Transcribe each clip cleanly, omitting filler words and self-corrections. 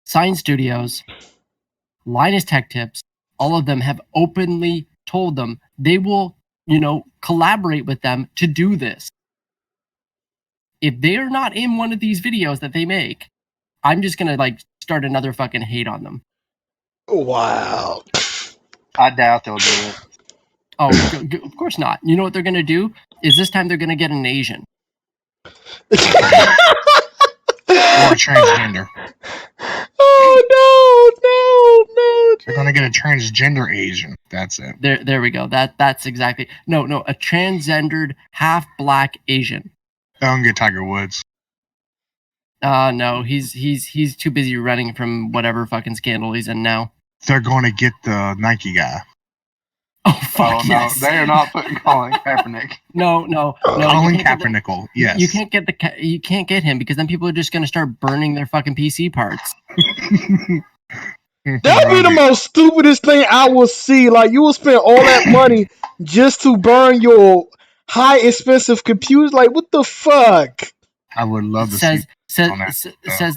Science Studios, Linus Tech Tips, all of them have openly told them they will, collaborate with them to do this. If they are not in one of these videos that they make, I'm just gonna start another fucking hate on them. Wow. I doubt they'll do it. Oh, of course not. You know what they're gonna do? Is this time they're gonna get an Asian. Or a transgender. Oh no! They're gonna get a transgender Asian. That's it. There we go. That's exactly no, a transgendered half black Asian. They're gonna get Tiger Woods. No, he's too busy running from whatever fucking scandal he's in now. They're gonna get the Nike guy. Oh fuck yes. No, they are not putting Colin Kaepernick. No. Colin Kaepernick. Yes. You can't get him because then people are just gonna start burning their fucking PC parts. That'd be the most stupidest thing I will see. Like, you will spend all that money just to burn your high expensive computers. Like, what the fuck? I would love to says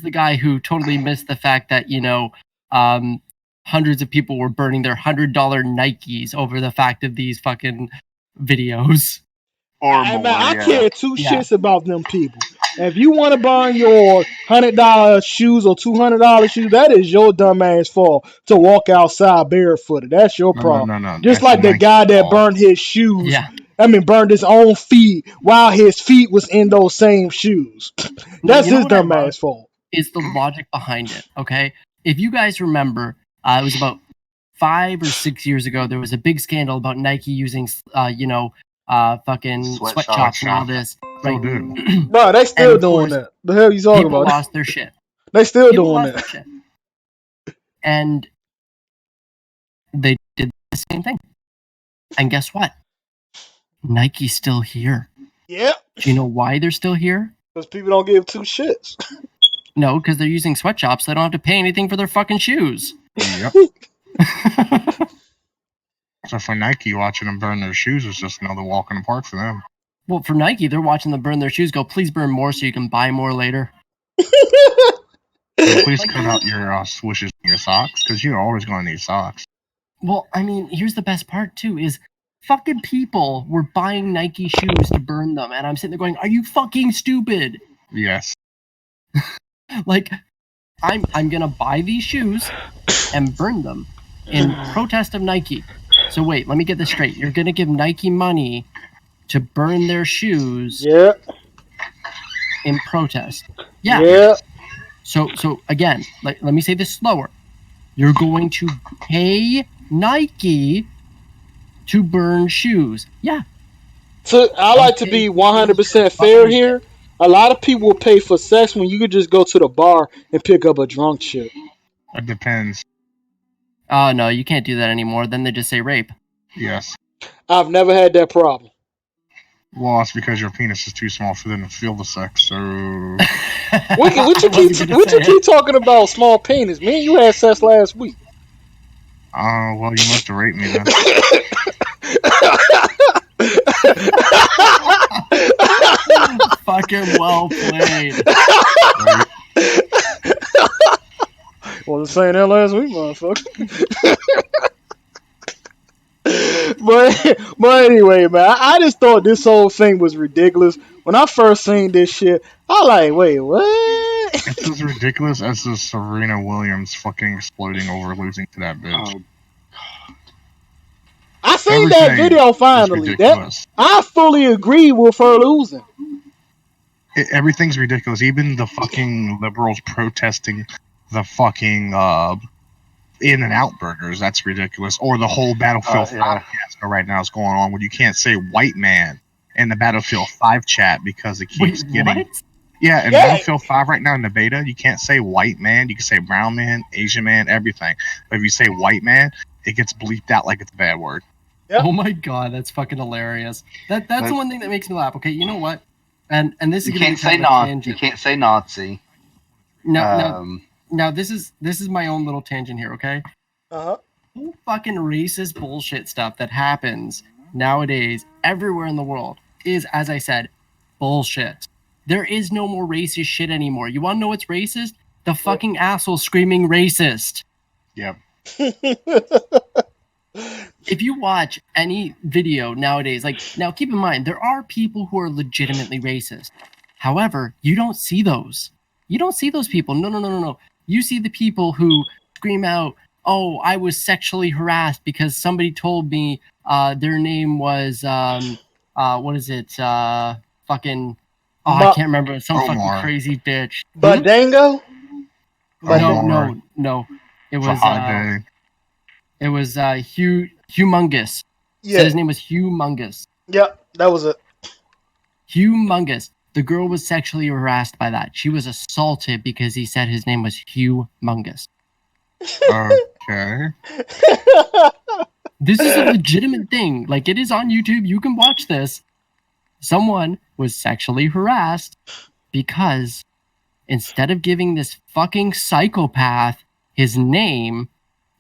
the guy who totally missed the fact that hundreds of people were burning their $100 Nikes over the fact of these fucking videos. Or Hey, more, man, I yeah. care two shits about them people. If you want to burn your $100 shoes or $200 shoes, that is your dumb ass fault to walk outside barefooted. That's your problem. No. Just like the guy that burned his shoes. Yeah. Burned his own feet while his feet was in those same shoes. That's his dumb ass fault. Is the logic behind it, okay? If you guys remember, it was about 5 or 6 years ago, there was a big scandal about Nike using, fucking sweatshops and all this. Right? Bro, they still doing that. The hell you talking people about? Lost their shit. They still doing that. Shit. And they did the same thing. And guess what? Nike's still here. Yeah. Do you know why they're still here? Because people don't give two shits. No, because they're using sweatshops. They don't have to pay anything for their fucking shoes. Yep. So for Nike, watching them burn their shoes is just another walk in the park for them. Well, for Nike, they're watching them burn their shoes. Go, please burn more so you can buy more later. Please cut out your swooshes and your socks, because you're always going to need socks. Well, here's the best part, too, is fucking people were buying Nike shoes to burn them, and I'm sitting there going, are you fucking stupid? Yes. I'm gonna buy these shoes and burn them in protest of Nike. So wait, let me get this straight. You're gonna give Nike money to burn their shoes in protest. Yeah. So again, let me say this slower. You're going to pay Nike to burn shoes. Yeah. So I like to be 100% fair here. A lot of people will pay for sex when you could just go to the bar and pick up a drunk chick. It depends. Oh, no, you can't do that anymore. Then they just say rape. Yes. I've never had that problem. Well, it's because your penis is too small for them to feel the sex, so... What you keep talking about small penis? Me and you had sex last week. Well, you must have raped me then. Fucking well played. Wasn't saying that last week, motherfucker. but anyway, man, I just thought this whole thing was ridiculous. When I first seen this shit, I like, wait, what? It's as ridiculous as the Serena Williams fucking exploding over losing to that bitch. Oh. I seen that video finally. I fully agree with her losing. Everything's ridiculous. Even the fucking liberals protesting the fucking In-N-Out burgers. That's ridiculous. Or the whole Battlefield 5 fiasco right now is going on where you can't say white man in the Battlefield 5 chat because it keeps getting... What? Yeah, in Battlefield 5 right now in the beta, you can't say white man. You can say brown man, Asian man, everything. But if you say white man, it gets bleeped out like it's a bad word. Yep. Oh my god, that's fucking hilarious. That's the one thing that makes me laugh. Okay, you know what? And this is going to be kind of a tangent. You can't say Nazi. Now this is my own little tangent here. Okay. Whole fucking racist bullshit stuff that happens nowadays everywhere in the world is, as I said, bullshit. There is no more racist shit anymore. You want to know what's racist? The fucking asshole screaming racist. Yep. If you watch any video nowadays, like, now keep in mind, there are people who are legitimately racist. However, you don't see those. You don't see those people. No. You see the people who scream out, oh, I was sexually harassed because somebody told me their name was, what is it? Fucking, I can't remember. Some fucking crazy bitch. Badango? No. It was, it was Humongous. Yeah. Said his name was Humongous. Yep, that was it. Humongous. The girl was sexually harassed by that. She was assaulted because he said his name was Humongous. Okay. This is a legitimate thing. Like, it is on YouTube. You can watch this. Someone was sexually harassed because instead of giving this fucking psychopath his name,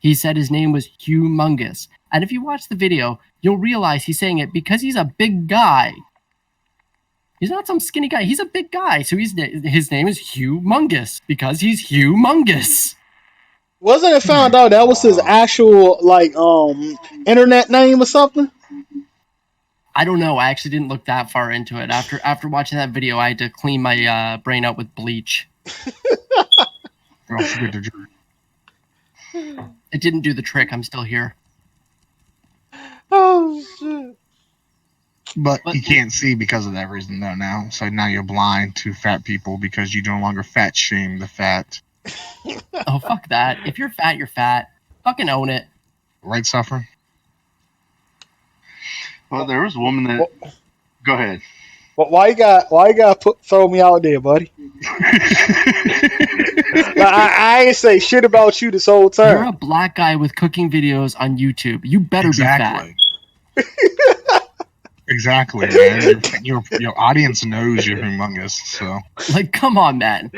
he said his name was Humongous. And if you watch the video, you'll realize he's saying it because he's a big guy. He's not some skinny guy. He's a big guy. So his name is Humongous because he's humongous. Wasn't it found out that was his actual, like, internet name or something? I don't know. I actually didn't look that far into it. After watching that video, I had to clean my brain out with bleach. It didn't do the trick. I'm still here. Oh, shit. But you can't see because of that reason, though, now. So now you're blind to fat people because you no longer fat shame the fat. Oh, fuck that. If you're fat, you're fat. Fucking own it. Right, Suffern? Well, there was a woman that... Go ahead. Why you got throw me out there, buddy? Like, I ain't say shit about you this whole time. You're a black guy with cooking videos on YouTube. You better be fat. Exactly, man. Your audience knows you're humongous, so. Like, come on, man.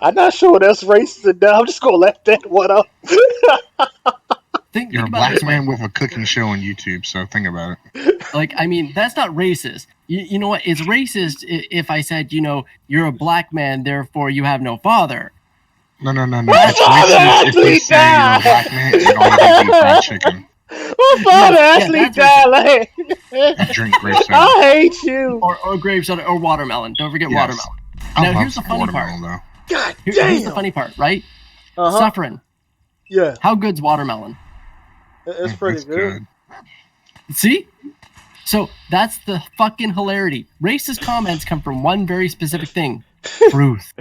I'm not sure that's racist enough. I'm just gonna let that one up. You're a black man with a cooking show on YouTube, so think about it. Like, I mean, that's not racist. You know what? It's racist if I said, you know, you're a black man, therefore you have no father. No. That's racist if you say you're a black man and all you do is eat fried chicken. My father actually died. And drink grape soda. I hate you. Or grape soda or watermelon. Don't forget watermelon. Now, here's the funny part. Though. God damn. Here's the funny part, right? Suffering. Yeah. How good's watermelon? It's pretty good. See? So that's the fucking hilarity. Racist comments come from one very specific thing. Truth.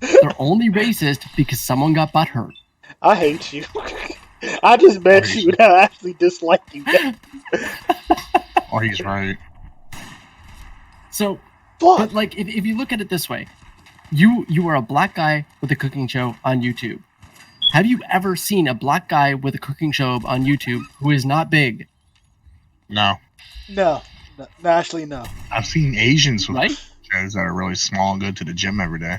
They're only racist because someone got butthurt. I hate you. I just bet you that I actually dislike you. Oh, he's right. So, but like, if you look at it this way, you are a black guy with a cooking show on YouTube. Have you ever seen a black guy with a cooking show on YouTube who is not big? No, actually, no. I've seen Asians with shows that are really small and go to the gym every day.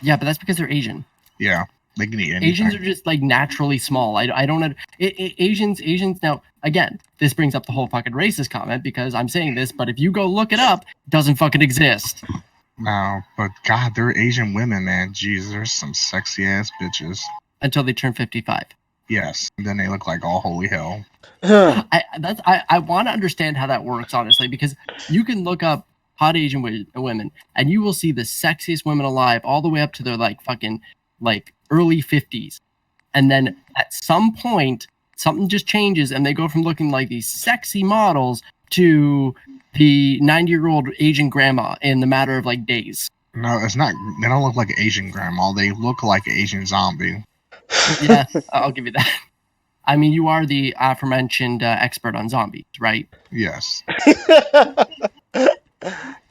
Yeah, but that's because they're Asian. Yeah, they can eat anything. Asians are just like naturally small. I don't. Asians. Now, again, this brings up the whole fucking racist comment because I'm saying this, but if you go look it up, it doesn't fucking exist. No, but God, they're Asian women, man. Jeez, there's some sexy ass bitches. Until they turn 55. Yes, and then they look like all holy hell. I want to understand how that works, honestly, because you can look up hot Asian women and you will see the sexiest women alive all the way up to their like fucking like early 50s. And then at some point, something just changes and they go from looking like these sexy models to the 90-year-old Asian grandma in the matter of like days. No, it's not. They don't look like an Asian grandma. They look like an Asian zombie. Yeah, I'll give you that. I mean, you are the aforementioned expert on zombies, right? Yes.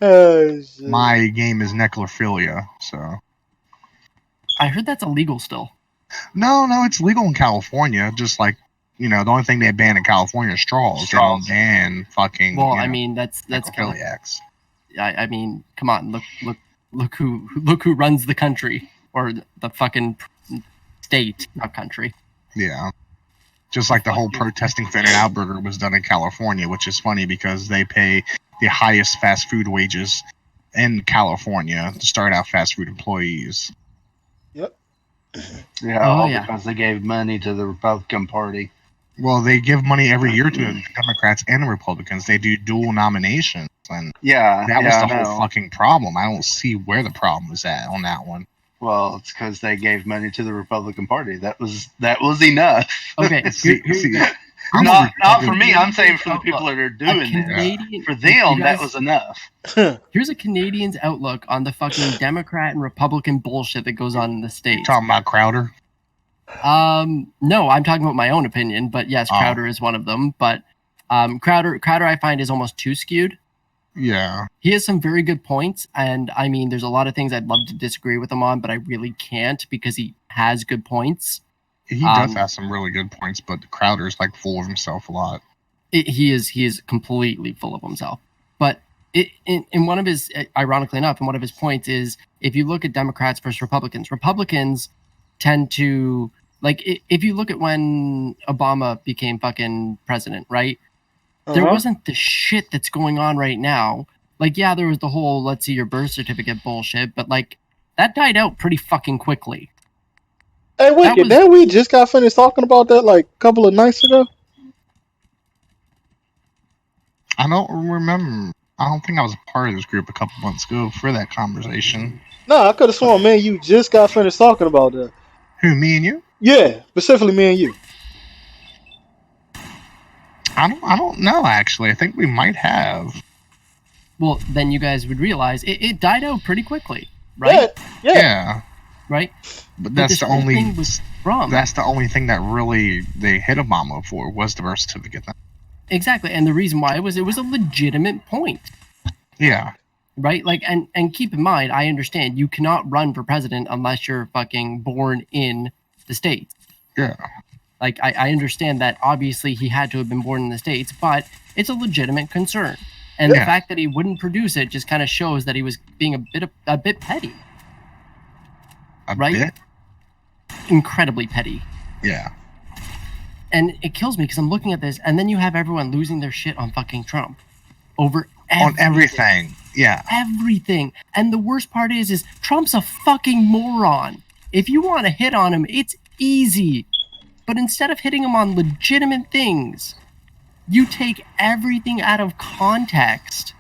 Oh, my game is necrophilia, so. I heard that's illegal still. No, it's legal in California. Just like, the only thing they ban in California is straws. They don't ban fucking. Well, I mean, that's necrophiliacs. I mean, come on, look who runs the country or the fucking state, not country. Yeah. Just like the whole protesting for In-N-Out Burger was done in California, which is funny because they pay the highest fast food wages in California to start out fast food employees. Yep. Yeah, Oh, all yeah. because they gave money to the Republican Party. Well, they give money every year to the Democrats and the Republicans. They do dual nominations, and Yeah, that was yeah, the I whole know. fucking problem. I don't see where the problem is at on that one. Well, it's because they gave money to the Republican Party. That was enough. Okay, See, I'm not a for me. I'm saying for the people that are doing it. Canadian, For them, you that guys- was enough. Here's a Canadian's outlook on the fucking Democrat and Republican bullshit that goes on in the States. talking about Crowder. No, I'm talking about my own opinion, but yes, Crowder is one of them. But Crowder, I find is almost too skewed. Yeah. He has some very good points, and I mean, there's a lot of things I'd love to disagree with him on, but I really can't because he has good points. He does have some really good points, but Crowder's like full of himself a lot. He is completely full of himself. But in one of his, ironically enough, in one of his points is if you look at Democrats versus Republicans tend to, like, if you look at when Obama became fucking president, right? There wasn't the shit that's going on right now. Like, yeah, there was the whole let's see your birth certificate bullshit, but like that died out pretty fucking quickly. Hey, Wicked, then we just got finished talking about that like a couple of nights ago. I don't remember. I don't think I was a part of this group a couple months ago for that conversation. No, I could have sworn, man, you just got finished talking about that. Who, me and you? Yeah, specifically me and you. I don't know, actually. I think we might have. Well, then you guys would realize it died out pretty quickly, right? Yeah. Right? But that's the only thing was from. That's the only thing that really they hit Obama for was the birth certificate. Exactly, and the reason why it was a legitimate point. Yeah. Right? Like, and keep in mind, I understand you cannot run for president unless you're fucking born in the States. Yeah. Like, I understand that obviously he had to have been born in the States, but it's a legitimate concern. And the fact that he wouldn't produce it just kind of shows that he was being a bit petty. A bit? Incredibly petty. Yeah. And it kills me because I'm looking at this, and then you have everyone losing their shit on fucking Trump. Over everything. On everything. Yeah. Everything. And the worst part is Trump's a fucking moron. If you want to hit on him, it's easy. But instead of hitting him on legitimate things, you take everything out of context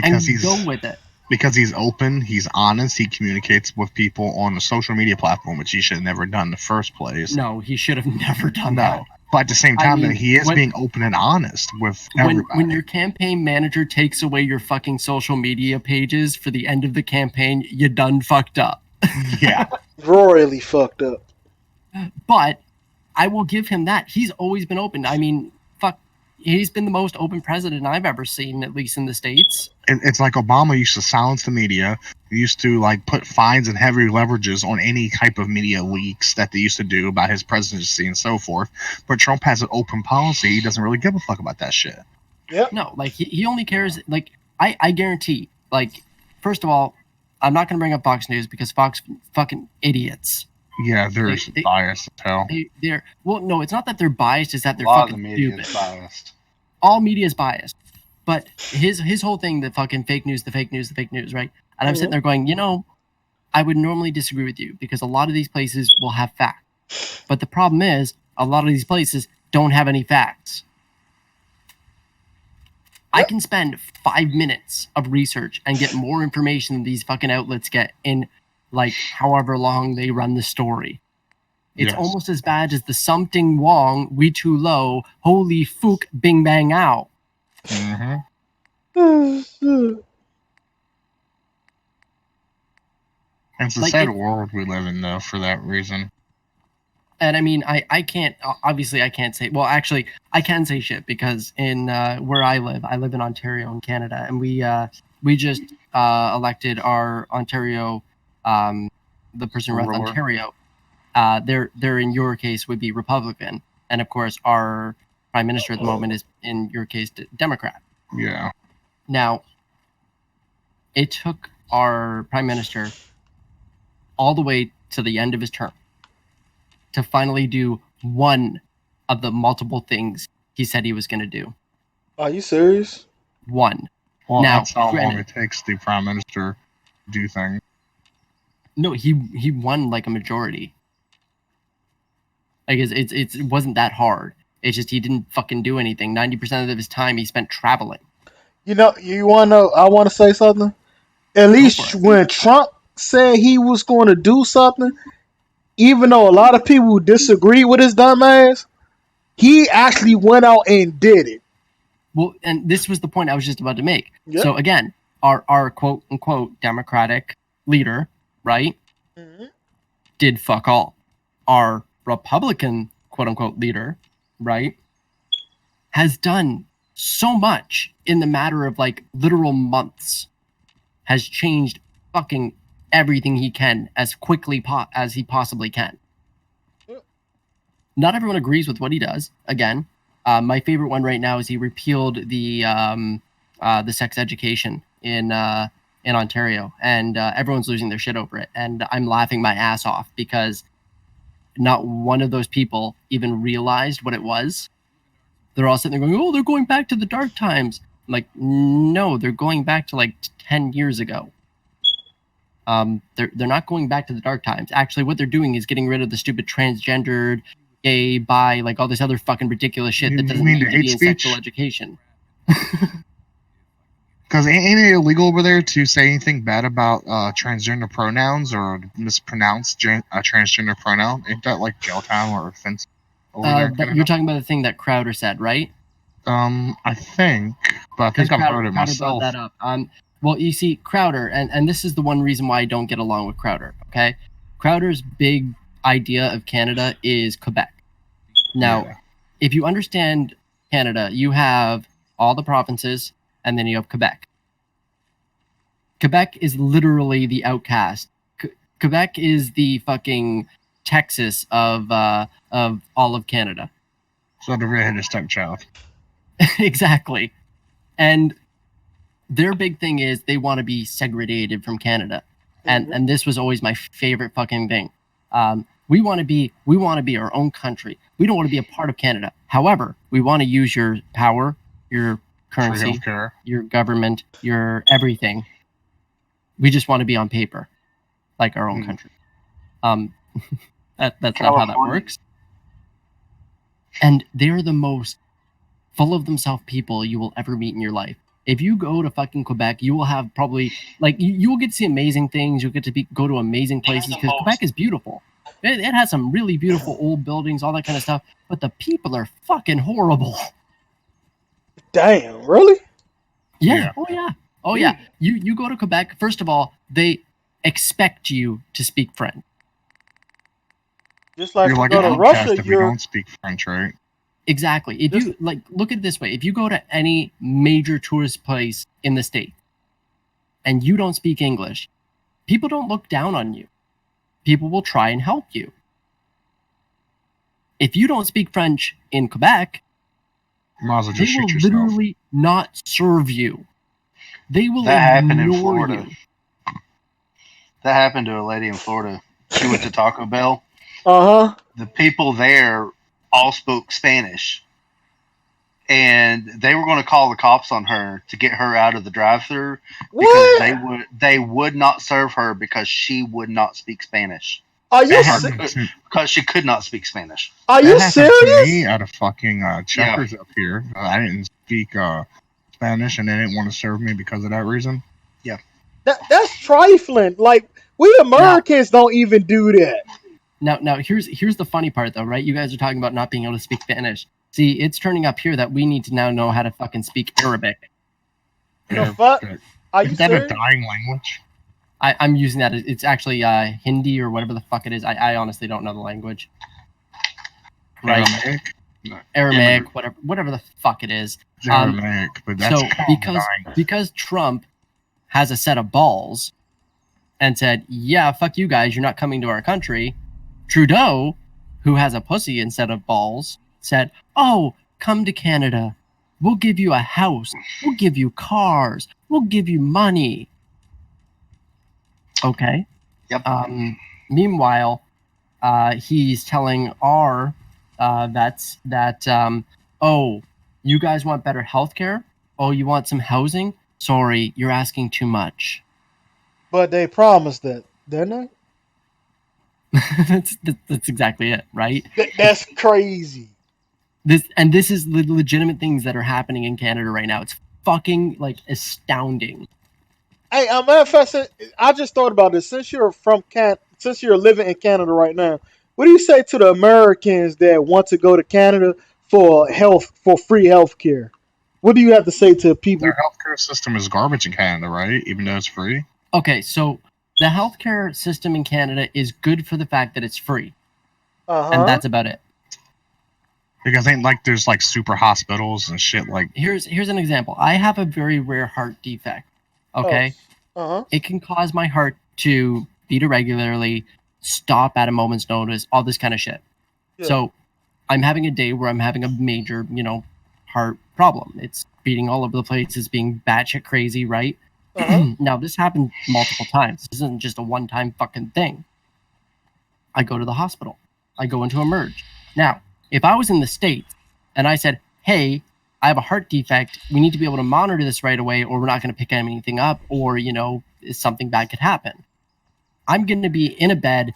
and go with it. Because he's open, he's honest, he communicates with people on a social media platform, which he should have never done in the first place. No, he should have never done that. But at the same time, he is being open and honest with everybody. When your campaign manager takes away your fucking social media pages for the end of the campaign, you done fucked up. Yeah. Royally fucked up. But I will give him that. He's always been open. I mean, he's been the most open president I've ever seen, at least in the States. It's like Obama used to silence the media. He used to like put fines and heavy leverages on any type of media leaks that they used to do about his presidency and so forth. But Trump has an open policy. He doesn't really give a fuck about that shit. Yeah. No, like he only cares. Like I guarantee. Like, first of all, I'm not going to bring up Fox News because Fox fucking idiots. Yeah, they're biased as hell. Well, no, it's not that they're biased. It's that they're fucking fucking media stupid. is biased. All media is biased. But his whole thing, the fucking fake news, right? And I'm sitting there going, I would normally disagree with you because a lot of these places will have facts. But the problem is, a lot of these places don't have any facts. I can spend 5 minutes of research and get more information than these fucking outlets get in, like, however long they run the story. It's almost as bad as the something Wong, we too low, holy fook, bing bang out. Mm-hmm. It's a sad world we live in, though, for that reason. And I mean, I can't, obviously I can't say, well, actually, I can say shit because in where I live in Ontario in Canada, and we just elected our Ontario, the person who runs Ontario. They're in your case would be Republican, and of course our prime minister at the moment is in your case Democrat. Yeah. Now, it took our prime minister all the way to the end of his term to finally do one of the multiple things he said he was going to do. Are you serious? One. Well, Now, that's how long granted- it takes the prime minister to do things. No, he won like a majority. Like it wasn't that hard. It's just he didn't fucking do anything. 90% of his time he spent traveling. You know, you want to know? I want to say something. At least when Trump said he was going to do something, even though a lot of people disagree with his dumb ass, he actually went out and did it. Well, and this was the point I was just about to make. Yep. So again, our quote unquote Democratic leader, right, did fuck all. Our Republican quote unquote leader, right, has done so much in the matter of like literal months, has changed fucking everything he can as quickly as he possibly can. Not everyone agrees with what he does. Again, my favorite one right now is he repealed the sex education in Ontario, and everyone's losing their shit over it. And I'm laughing my ass off because not one of those people even realized what it was. They're all sitting there going, "Oh, they're going back to the dark times." I'm like, no, they're going back to like 10 years ago. They're not going back to the dark times. Actually, what they're doing is getting rid of the stupid transgendered, gay, bi, like all this other fucking ridiculous shit that doesn't need to be in sexual education. Because ain't it illegal over there to say anything bad about transgender pronouns or mispronounce a transgender pronoun? Ain't that like jail time or offense over there? You're talking about the thing that Crowder said, right? I think, but I think I've heard it myself. Crowder brought that up. Well, you see, Crowder, and this is the one reason why I don't get along with Crowder, okay? Crowder's big idea of Canada is Quebec. Now, if you understand Canada, you have all the provinces, and then you have Quebec. Quebec is literally the outcast. Quebec is the fucking Texas of all of Canada. So the redheaded stepchild. Exactly. And their big thing is they want to be segregated from Canada. And this was always my favorite fucking thing. We want to be our own country. We don't want to be a part of Canada. However, we want to use your power, your currency, your government, your everything. We just want to be on paper, like our own country. That's not how that works. And they're the most full of themselves people you will ever meet in your life. If you go to fucking Quebec, you will have probably like you will get to see amazing things. You'll get to go to amazing places because Quebec is beautiful. It has some really beautiful old buildings, all that kind of stuff. But the people are fucking horrible. Damn, really? Yeah. Oh yeah. You go to Quebec. First of all, they expect you to speak French. Just like you're like you go an to Russia, if you don't speak French, right? Exactly. If you like, look at it this way: if you go to any major tourist place in the state and you don't speak English, people don't look down on you. People will try and help you. If you don't speak French in Quebec, they will literally not serve you. They will ignore you. That happened to a lady in Florida. She went to Taco Bell. The people there all spoke Spanish, and they were going to call the cops on her to get her out of the drive-thru because they would not serve her because she would not speak Spanish. Are you because she could not speak Spanish? Are you serious? To me at a fucking Checkers up here. I didn't speak Spanish, and they didn't want to serve me because of that reason. Yeah, that's trifling. Like we Americans don't even do that. Now here's the funny part though, right? You guys are talking about not being able to speak Spanish. See, it's turning up here that we need to now know how to fucking speak Arabic. The fuck? Are you that serious? a dying language? I'm using that. It's actually Hindi or whatever the fuck it is. I honestly don't know the language. Right? Aramaic, whatever the fuck it is. Aramaic, but that's so because Trump has a set of balls and said, yeah, fuck you guys, you're not coming to our country. Trudeau, who has a pussy instead of balls, said, oh, come to Canada. We'll give you a house. We'll give you cars. We'll give you money. Okay. Yep. Meanwhile, he's telling our vets that, oh, you guys want better healthcare? Oh, you want some housing? sorry, you're asking too much. But they promised that, didn't they? that's exactly it, right? That's crazy. This is the legitimate things that are happening in Canada right now. It's fucking like astounding. Hey, I just thought about this. Since you're living in Canada right now, what do you say to the Americans that want to go to Canada for free health care? What do you have to say to people? Their healthcare system is garbage in Canada, right? Even though it's free. Okay, so the healthcare system in Canada is good for the fact that it's free, and that's about it. Because ain't like there's like super hospitals and shit. Like here's an example. I have a very rare heart defect. Okay, it can cause my heart to beat irregularly, stop at a moment's notice, all this kind of shit. Yeah. So I'm having a day where I'm having a major, heart problem. It's beating all over the place. It's being batshit crazy, right? Now, this happened multiple times. This isn't just a one-time fucking thing. I go to the hospital. I go into a merge. Now, if I was in the States and I said, hey, I have a heart defect, we need to be able to monitor this right away, or we're not going to pick anything up, or, something bad could happen. I'm going to be in a bed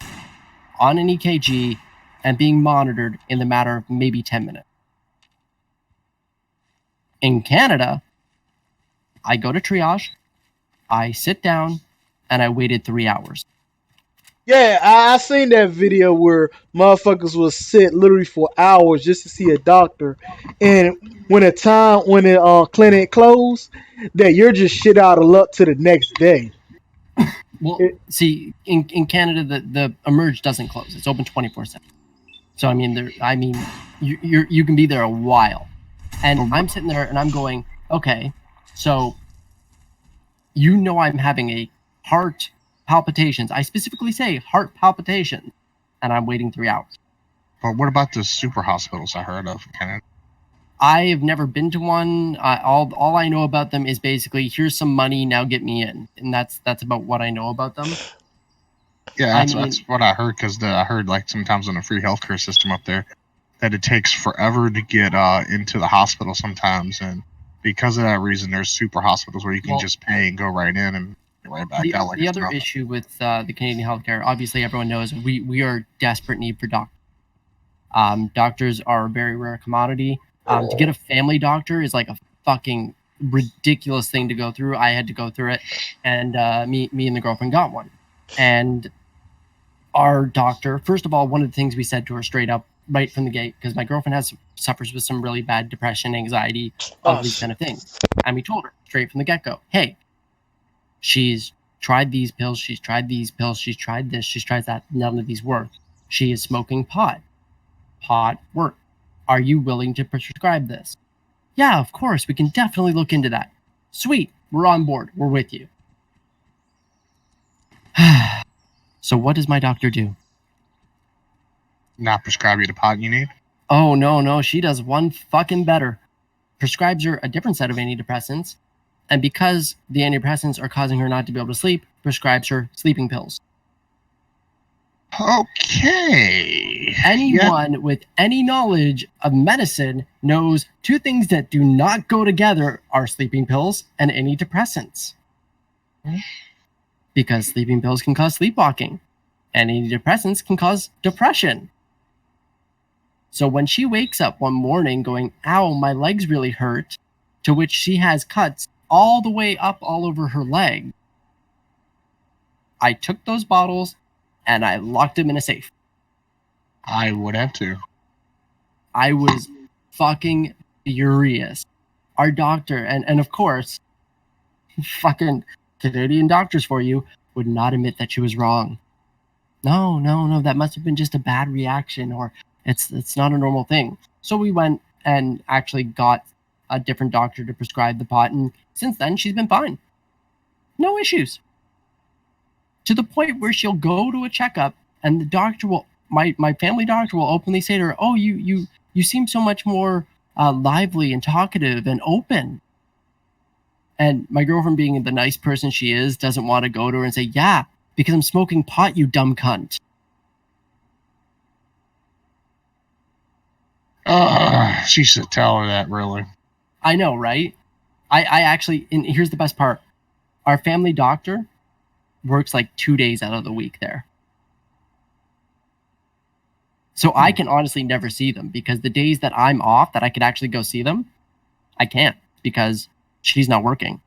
on an EKG and being monitored in the matter of maybe 10 minutes. In Canada, I go to triage, I sit down, and I waited 3 hours. Yeah, I seen that video where motherfuckers will sit literally for hours just to see a doctor, and when the clinic closed, that you're just shit out of luck to the next day. Well, see, in Canada, the emerge doesn't close; it's open 24/7. So you can be there a while, and I'm sitting there and I'm going, okay, so I'm having a heart palpitations. I specifically say heart palpitations, and I'm waiting 3 hours. But what about the super hospitals I heard of in Canada? I have never been to one. All I know about them is basically, here's some money, now get me in, and that's about what I know about them. Yeah, that's what I heard, because I heard like sometimes on the free healthcare system up there that it takes forever to get into the hospital sometimes, and because of that reason, there's super hospitals where you can just pay and go right in and get right back out. The other issue with the Canadian healthcare, obviously everyone knows we are desperate need for doctors. Doctors are a very rare commodity. To get a family doctor is like a fucking ridiculous thing to go through. I had to go through it, and me and the girlfriend got one. And our doctor, first of all, one of the things we said to her straight up right from the gate, because my girlfriend suffers with some really bad depression, anxiety, all these kind of things. And we told her straight from the get-go, hey, she's tried these pills, she's tried these pills, she's tried this, she's tried that, none of these work. She is smoking pot. Pot work. Are you willing to prescribe this? Yeah, of course, we can definitely look into that. Sweet, we're on board, we're with you. So what does my doctor do? Not prescribe you the pot you need? Oh, no, she does one fucking better. Prescribes her a different set of antidepressants, and because the antidepressants are causing her not to be able to sleep, prescribes her sleeping pills. Okay. Anyone with any knowledge of medicine knows two things that do not go together are sleeping pills and antidepressants. Because sleeping pills can cause sleepwalking, and antidepressants can cause depression. So when she wakes up one morning going, ow, my legs really hurt, to which she has cuts all the way up all over her leg, I took those bottles and I locked them in a safe. I would have to. I was fucking furious. Our doctor, and of course, fucking Canadian doctors for you, would not admit that she was wrong. No, that must have been just a bad reaction, or it's not a normal thing. So we went and actually got a different doctor to prescribe the pot, and since then she's been fine. No issues. To the point where she'll go to a checkup and the doctor will, my family doctor will openly say to her, oh, you seem so much more lively and talkative and open. And my girlfriend, being the nice person she is, doesn't want to go to her and say, yeah, because I'm smoking pot, you dumb cunt. She should tell her that, really. I know, right? I actually, and here's the best part. Our family doctor works like 2 days out of the week there. So I can honestly never see them because the days that I'm off that I could actually go see them, I can't because she's not working.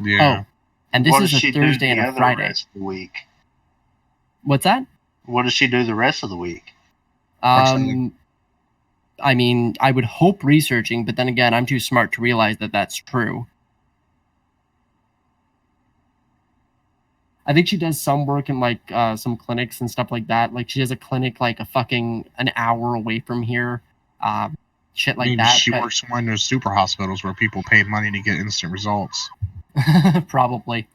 Yeah. Oh, and this is a Thursday and a Friday. Rest of the week? What's that? What does she do the rest of the week? I mean, I would hope researching, but then again, I'm too smart to realize that that's true. I think she does some work in like some clinics and stuff like that. Like she has a clinic like an hour away from here. Shit like that. She works in one of those super hospitals where people pay money to get instant results. Probably.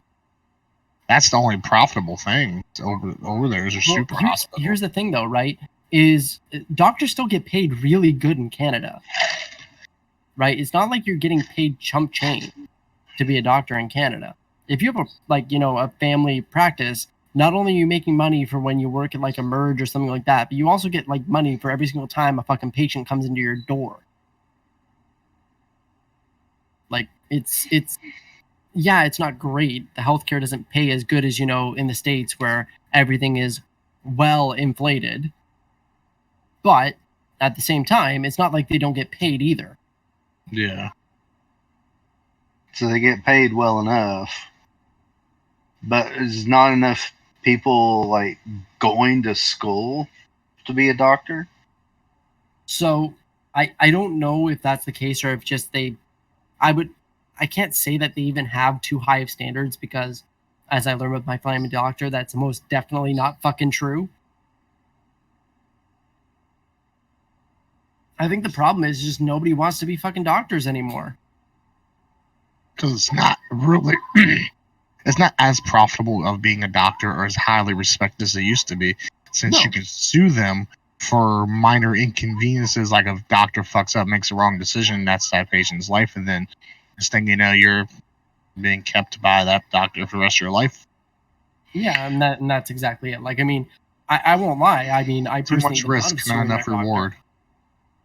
That's the only profitable thing over there is a super hospital. Here's the thing though, right? Is doctors still get paid really good in Canada. Right? It's not like you're getting paid chump change to be a doctor in Canada. If you have a family practice, not only are you making money for when you work at like a Merge or something like that, but you also get like money for every single time a fucking patient comes into your door. Like it's not great. The healthcare doesn't pay as good as, in the States where everything is well inflated. But at the same time, it's not like they don't get paid either. Yeah. So they get paid well enough. But is not enough people like going to school to be a doctor? So I don't know if that's the case or if just I can't say that they even have too high of standards because as I learned with my family doctor, that's most definitely not fucking true. I think the problem is just nobody wants to be fucking doctors anymore. Because it's not really... It's not as profitable of being a doctor or as highly respected as it used to be, since you can sue them for minor inconveniences, like if a doctor fucks up, makes a wrong decision, that's that patient's life, and then this thing, you're being kept by that doctor for the rest of your life. Yeah, and that's exactly it. Like, I mean, I won't lie. I mean, I personally too much risk, not enough reward.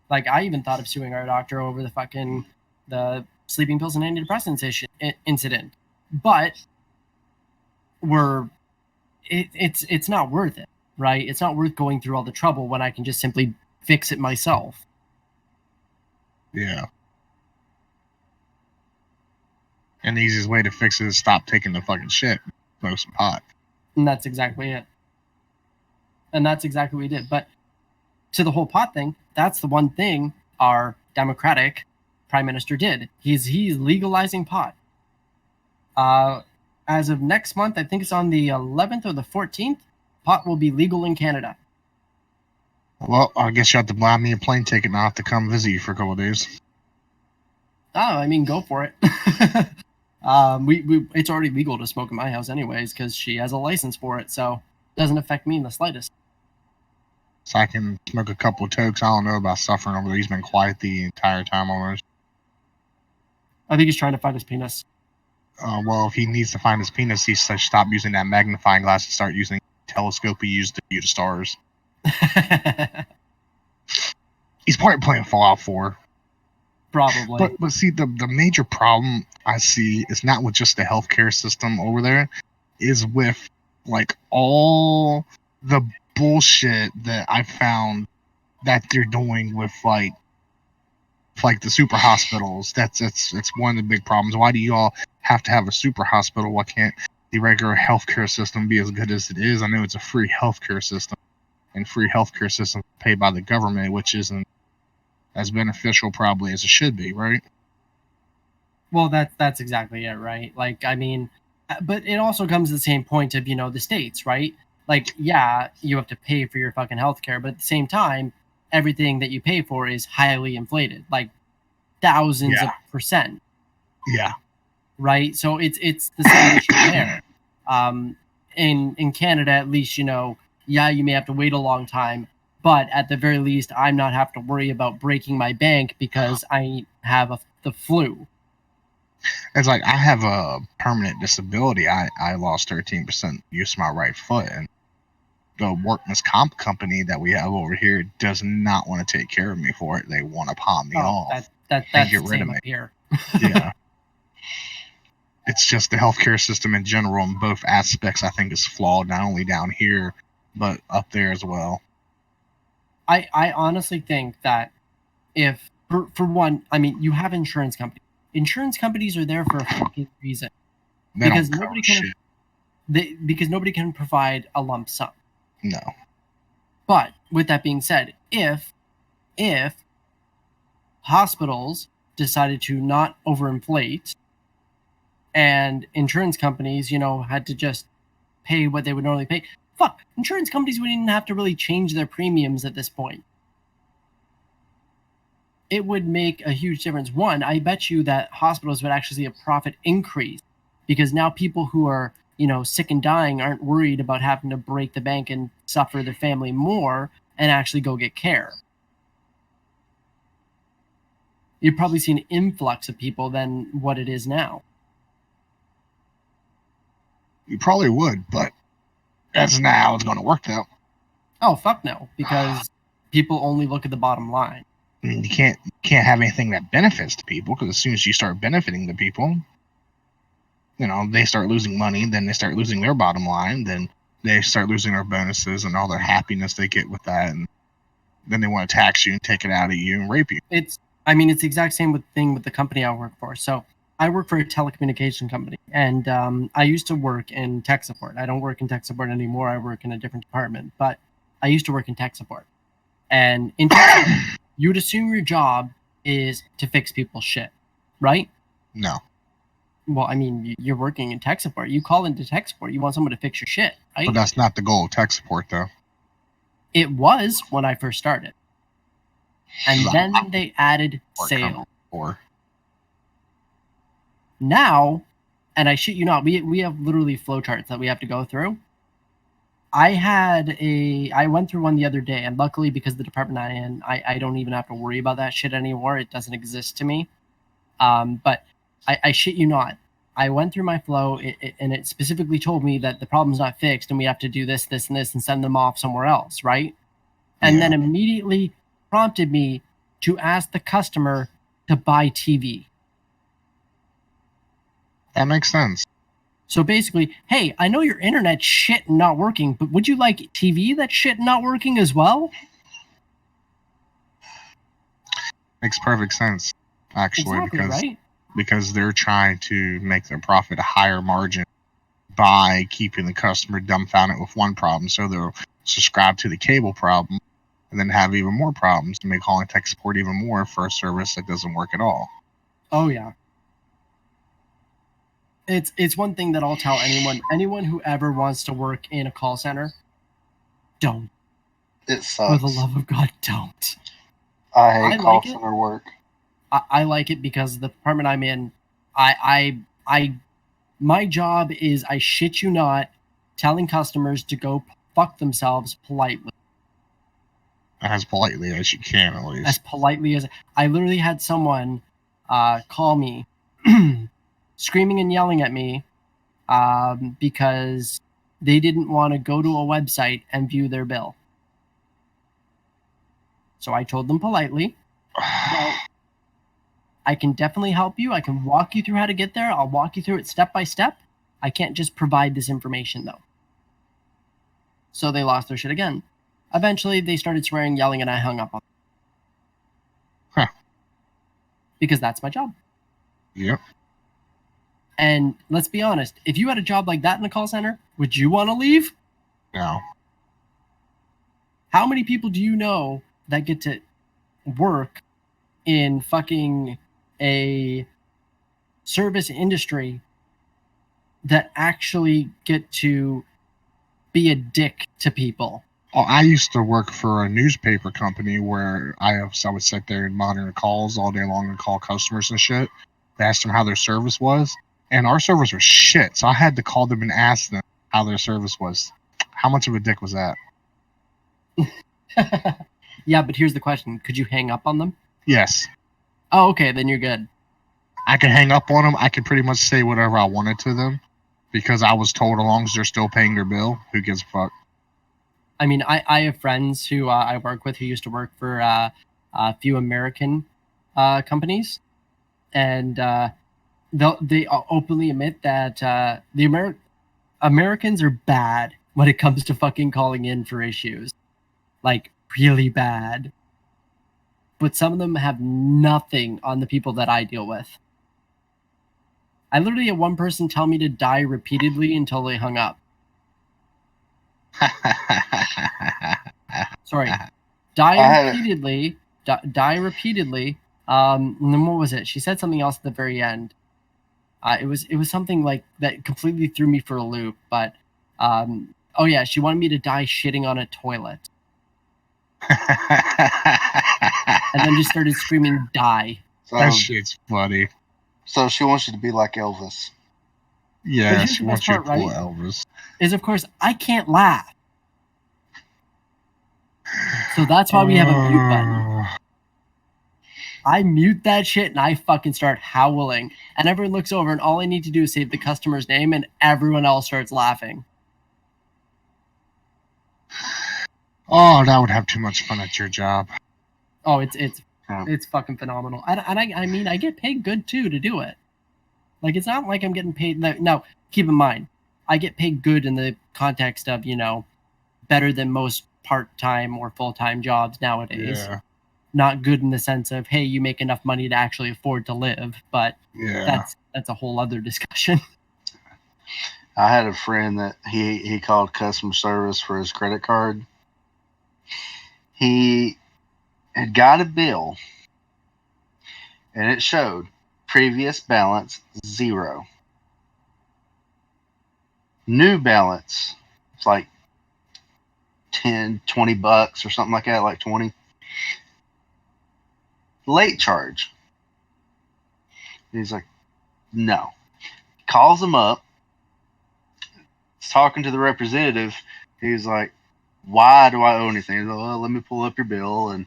Like, I even thought of suing our doctor over the sleeping pills and antidepressants incident, but it's not worth it, right? It's not worth going through all the trouble when I can just simply fix it myself. Yeah. And the easiest way to fix it is stop taking the fucking shit, smoke some pot. And that's exactly it. And that's exactly what we did. But to the whole pot thing, that's the one thing our Democratic Prime Minister did. He's legalizing pot. As of next month, I think it's on the 11th or the 14th, pot will be legal in Canada. Well, I guess you have to buy me a plane ticket and I'll have to come visit you for a couple of days. Oh, I mean, go for it. It's already legal to smoke in my house anyways because she has a license for it, so it doesn't affect me in the slightest. So I can smoke a couple of tokes. I don't know about Suffern over there. He's been quiet the entire time almost. I think he's trying to find his penis. Well, if he needs to find his penis, he should stop using that magnifying glass and start using the telescope he used to view the stars. He's probably playing Fallout 4. Probably. But see, the major problem I see is not with just the healthcare system over there, is with like all the bullshit that I found that they're doing with like the super hospitals. That's one of the big problems. Why do you all have to have a super hospital? Why can't the regular healthcare system be as good as it is? I know it's a free healthcare system, and free healthcare system paid by the government, which isn't as beneficial probably as it should be, right? Well, that's exactly it, right? Like, I mean, but it also comes to the same point of, the states, right? Like, yeah, you have to pay for your fucking healthcare, but at the same time, everything that you pay for is highly inflated, like thousands of %. Yeah. Right? So it's the same issue there. In Canada, at least, you may have to wait a long time, but at the very least, I'm not have to worry about breaking my bank because I have the flu. It's like I have a permanent disability. I lost 13% use of my right foot, and the workman's comp company that we have over here does not want to take care of me for it. They want to palm me off that's and get the rid of same me. up here. Yeah. It's just the healthcare system in general in both aspects, I think, is flawed, not only down here, but up there as well. I honestly think that if, for one, I mean, you have insurance companies. Insurance companies are there for a fucking reason. Because nobody can provide a lump sum. No. But with that being said, if hospitals decided to not overinflate and insurance companies, had to just pay what they would normally pay, insurance companies wouldn't even have to really change their premiums at this point. It would make a huge difference. One, I bet you that hospitals would actually see a profit increase because now people who are, sick and dying aren't worried about having to break the bank and suffer their family more and actually go get care. You'd probably see an influx of people than what it is now. You probably would, but that's not how it's going to work, though. Oh, fuck no, because people only look at the bottom line. I mean, you can't have anything that benefits the people, because as soon as you start benefiting the people, they start losing money, then they start losing their bottom line, then they start losing their bonuses and all their happiness they get with that, and then they want to tax you and take it out of you and rape you. It's the exact same thing with the company I work for. So I work for a telecommunication company, and I used to work in tech support. I don't work in tech support anymore. I work in a different department, but I used to work in tech support. And in tech support, you'd assume your job is to fix people's shit, right? No. Well, I mean, you're working in tech support. You call into tech support. You want someone to fix your shit, right? But that's not the goal of tech support, though. It was when I first started. And then they added sales. Now, and I shit you not, we have literally flowcharts that we have to go through. I went through one the other day, and luckily because the department I'm in, I don't even have to worry about that shit anymore. It doesn't exist to me. But I shit you not, I went through my flow, and it specifically told me that the problem's not fixed, and we have to do this, this, and this, and send them off somewhere else, right? And then immediately prompted me to ask the customer to buy TV. That makes sense. So basically, hey, I know your internet's shit and not working, but would you like TV that's shit and not working as well? Makes perfect sense, actually, exactly, because they're trying to make their profit a higher margin by keeping the customer dumbfounded with one problem. So they'll subscribe to the cable problem and then have even more problems and make calling tech support even more for a service that doesn't work at all. Oh, yeah. It's one thing that I'll tell anyone who ever wants to work in a call center, don't. It sucks. For the love of God, don't. I hate call center work. I like it because the department I'm in, my job is, I shit you not, telling customers to go fuck themselves politely. As politely as you can, at least. As politely as... I literally had someone call me screaming and yelling at me because they didn't want to go to a website and view their bill. So I told them politely, well, I can definitely help you. I can walk you through how to get there. I'll walk you through it step by step. I can't just provide this information, though. So they lost their shit again. Eventually, they started swearing, yelling, and I hung up on them. Huh. Because that's my job. Yep. And let's be honest, if you had a job like that in a call center, would you want to leave? No. How many people do you know that get to work in fucking a service industry that actually get to be a dick to people? Oh, I used to work for a newspaper company where I would sit there and monitor calls all day long and call customers and shit. Ask them how their service was, and our service was shit. So I had to call them and ask them how their service was. How much of a dick was that? Yeah, but here's the question: could you hang up on them? Yes. Oh, okay, then you're good. I could hang up on them. I could pretty much say whatever I wanted to them because I was told, as long as they're still paying their bill, who gives a fuck? I mean, I have friends who I work with who used to work for a few American companies, and they openly admit that the Americans are bad when it comes to fucking calling in for issues. Like, really bad. But some of them have nothing on the people that I deal with. I literally had one person tell me to die repeatedly until they hung up. Sorry. Die repeatedly. Die repeatedly. And then what was it? She said something else at the very end. It was something like that completely threw me for a loop. But oh yeah, she wanted me to die shitting on a toilet. And then just started screaming, "Die!" So, that shit's funny. So she wants you to be like Elvis. Yeah, she wants you to pull Elvis. Is of course I can't laugh. So that's why we have a mute button. I mute that shit and I fucking start howling. And everyone looks over and all I need to do is say the customer's name and everyone else starts laughing. Oh, that would have too much fun at your job. Oh, it's fucking phenomenal. And I mean, I get paid good too to do it. Like, it's not like I'm getting paid. Now, keep in mind, I get paid good in the context of, you know, better than most part-time or full-time jobs nowadays. Yeah. Not good in the sense of, hey, you make enough money to actually afford to live, but that's a whole other discussion. I had a friend that he called customer service for his credit card. He had got a bill, and it showed previous balance 0. New balance, it's like $10-$20 or something like that, like 20. Late charge. He's like, no. Calls him up. He's talking to the representative. He's like, why do I owe anything? He's like, well, let me pull up your bill. And,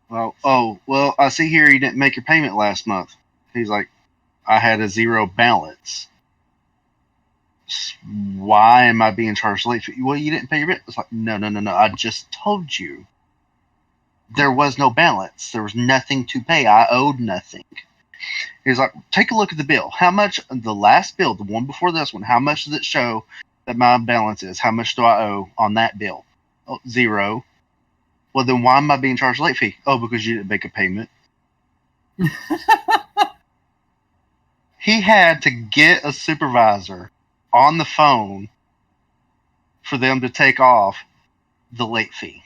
well, I see here you didn't make your payment last month. He's like, I had a 0 balance. Why am I being charged late? Well, you didn't pay your bill. It's like, no. I just told you. There was no balance. There was nothing to pay. I owed nothing. He's like, take a look at the bill. How much, the last bill, the one before this one, how much does it show that my balance is? How much do I owe on that bill? Oh, 0. Well, then why am I being charged a late fee? Oh, because you didn't make a payment. He had to get a supervisor on the phone for them to take off the late fee.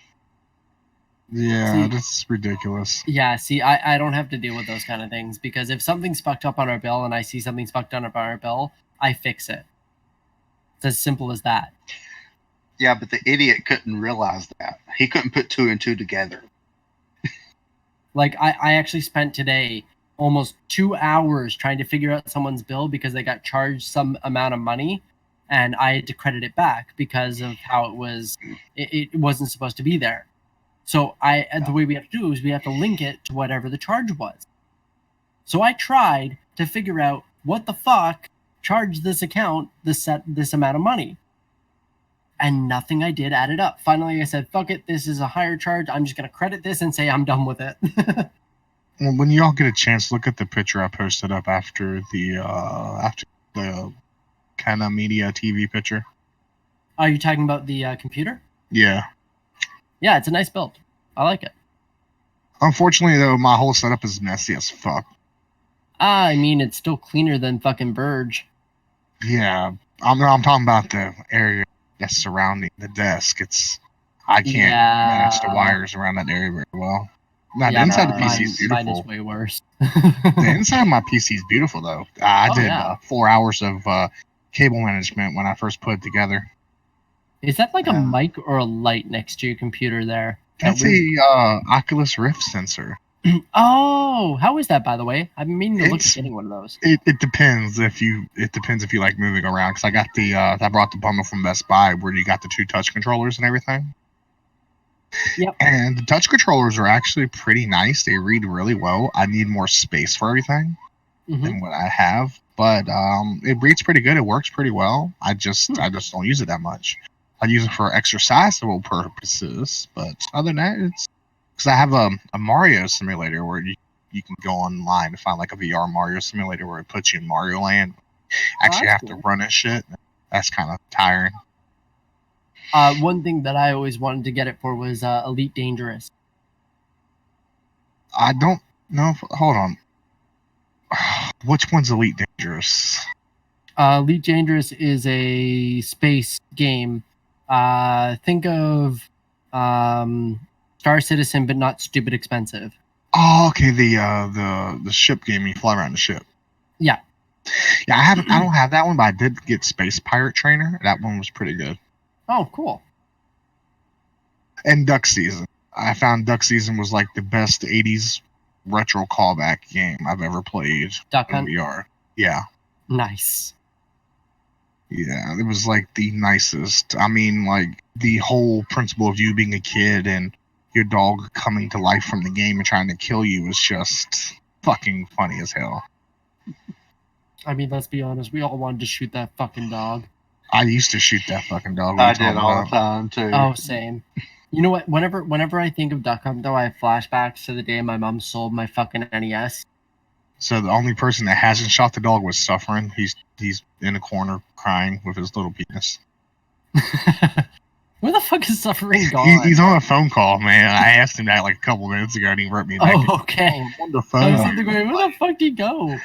Yeah, that's ridiculous. Yeah, see, I don't have to deal with those kind of things because if something's fucked up on our bill and I see something's fucked up on our bill, I fix it. It's as simple as that. Yeah, but the idiot couldn't realize that. He couldn't put 2 and 2 together. Like, I actually spent today almost 2 hours trying to figure out someone's bill because they got charged some amount of money, and I had to credit it back because of how it was. It wasn't supposed to be there. So the way we have to do is we have to link it to whatever the charge was. So I tried to figure out what the fuck charged this account this amount of money. And nothing I did added up. Finally, I said, fuck it, this is a higher charge. I'm just going to credit this and say I'm done with it. Well, when y'all get a chance, look at the picture I posted up after the CanaMediaTV picture. Are you talking about the computer? Yeah. Yeah, it's a nice build. I like it. Unfortunately, though, my whole setup is messy as fuck. I mean, it's still cleaner than fucking VERGE. Yeah, I'm talking about the area that's surrounding the desk. I can't manage the wires around that area very well. Now, the inside of the PC is beautiful. Mine is way worse. The inside of my PC is beautiful, though. I did 4 hours of cable management when I first put it together. Is that like a mic or a light next to your computer there? That's a Oculus Rift sensor. Oh, how is that, by the way? I've been meaning to look at getting one of those. It depends if you like moving around. Because I got I brought the bundle from Best Buy where you got the 2 touch controllers and everything. Yep. And the touch controllers are actually pretty nice. They read really well. I need more space for everything than what I have, but it reads pretty good. It works pretty well. I just don't use it that much. I use it for exercisable purposes, but other than that, it's because I have a Mario simulator where you can go online to find like a VR Mario simulator where it puts you in Mario Land. Actually, have to run and shit. That's kind of tiring. One thing that I always wanted to get it for was Elite Dangerous. I don't know. Hold on. Which one's Elite Dangerous? Elite Dangerous is a space game. Think of Star Citizen, but not stupid expensive. Oh, okay. The ship game. You fly around the ship. Yeah. Yeah, I don't have that one, but I did get Space Pirate Trainer. That one was pretty good. Oh, cool. And Duck Season. I found Duck Season was like the best 80s retro callback game I've ever played Duck in Hunt? VR. Yeah. Nice. Yeah, it was like the nicest. I mean, like the whole principle of you being a kid and your dog coming to life from the game and trying to kill you was just fucking funny as hell. I mean, let's be honest. We all wanted to shoot that fucking dog. I used to shoot that fucking dog. I did all the time too. Oh, same. You know what? Whenever I think of Duck Hunt, though, I have flashbacks to the day my mom sold my fucking NES. So the only person that hasn't shot the dog was Suffern. He's in a corner crying with his little penis. Where the fuck is Suffering gone? He's on a phone call, man. I asked him that like a couple minutes ago, and he wrote me back. Oh, okay. On the I phone. was sitting there going, where the fuck did he go?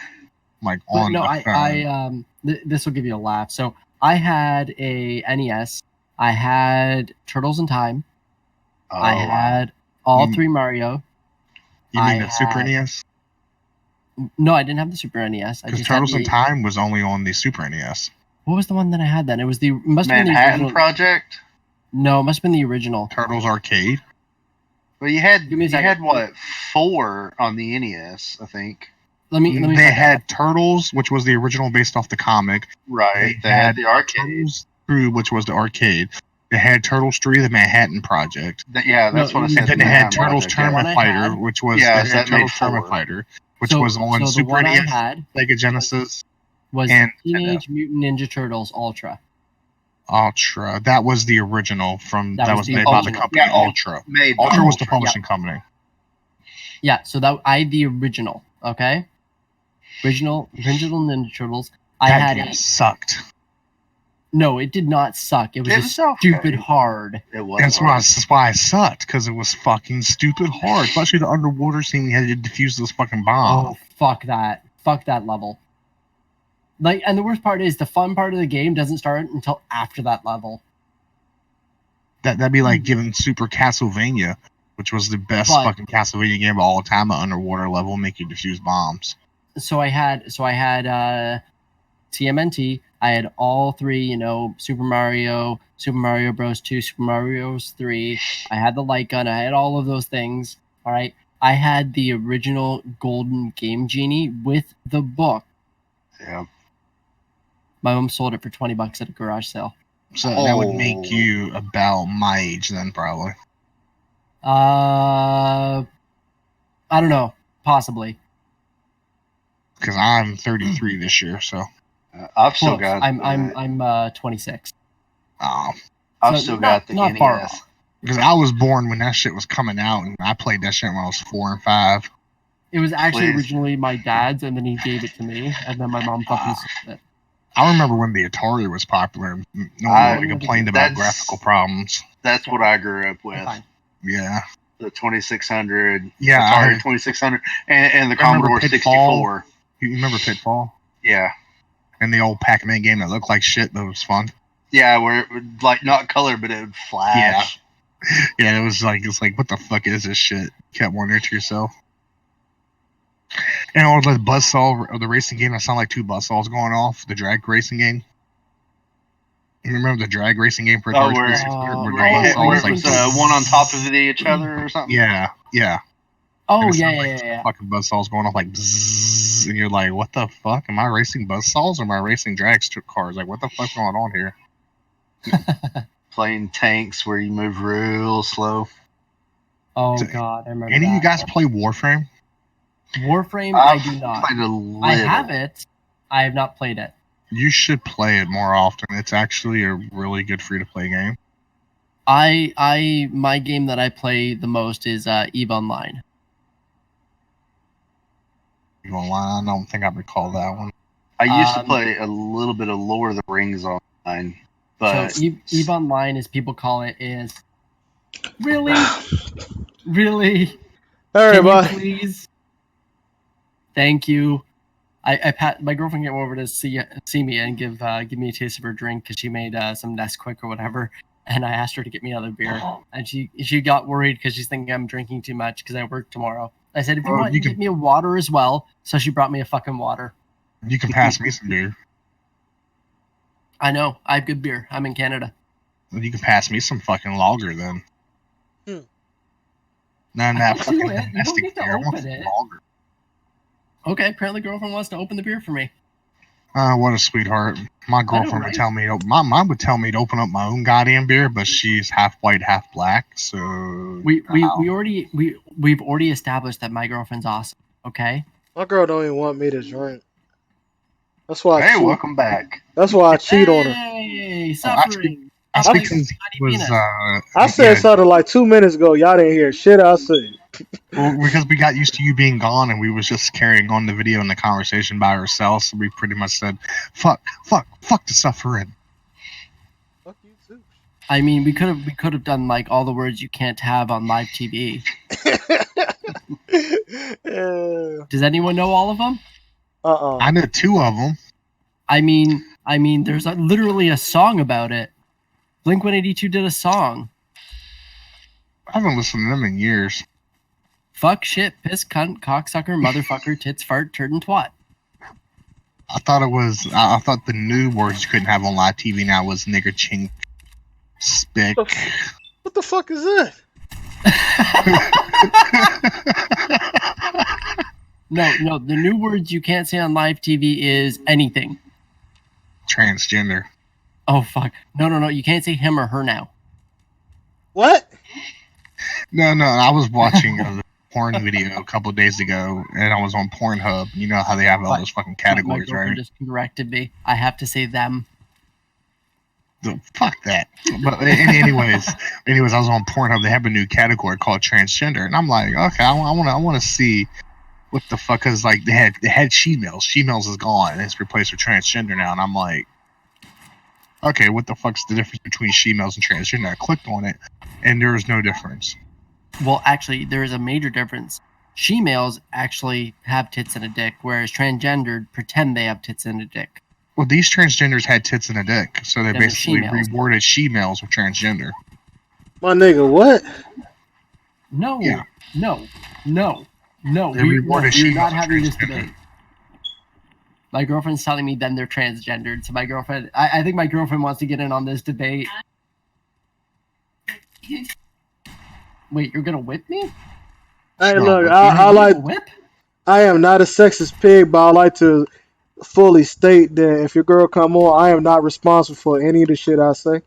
Like But on no, the phone. this will give you a laugh. So I had a NES. I had Turtles in Time. Oh, I had all three Mario. You mean the Super NES? No, I didn't have the Super NES. Because Turtles in Time was only on the Super NES. What was the one that I had then? It was must have been the Manhattan original. Project? No, it must have been the original. Turtles Arcade? Well, you had Give me a second. had what, 4 on the NES, I think. Let me. They had Turtles, which was the original based off the comic. Right. They had the arcade. Turtles 2, which was the arcade. They had Turtles 3, the Manhattan Project. That's what it said. And then they had Turtles Tournament Fighter, which was Turtles Tournament Fighter, which was on so Super NES, Sega Genesis, was and Teenage Mutant Ninja Turtles Ultra. Ultra. That was the original that was made by the company Ultra. Ultra was the publishing company. Yeah, so I had the original. Okay, original Ninja Turtles. That game sucked. No, it did not suck. It was just stupid hard. It was. That's why it sucked, because it was fucking stupid hard. Especially the underwater scene, we had to defuse those fucking bombs. Oh, fuck that. Fuck that level. Like, and the worst part is the fun part of the game doesn't start until after that level. That'd be like giving Super Castlevania, which was the best fucking Castlevania game of all time, an underwater level, make you defuse bombs. So I had TMNT. I had all 3, Super Mario Bros. 2, Super Mario Bros. 3. I had the light gun. I had all of those things. All right. I had the original Golden Game Genie with the book. Yeah. My mom sold it for $20 at a garage sale. So that would make you about my age then, probably. I don't know. Possibly. Because I'm 33 this year, so. I've still got. I'm 26. Oh. I've still got the NES. Far off. Because I was born when that shit was coming out, and I played that shit when I was 4 and 5. It was actually originally my dad's, and then he gave it to me, and then my mom fucking sold it. I remember when the Atari was popular. No one really complained about graphical problems. That's what I grew up with. Yeah. The 2600. Yeah. Atari 2600. And the Commodore 64. You remember Pitfall? Yeah. And the old Pac-Man game that looked like shit, but it was fun. Yeah, where it would, like, not color, but it would flash. Yeah, it was like, what the fuck is this shit? You kept wondering to yourself. And all the buzzsaw of the racing game, that sounded like 2 buzzsaws going off. The drag racing game. You remember the drag racing game for Atari 2600? Where it was one on top of each other or something? Yeah. Oh, yeah. Fucking buzzsaws going off like bzzz, and you're like, what the fuck? Am I racing buzzsaws or am I racing drag cars? Like, what the fuck's going on here? Playing tanks where you move real slow. Oh, God, I remember Any of you guys play Warframe? Warframe, I do not. Played a little. I have it. I have not played it. You should play it more often. It's actually a really good free-to-play game. My game that I play the most is EVE Online. Online. I don't think I recall that one. I used to play a little bit of Lord of the Rings online, but so Eve Online, as people call it, is really. All right, Can you please? Thank you. My girlfriend came over to see me and give me a taste of her drink because she made some Nesquik or whatever, and I asked her to get me another beer, and she got worried because she's thinking I'm drinking too much because I work tomorrow. I said, if you want, you can get me a water as well. So she brought me a fucking water. You can pass me some beer. I know. I have good beer. I'm in Canada. You can pass me some fucking lager then. None that fucking domestic beer. I want some lager. Okay, apparently girlfriend wants to open the beer for me. What a sweetheart. My girlfriend would tell me, my mom would tell me to open up my own goddamn beer, but she's half white, half black, so... We've already established that my girlfriend's awesome, okay? My girl don't even want me to drink. That's why hey, welcome back. That's why I cheat on her. Hey, suffering. That's because he was, I said something like 2 minutes ago. Y'all didn't hear shit I said. Well, because we got used to you being gone and we was just carrying on the video and the conversation by ourselves, so we pretty much said, fuck the suffering. Fuck you too. I mean, we could have done like all the words you can't have on live TV. Does anyone know all of them? I know 2 of them. I mean, there's literally a song about it. Blink-182 did a song. I haven't listened to them in years. Fuck, shit, piss, cunt, cocksucker, motherfucker, tits, fart, turd, and twat. I thought the new words you couldn't have on live TV now was nigger, chink, spick. What the fuck is that? No, the new words you can't say on live TV is anything. Transgender. Oh, fuck. No, you can't say him or her now. What? No, I was watching a porn video a couple of days ago, and I was on Pornhub. You know how they have all those fucking categories, right? My girlfriend just corrected me. I have to say them. Fuck that. But anyways, I was on Pornhub. They have a new category called transgender, and I'm like, okay, I want to see what the fuck is like. They had she-males. She-males is gone, and it's replaced with transgender now, and I'm like, okay, what the fuck's the difference between she-males and transgender? I clicked on it, and there is no difference. Well, actually, there is a major difference. She-males actually have tits and a dick, whereas transgendered pretend they have tits and a dick. Well, these transgenders had tits and a dick, so they basically rewarded she-males with transgender. My nigga, what? No. Yeah. No. We're not having this debate. My girlfriend's telling me then they're transgendered. So my girlfriend, I think my girlfriend wants to get in on this debate. Wait, you're gonna whip me? Hey, look, I like whip. I am not a sexist pig, but I like to fully state that if your girl come on, I am not responsible for any of the shit I say.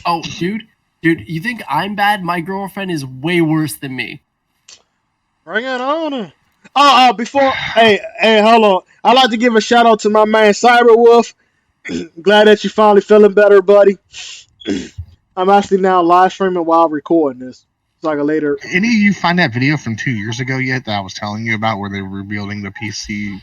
Oh, dude, you think I'm bad? My girlfriend is way worse than me. Bring it on. Before, hey, hold on. I'd like to give a shout out to my man Cyberwolf. Glad that you're finally feeling better, buddy. I'm actually now live streaming while recording this. It's like a later. Any of you find that video from 2 years ago yet that I was telling you about where they were building the PC,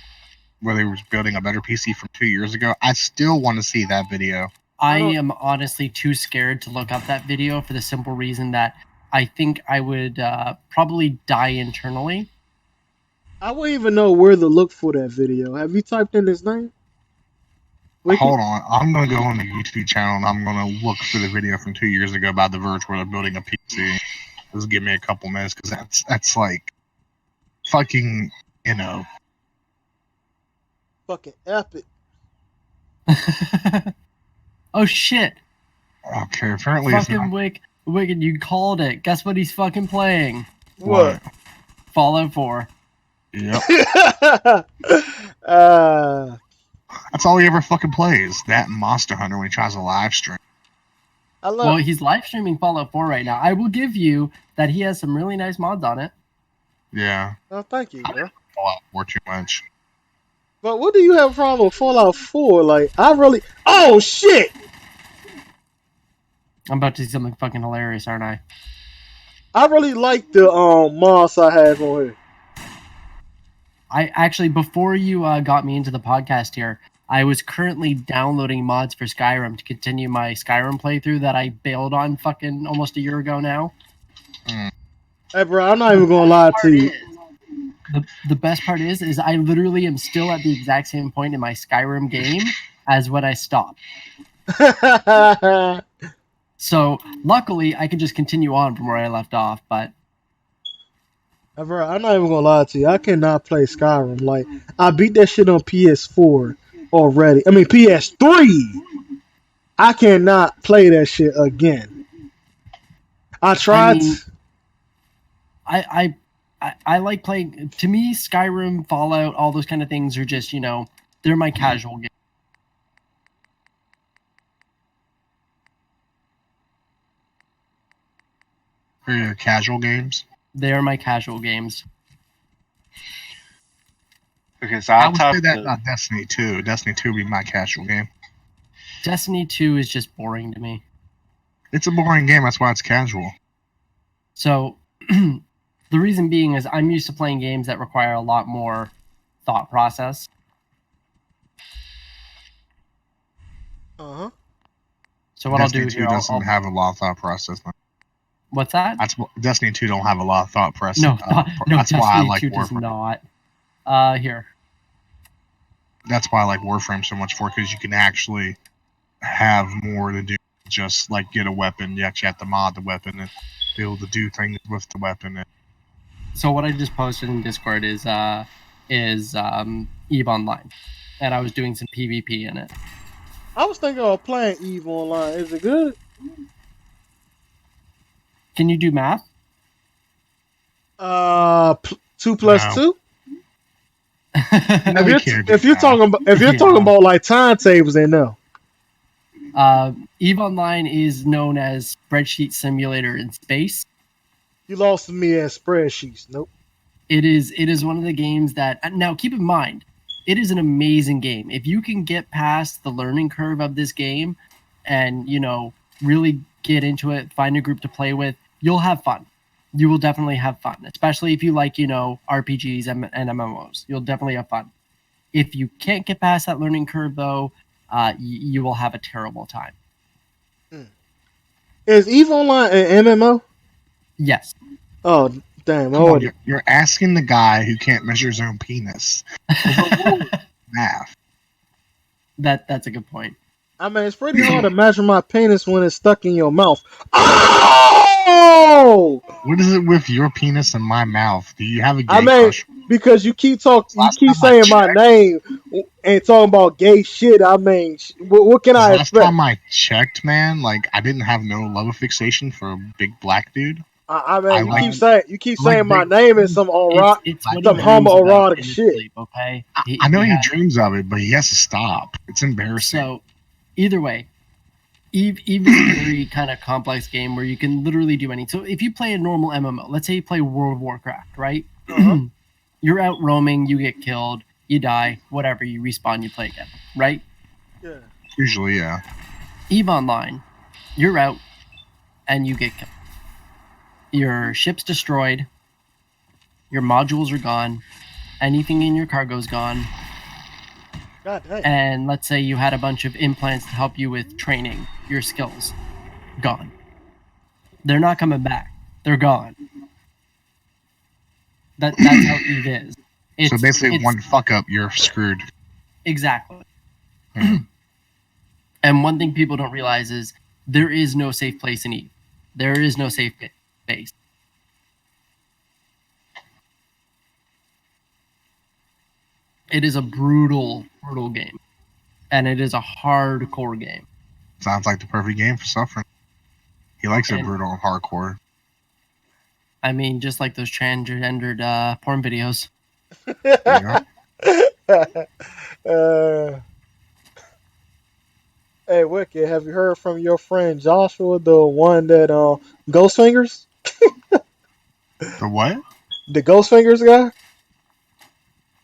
where they were building a better PC from 2 years ago? I still want to see that video. I am honestly too scared to look up that video for the simple reason that I think I would probably die internally. I wouldn't even know where to look for that video. Have you typed in his name? Hold on. I'm going to go on the YouTube channel and I'm going to look for the video from 2 years ago about the Verge where they're building a PC. Just give me a couple minutes because that's like fucking, fucking epic. Oh, shit. Okay, apparently fucking Wicked, you called it. Guess what he's fucking playing? What? Fallout 4. Yep. That's all he ever fucking plays. That and Monster Hunter when he tries to live stream. Well, he's live streaming Fallout 4 right now. I will give you that he has some really nice mods on it. Yeah. Oh, thank you, bro. Fallout 4 too much. But what do you have a problem with Fallout 4? Like, oh, shit! I'm about to see something fucking hilarious, aren't I? I really like the mods I have on here. I actually, before you got me into the podcast here, I was currently downloading mods for Skyrim to continue my Skyrim playthrough that I bailed on fucking almost a year ago now. Hey, bro, I'm not even gonna lie to you. The best part is I literally am still at the exact same point in my Skyrim game as when I stopped. So luckily, I can just continue on from where I left off. But bro, I'm not even gonna lie to you. I cannot play Skyrim. Like, I beat that shit on PS4 already. I mean PS3. I cannot play that shit again. I tried. I like playing. To me, Skyrim, Fallout, all those kind of things are just, you know, they're my casual game. For your casual games? They are my casual games. Okay, so I would say that not Destiny 2. Destiny 2 would be my casual game. Destiny 2 is just boring to me. It's a boring game. That's why it's casual. So, the reason being is I'm used to playing games that require a lot more thought process. Uh-huh. So what Destiny I'll do 2 here, doesn't have a lot of thought process. What's that? Destiny 2 don't have a lot of thought process. No, that's Destiny why I like 2 Warframe. does not. Here. That's why I like Warframe so much because you can actually have more to do. Just like get a weapon, you actually have to mod the weapon and be able to do things with the weapon. So what I just posted in Discord is EVE Online, and I was doing some PvP in it. I was thinking of playing EVE Online. Is it good? Can you do math? 2 plus 2. No, if you're talking about like timetables, then no. EVE Online is known as Spreadsheet Simulator in space. You lost me at spreadsheets. Nope. It is one of the games that, now keep in mind, it is an amazing game. If you can get past the learning curve of this game and, you know, really get into it, find a group to play with, you'll have fun. You will definitely have fun, especially if you like, you know, RPGs and MMOs. You'll definitely have fun. If you can't get past that learning curve, though, you will have a terrible time. Is EVE Online an MMO? Yes. Oh, damn. You're asking the guy who can't measure his own penis. Math. That's a good point. I mean, it's pretty hard to measure my penis when it's stuck in your mouth. Oh! What is it with your penis and my mouth? Do you have a gay crush? Because you keep saying my name and talking about gay shit. I mean, what can I expect? Last time I checked, man, like I didn't have no love fixation for a big black dude. I mean, you keep saying my name and some homoerotic shit. Sleep, okay? I know he dreams of it, but he has to stop. It's embarrassing. So, either way, EVE is a very kind of complex game where you can literally do anything. So, if you play a normal MMO, let's say you play World of Warcraft, right? Uh-huh. You're out roaming, you get killed, you die, whatever, you respawn, you play again, right? Yeah. Usually, yeah. EVE Online, you're out and you get killed. Your ship's destroyed, your modules are gone, anything in your cargo's gone. God dang. And let's say you had a bunch of implants to help you with training your skills. Gone. They're not coming back. They're gone. That's how EVE is. So basically, one fuck up, you're screwed. Exactly. And one thing people don't realize is there is no safe place in EVE. There is no safe base. It is a brutal game. And it is a hardcore game. Sounds like the perfect game for Suffern. He likes it brutal and hardcore. I mean, just like those transgendered porn videos. Hey, Wicked, have you heard from your friend Joshua, the one that Ghost Fingers? The what? The Ghost Fingers guy?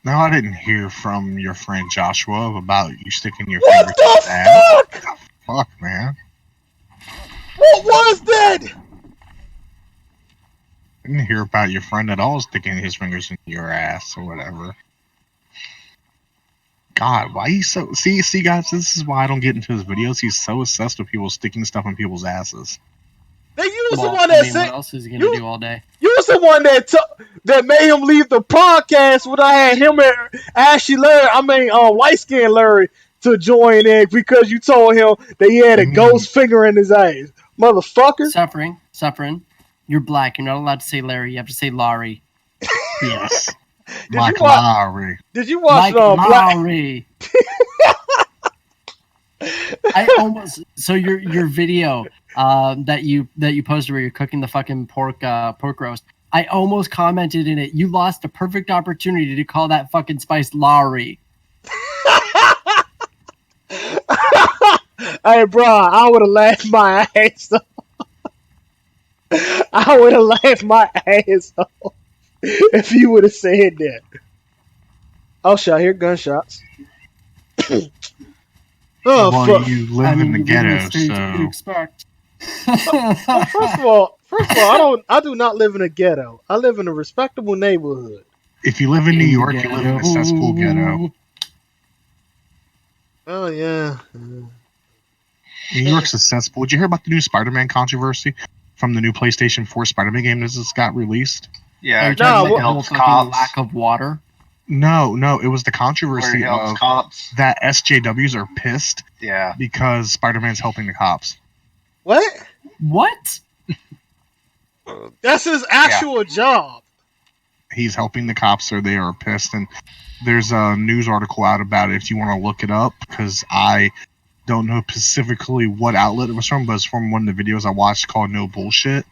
No, I didn't hear from your friend Joshua about you sticking your fingers in his ass. What the fuck, man? What was that? I didn't hear about your friend at all sticking his fingers in your ass or whatever. God, why he's so... See, guys, this is why I don't get into his videos. He's so obsessed with people sticking stuff in people's asses. You was the one that said... what else is he going to do all day? You was the one that made him leave the podcast when I had him and Ashy Larry, light-skinned Larry, to join in because you told him that he had a ghost finger in his ass. Motherfucker. Suffern. You're black. You're not allowed to say Larry. You have to say Larry. Yes. Did you watch Larry? I almost... So your video that you posted where you're cooking the fucking pork roast, I almost commented in it. You lost a perfect opportunity to call that fucking spice Larry. Hey, bro, I would have laughed my ass off. I would have laughed my ass off if you would have said that. Oh, shit, I hear gunshots. Fuck. You live in the ghetto, so... First of all, I do not live in a ghetto. I live in a respectable neighborhood. If you live in New York, you live in a cesspool ghetto. Oh, yeah. New York's a cesspool. Did you hear about the new Spider-Man controversy from the new PlayStation 4 Spider-Man game that just got released? Yeah, the whole fucking lack of water. No, it was the controversy of cops. That SJWs are pissed. Yeah, because Spider-Man's helping the cops. What? That's his actual job. He's helping the cops, so they are pissed. And there's a news article out about it if you want to look it up, because I don't know specifically what outlet it was from, but it's from one of the videos I watched called No Bullshit.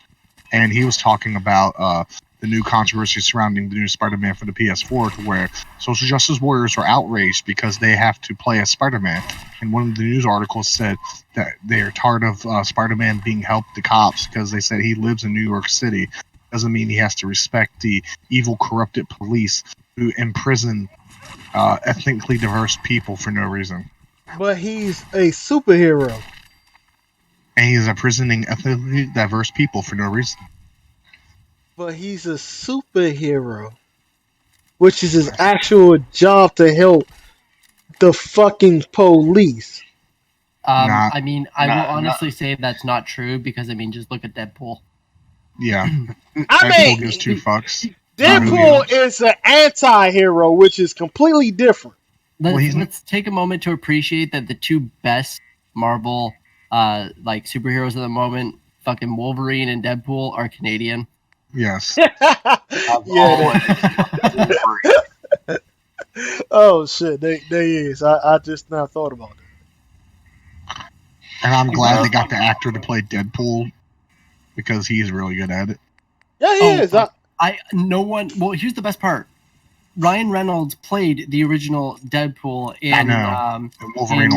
And he was talking about the new controversy surrounding the new Spider-Man for the PS4, to where social justice warriors are outraged because they have to play as Spider-Man. And one of the news articles said that they are tired of Spider-Man being helped the cops because they said he lives in New York City. Doesn't mean he has to respect the evil, corrupted police who imprison ethnically diverse people for no reason. But he's a superhero. And he's imprisoning ethnically diverse people for no reason. But he's a superhero, which is his actual job to help the fucking police. I will honestly say that's not true because, just look at Deadpool. Yeah. Deadpool gives two fucks. Deadpool is an anti-hero, which is completely different. Let's take a moment to appreciate that the two best Marvel superheroes at the moment, fucking Wolverine and Deadpool, are Canadian. Yes. Oh shit, they is. I just now thought about it. And I'm glad they got the actor to play Deadpool because he's really good at it. Yeah, he is. Here's the best part. Ryan Reynolds played the original Deadpool in Wolverine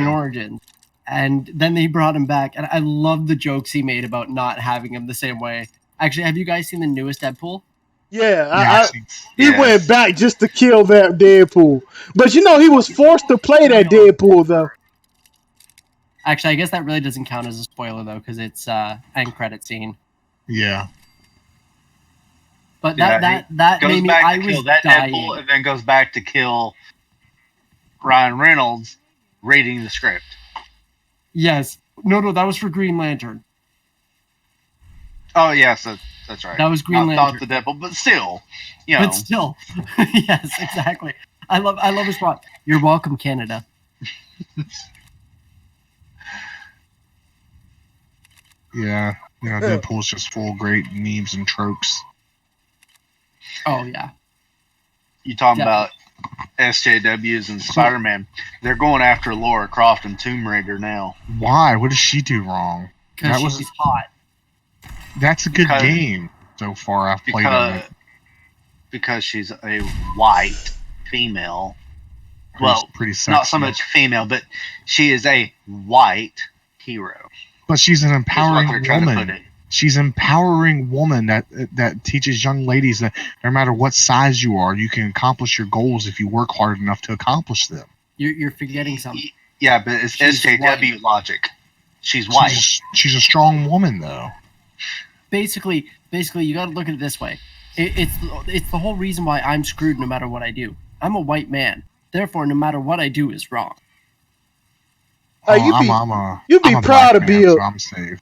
Origins. And then they brought him back, and I love the jokes he made about not having him the same way. Actually, have you guys seen the newest Deadpool? Yeah, he went back just to kill that Deadpool. But he was forced to play that Deadpool, though. Actually, I guess that really doesn't count as a spoiler, though, because it's end credit scene. Yeah. But that made me... I was dying. Deadpool, and then goes back to kill Ryan Reynolds reading the script. Yes. No, that was for Green Lantern. Oh, yes, that's right. That was Green Lantern. Not the Deadpool, but still, But still, yes, exactly. I love his plot. You're welcome, Canada. Yeah, Deadpool's just full of great memes and tropes. Oh yeah. You talking about SJWs and Spider-Man? They're going after Laura Croft and Tomb Raider now. Why? What did she do wrong? Because she's hot. That's a good game so far. I've played it. Because she's a white female. Well, pretty sexy. Not so much female, but she is a white hero. But she's an empowering woman. She's an empowering woman that teaches young ladies that no matter what size you are, you can accomplish your goals if you work hard enough to accomplish them. You're forgetting something. Yeah, but it's SJW logic. She's white. She's a strong woman, though. Basically, you got to look at it this way. It's the whole reason why I'm screwed no matter what I do. I'm a white man. Therefore, no matter what I do is wrong. You'd be proud to be so I'm safe.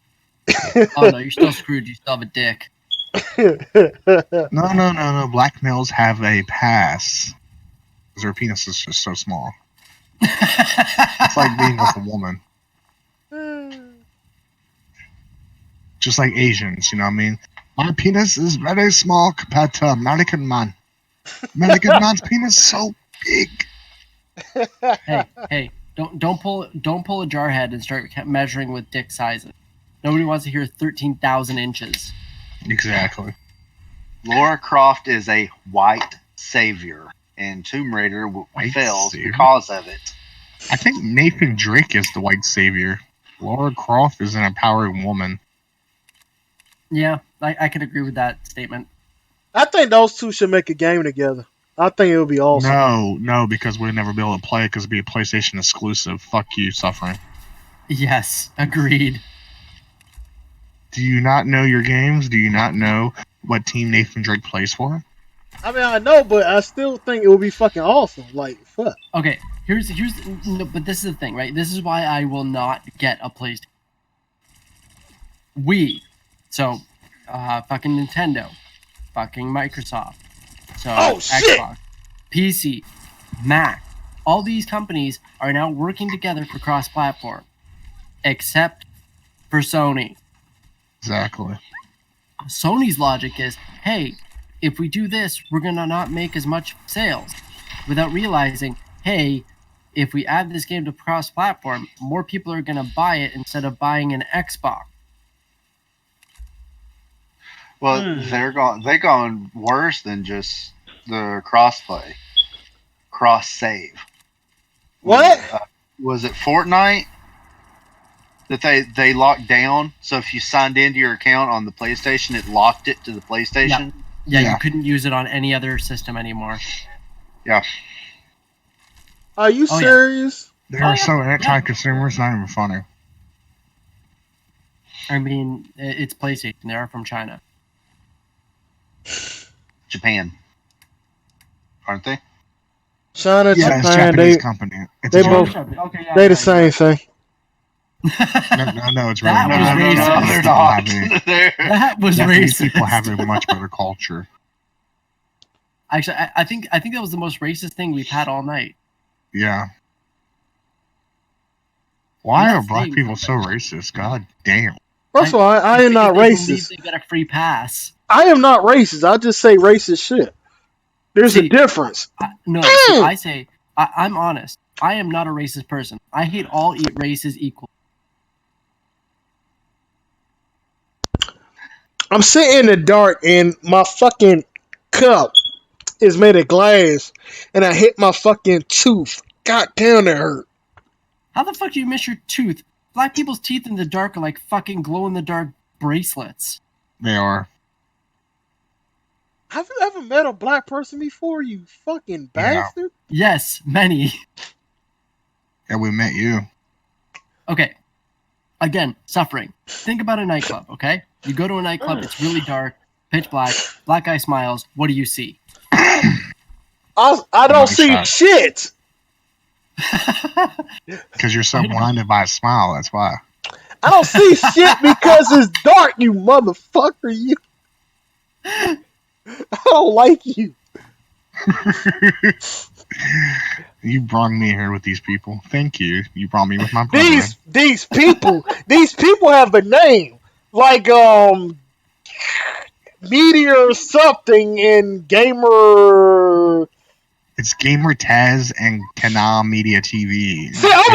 Oh no, you're still screwed. You still have a dick. No. Black males have a pass because their penis is just so small. It's like being with a woman. Just like Asians, you know what I mean? My penis is very small compared to American man. American man's penis is so big. Hey, don't pull a jarhead and start measuring with dick sizes. Nobody wants to hear 13,000 inches. Exactly. Lara Croft is a white savior, and Tomb Raider fails because of it. I think Nathan Drake is the white savior. Lara Croft is an empowering woman. Yeah, I can agree with that statement. I think those two should make a game together. I think it would be awesome. No, because we'd never be able to play it because it'd be a PlayStation exclusive. Fuck you, Suffering. Yes, agreed. Do you not know your games? Do you not know what team Nathan Drake plays for? I mean, I know, but I still think it would be fucking awesome. Like, fuck. Okay, but this is the thing, right? This is why I will not get a PlayStation. So, fucking Nintendo, fucking Microsoft, so Xbox, PC, Mac, all these companies are now working together for cross-platform, except for Sony. Exactly. Sony's logic is, hey, if we do this, we're going to not make as much sales, without realizing, hey, if we add this game to cross-platform, more people are going to buy it instead of buying an Xbox. Well, they're gone worse than just the crossplay, cross save. What? Was it Fortnite that they locked down? So if you signed into your account on the PlayStation, it locked it to the PlayStation. Yeah, you couldn't use it on any other system anymore. Yeah. Are you serious? They are so anti-consumer. It's not even funny. I mean, it's PlayStation. They are from China. Japan, aren't they? China, Japan. It's Japanese company. They both. They the same thing. No, it's really that not. They're not. That was Japanese racist. people have a much better culture. Actually, I think that was the most racist thing we've had all night. Yeah. Why are black people so racist? God damn. First of all, I am not racist. They get a free pass. I am not racist. I just say racist shit. There's a difference. I'm honest. I am not a racist person. I hate all races equally. I'm sitting in the dark and my fucking cup is made of glass and I hit my fucking tooth. God damn, that hurt. How the fuck do you miss your tooth? Black people's teeth in the dark are like fucking glow-in-the-dark bracelets. They are. Have you ever met a black person before, you fucking bastard? Yes, many. Yeah, we met you. Okay. Again, Suffering. Think about a nightclub, okay? You go to a nightclub, it's really dark, pitch black, black guy smiles, what do you see? I don't see shit! Because you're so blinded by a smile, that's why. I don't see shit because it's dark, you motherfucker, you. I don't like you. You brought me here with these people. Thank you. You brought me with my brother. These people have a name. Like Meteor something in Gamer. It's Gamer Taz and CanaMediaTV. See, I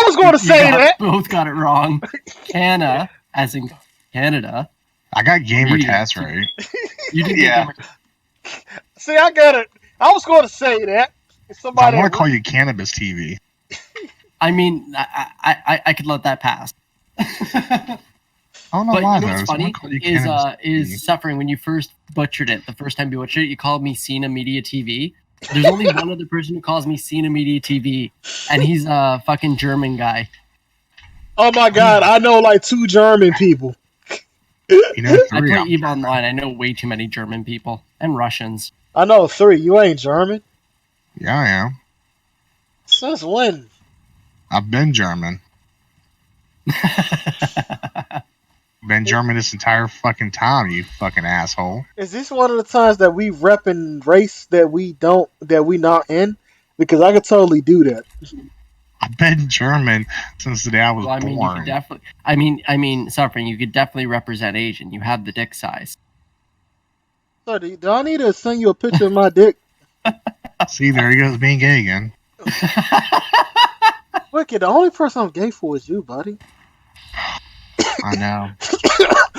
was going to say that. Both got it wrong. Cana, as in Canada. I got Gamer Taz right. You did get Gamer. See, I got it. I was going to say that. I want to call you Cannabis TV. I mean, I could let that pass. I don't know why, you know what's funny is Suffering, when you first butchered it, the first time you butchered it, you called me CanaMediaTV. There's only one other person who calls me CanaMediaTV, and he's a fucking German guy. Oh my god, I know like 2 German people. You know, 3. I play EVE Online. I know way too many German people and Russians. I know 3. You ain't German. Yeah, I am. Since when? I've been German. Been German this entire fucking time, you fucking asshole. Is this one of the times that we repping race that we not in? Because I could totally do that. I've been German since the day I was born. You could definitely. Suffering. You could definitely represent Asian. You have the dick size. So do I need to send you a picture of my dick? See, there he goes being gay again. Wicked, the only person I'm gay for is you, buddy. I know.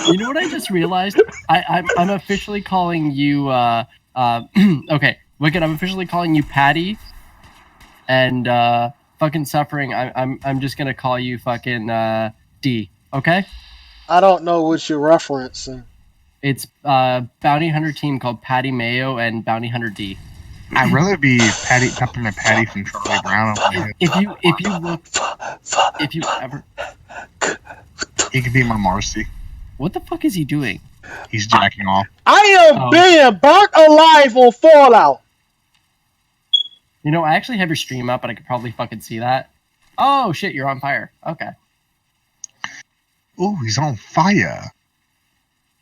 You know what I just realized? I'm officially calling you. Okay, Wicked. I'm officially calling you Patty, and fucking Suffering. I'm just gonna call you fucking D. Okay. I don't know what you're referencing. It's bounty hunter team called Patty Mayo and Bounty Hunter D. I'd rather be Peppermint Patty from Charlie Brown. If you look, if you ever, he could be my Marcy. What the fuck is he doing? He's jacking off. I am being burnt alive on Fallout. You know, I actually have your stream up, and I could probably fucking see that. Oh shit, you're on fire. Okay. Ooh, he's on fire.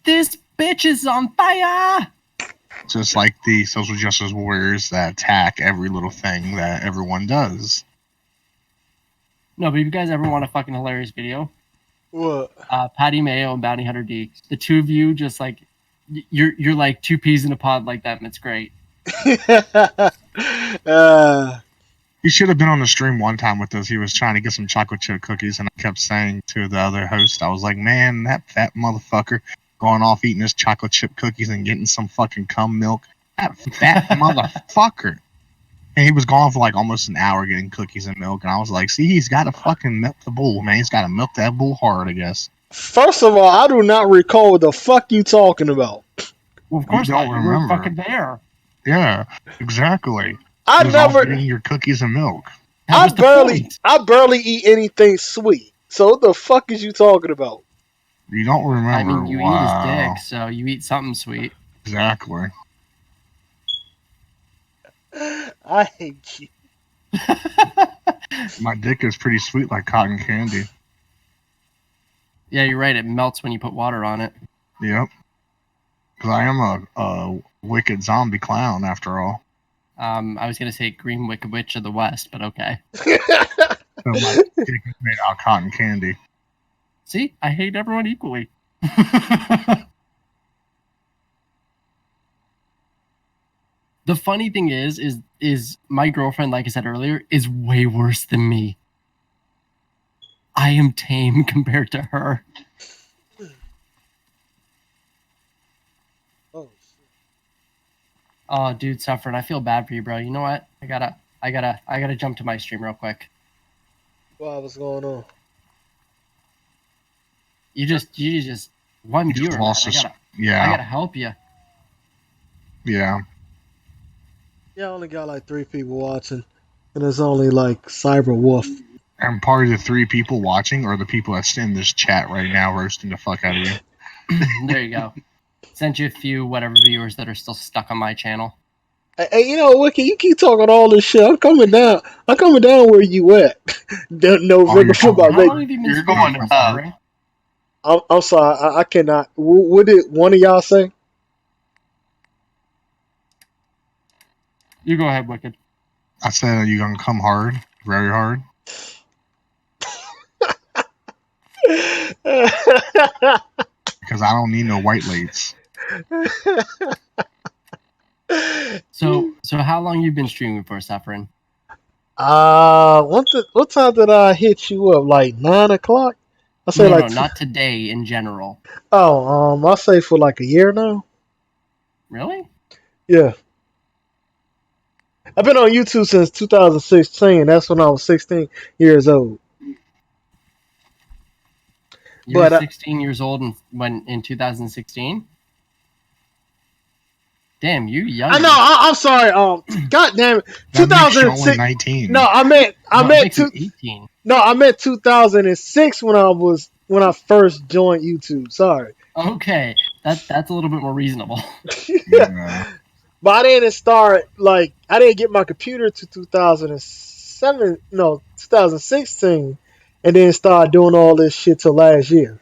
This bitch is on fire. Just like the social justice warriors that attack every little thing that everyone does. No, but if you guys ever want a fucking hilarious video, what? Patty Mayo and Bounty Hunter D, the two of you just like you're like two peas in a pod like that, and it's great. He should have been on the stream one time with us. He was trying to get some chocolate chip cookies, and I kept saying to the other host, I was like, man, that fat motherfucker going off eating his chocolate chip cookies and getting some fucking cum milk. That fat motherfucker. And he was gone for like almost an hour getting cookies and milk, and I was like, see, he's got to fucking milk the bull, man. He's got to milk that bull hard, I guess. First of all, I do not recall what the fuck you talking about. Well, of course you don't remember. You were fucking there. Yeah, exactly. I never eating your cookies and milk. I barely eat anything sweet. So what the fuck is you talking about? You don't remember. I mean, you eat his dick, so you eat something sweet. Exactly. I hate you. My dick is pretty sweet, like cotton candy. Yeah, you're right. It melts when you put water on it. Yep. Because I am a wicked zombie clown, after all. I was gonna say Green Wicked Witch of the West, but okay. So my dick is made out of cotton candy. See, I hate everyone equally. The funny thing is my girlfriend, like I said earlier, is way worse than me. I am tame compared to her. Oh, dude, Suffering. I feel bad for you, bro. You know what? I gotta jump to my stream real quick. Wow, what's going on? You just one viewer. Man. I gotta help you. Yeah. Yeah, I only got like 3 people watching, and it's only like Cyber Wolf. And part of the 3 people watching are the people that's in this chat right now roasting the fuck out of you. There you go. Sent you a few whatever viewers that are still stuck on my channel. Hey, you know, Wicked, you keep talking all this shit. I'm coming down where you at. November for my baby. You're going up. I'm sorry, I cannot. What did one of y'all say? You go ahead, Wicked. I said, are you gonna come hard? Very hard? Because I don't need no white lates. So how long you been streaming for, Suffering? What time did I hit you up? Like 9 o'clock? I say no, not today. In general. Oh, I say for like a year now. Really? Yeah. I've been on YouTube since 2016. That's when I was 16 years old. You were 16 years old in 2016? Damn, you young. I know. I'm sorry. God damn it. 2006. 19. No, I meant 18. No, I meant 2006 when I first joined YouTube. Sorry. Okay, that's a little bit more reasonable. Yeah. But I didn't get my computer to 2006. 2016, and then started doing all this shit till last year.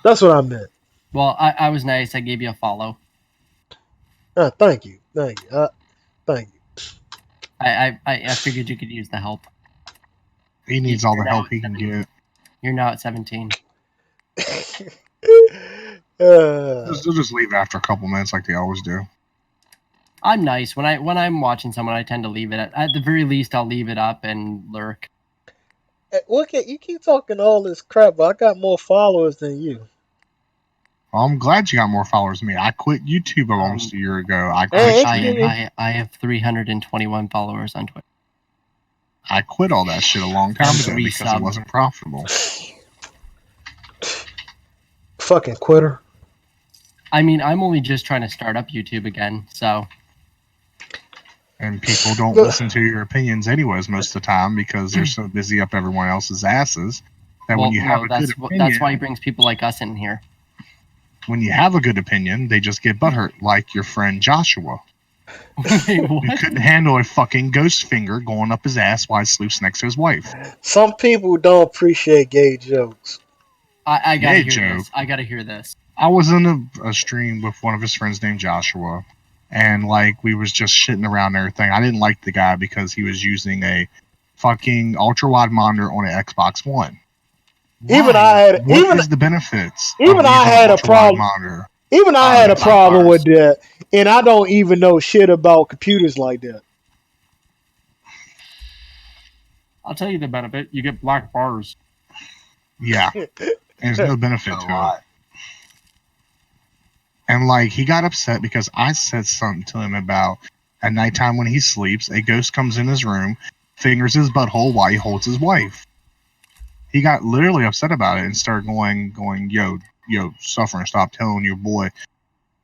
That's what I meant. Well, I was nice. I gave you a follow. Thank you. Thank you. I figured you could use the help. He needs all the help he can get. You're now at 17. They'll just leave after a couple minutes like they always do. I'm nice. When I'm watching someone, I tend to leave it. At the very least, I'll leave it up and lurk. Look at you keep talking all this crap, but I got more followers than you. Well, I'm glad you got more followers than me. I quit YouTube almost a year ago. I have 321 followers on Twitter. I quit all that shit a long time ago because it wasn't profitable. Fucking quitter. I mean, I'm only just trying to start up YouTube again, so. And people don't listen to your opinions anyways most of the time because they're so busy up everyone else's asses that when you have a good opinion, that's why he brings people like us in here. When you have a good opinion, they just get butthurt, like your friend Joshua. Wait, what? He couldn't handle a fucking ghost finger going up his ass while he sleeps next to his wife. Some people don't appreciate gay jokes. I gotta hear this. I gotta hear this. I was in a stream with one of his friends named Joshua, and like we was just shitting around and everything. I didn't like the guy because he was using a fucking ultra wide monitor on an Xbox One. Why? What is the benefits? Even I had a problem. Even I had a problem with that, and I don't even know shit about computers like that. I'll tell you the benefit. You get black bars. Yeah. There's no benefit to it. And like he got upset because I said something to him about at nighttime when he sleeps, a ghost comes in his room, fingers his butthole while he holds his wife. He got literally upset about it and started going, yo, Suffern, stop telling your boy,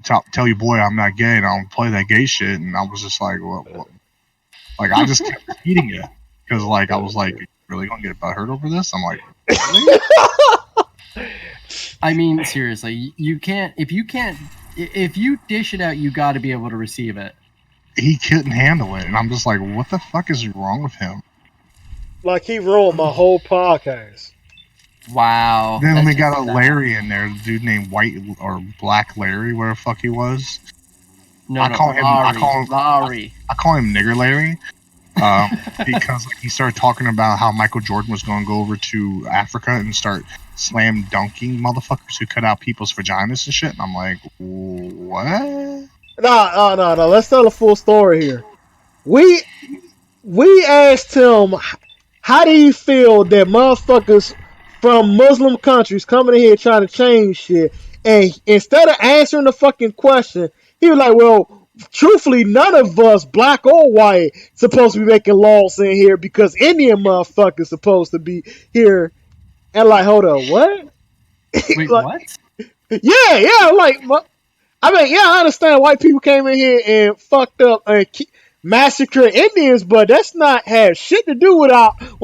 tell your boy I'm not gay and I don't play that gay shit. And I was just like, what? Like I just kept repeating it because like I was like, really gonna get butthurt over this? I'm like, really? I mean, seriously, if you dish it out, you got to be able to receive it. He couldn't handle it, and I'm just like, what the fuck is wrong with him? Like he ruined my whole podcast. Wow. Then we got a Larry in there, a dude named White or Black Larry, where the fuck he was. I call him Nigger Larry. Because like, he started talking about how Michael Jordan was going to go over to Africa and start slam dunking motherfuckers who cut out people's vaginas and shit. And I'm like, what? No. Let's tell the full story here. We asked him, how do you feel that motherfuckers from Muslim countries coming in here trying to change shit? And instead of answering the fucking question, he was like, well, truthfully, none of us, black or white, supposed to be making laws in here because Indian motherfuckers supposed to be here. And like, hold on, what? Wait, like, what? Yeah, like, I mean, yeah, I understand white people came in here and fucked up and massacred Indians, but that's not have shit to do with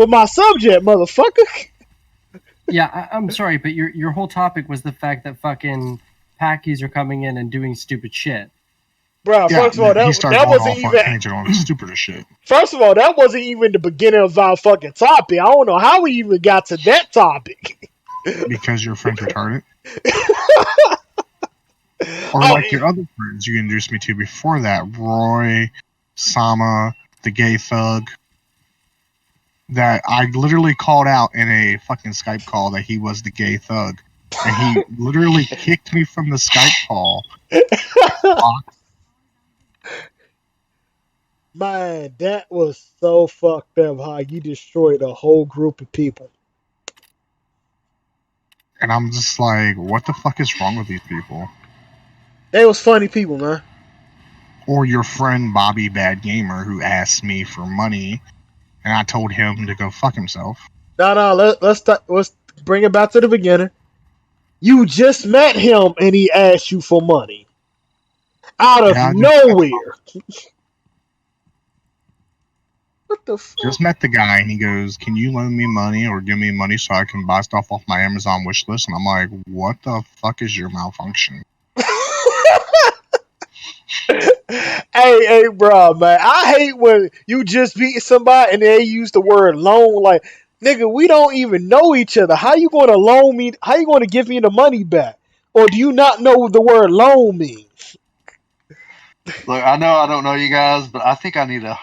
my subject, motherfucker. Yeah, I'm sorry, but your whole topic was the fact that fucking Pakis are coming in and doing stupid shit. Bro, first of all, that wasn't even on stupider shit. First of all, that wasn't even the beginning of our fucking topic. I don't know how we even got to that topic. Because your friend's retarded. Or like your other friends you introduced me to before that, Roy, Sama, the gay thug. That I literally called out in a fucking Skype call that he was the gay thug. And he literally kicked me from the Skype call. Man, that was so fucked up how you destroyed a whole group of people. And I'm just like, what the fuck is wrong with these people? They was funny people, man. Or your friend Bobby Bad Gamer who asked me for money and I told him to go fuck himself. No, let's bring it back to the beginning. You just met him and he asked you for money. Out of nowhere. What the fuck? Just met the guy and he goes, can you loan me money or give me money so I can buy stuff off my Amazon wish list? And I'm like, what the fuck is your malfunction? Hey, Hey, bro, man. I hate when you just beat somebody and they use the word loan. Like, nigga, we don't even know each other. How you going to loan me? How you going to give me the money back? Or do you not know what the word loan means? Look, I know I don't know you guys, but I think I need to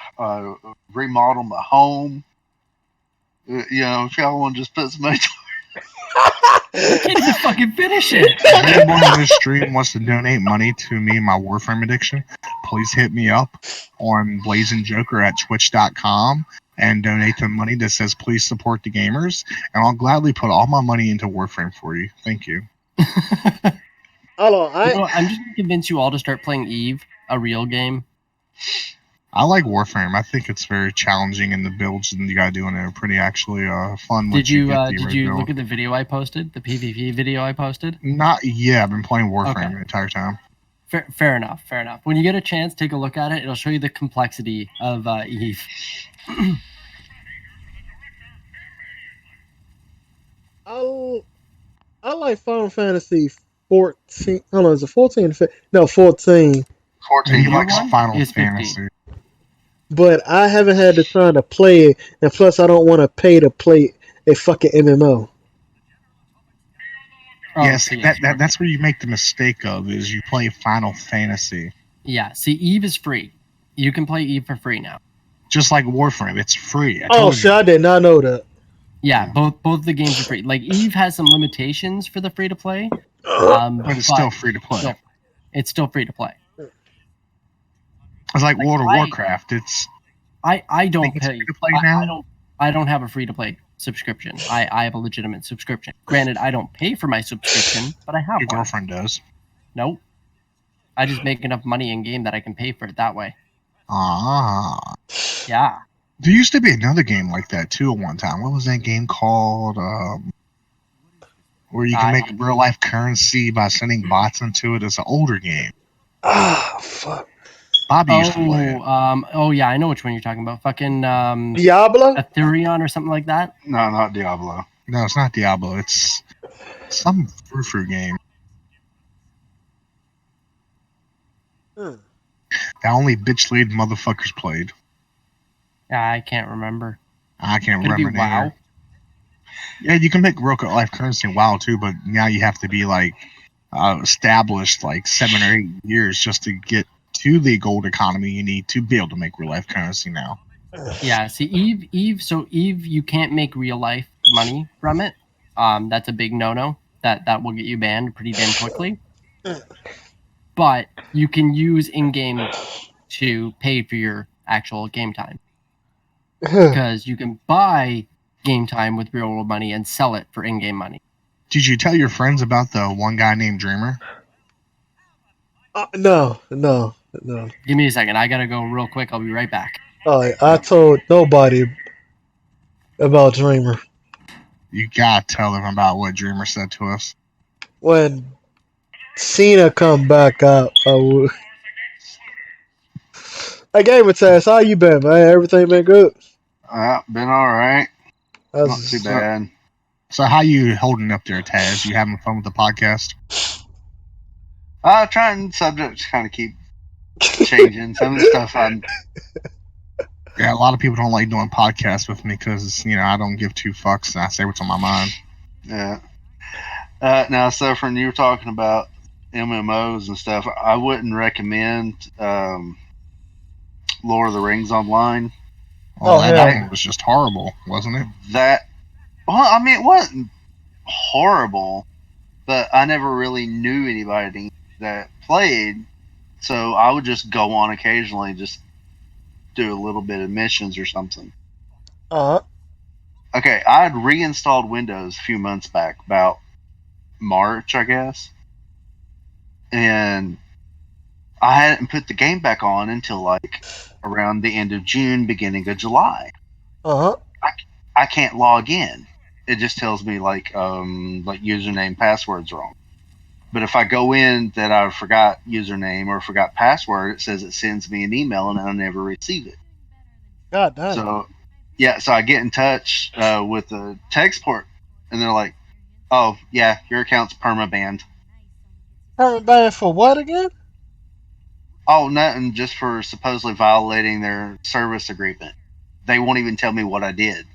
remodel my home. If y'all want to just put some money. I can't even fucking finish it. If anyone on this stream wants to donate money to me and my Warframe addiction, please hit me up on BlazingJoker at twitch.com and donate the money that says please support the gamers, and I'll gladly put all my money into Warframe for you. Thank you. Hold on, I'm just going to convince you all to start playing Eve, a real game. I like Warframe. I think it's very challenging, and the builds that you gotta do in it are pretty actually fun. Did you look at the video I posted? The PvP video I posted? Not yet. I've been playing Warframe the entire time. Fair enough. When you get a chance, take a look at it. It'll show you the complexity of Eve. I like Final Fantasy 14. I don't know, is it 14? No, 14. 14 likes Final Fantasy. 50. But I haven't had the time to play it, and plus I don't want to pay to play a fucking MMO. Yes, that's where you make the mistake of, is you play Final Fantasy. Yeah, see, Eve is free. You can play Eve for free now. Just like Warframe, it's free. I did not know that. Yeah, both the games are free. Like, Eve has some limitations for the free to play. But it's still free to play. It's still free to play. It's like World of Warcraft. I don't pay. Free to play now? I don't have a free to play subscription. I have a legitimate subscription. Granted, I don't pay for my subscription, but I have Your one. girlfriend does. Nope. I just make enough money in game that I can pay for it that way. Ah. Yeah. There used to be another game like that too at one time. What was that game called? Where you can make real life currency by sending bots into it. It's an older game. Ah, fuck. Bobby used to play it. Yeah, I know which one you're talking about. Fucking Diablo? Ethereon or something like that? No, not Diablo. No, it's not Diablo. It's some frou-frou game. That only bitch-laid motherfuckers played. Yeah, I can't remember. I can't Could remember. It be WoW? Yeah, you can make real life currency in WoW too, but now you have to be like established like 7 or 8 years just to get to the gold economy you need to be able to make real life currency now. Yeah, see, Eve, you can't make real life money from it. That's a big no-no. That will get you banned pretty damn quickly. But you can use in-game to pay for your actual game time. Because you can buy game time with real world money and sell it for in-game money. Did you tell your friends about the one guy named Dreamer? No. Give me a second. I gotta go real quick. I'll be right back. I told nobody about Dreamer. You gotta tell them about what Dreamer said to us. When Cena come back out, I would. Hey, Gamer Taz, how you been, man? Everything been good? Been alright. Not too bad. So how you holding up there, Taz? You having fun with the podcast? Trying subjects kind of keep changing. Some of the stuff Yeah, a lot of people don't like doing podcasts with me because, I don't give two fucks and I say what's on my mind. Yeah. Now, Suffern, you were talking about MMOs and stuff. I wouldn't recommend Lord of the Rings Online. That one was just horrible, wasn't it? It wasn't horrible, but I never really knew anybody that played, so I would just go on occasionally, just do a little bit of missions or something. Okay, I had reinstalled Windows a few months back, about March, I guess, and I hadn't put the game back on until like around the end of June, beginning of July. I can't log in. It just tells me like username, password's wrong. But if I go in that I forgot username or forgot password, it says it sends me an email and I never receive it. God damn. So I get in touch with the tech support, and they're like, "Oh yeah, your account's perma-banned." Perma-banned for what again? Oh, nothing. Just for supposedly violating their service agreement. They won't even tell me what I did.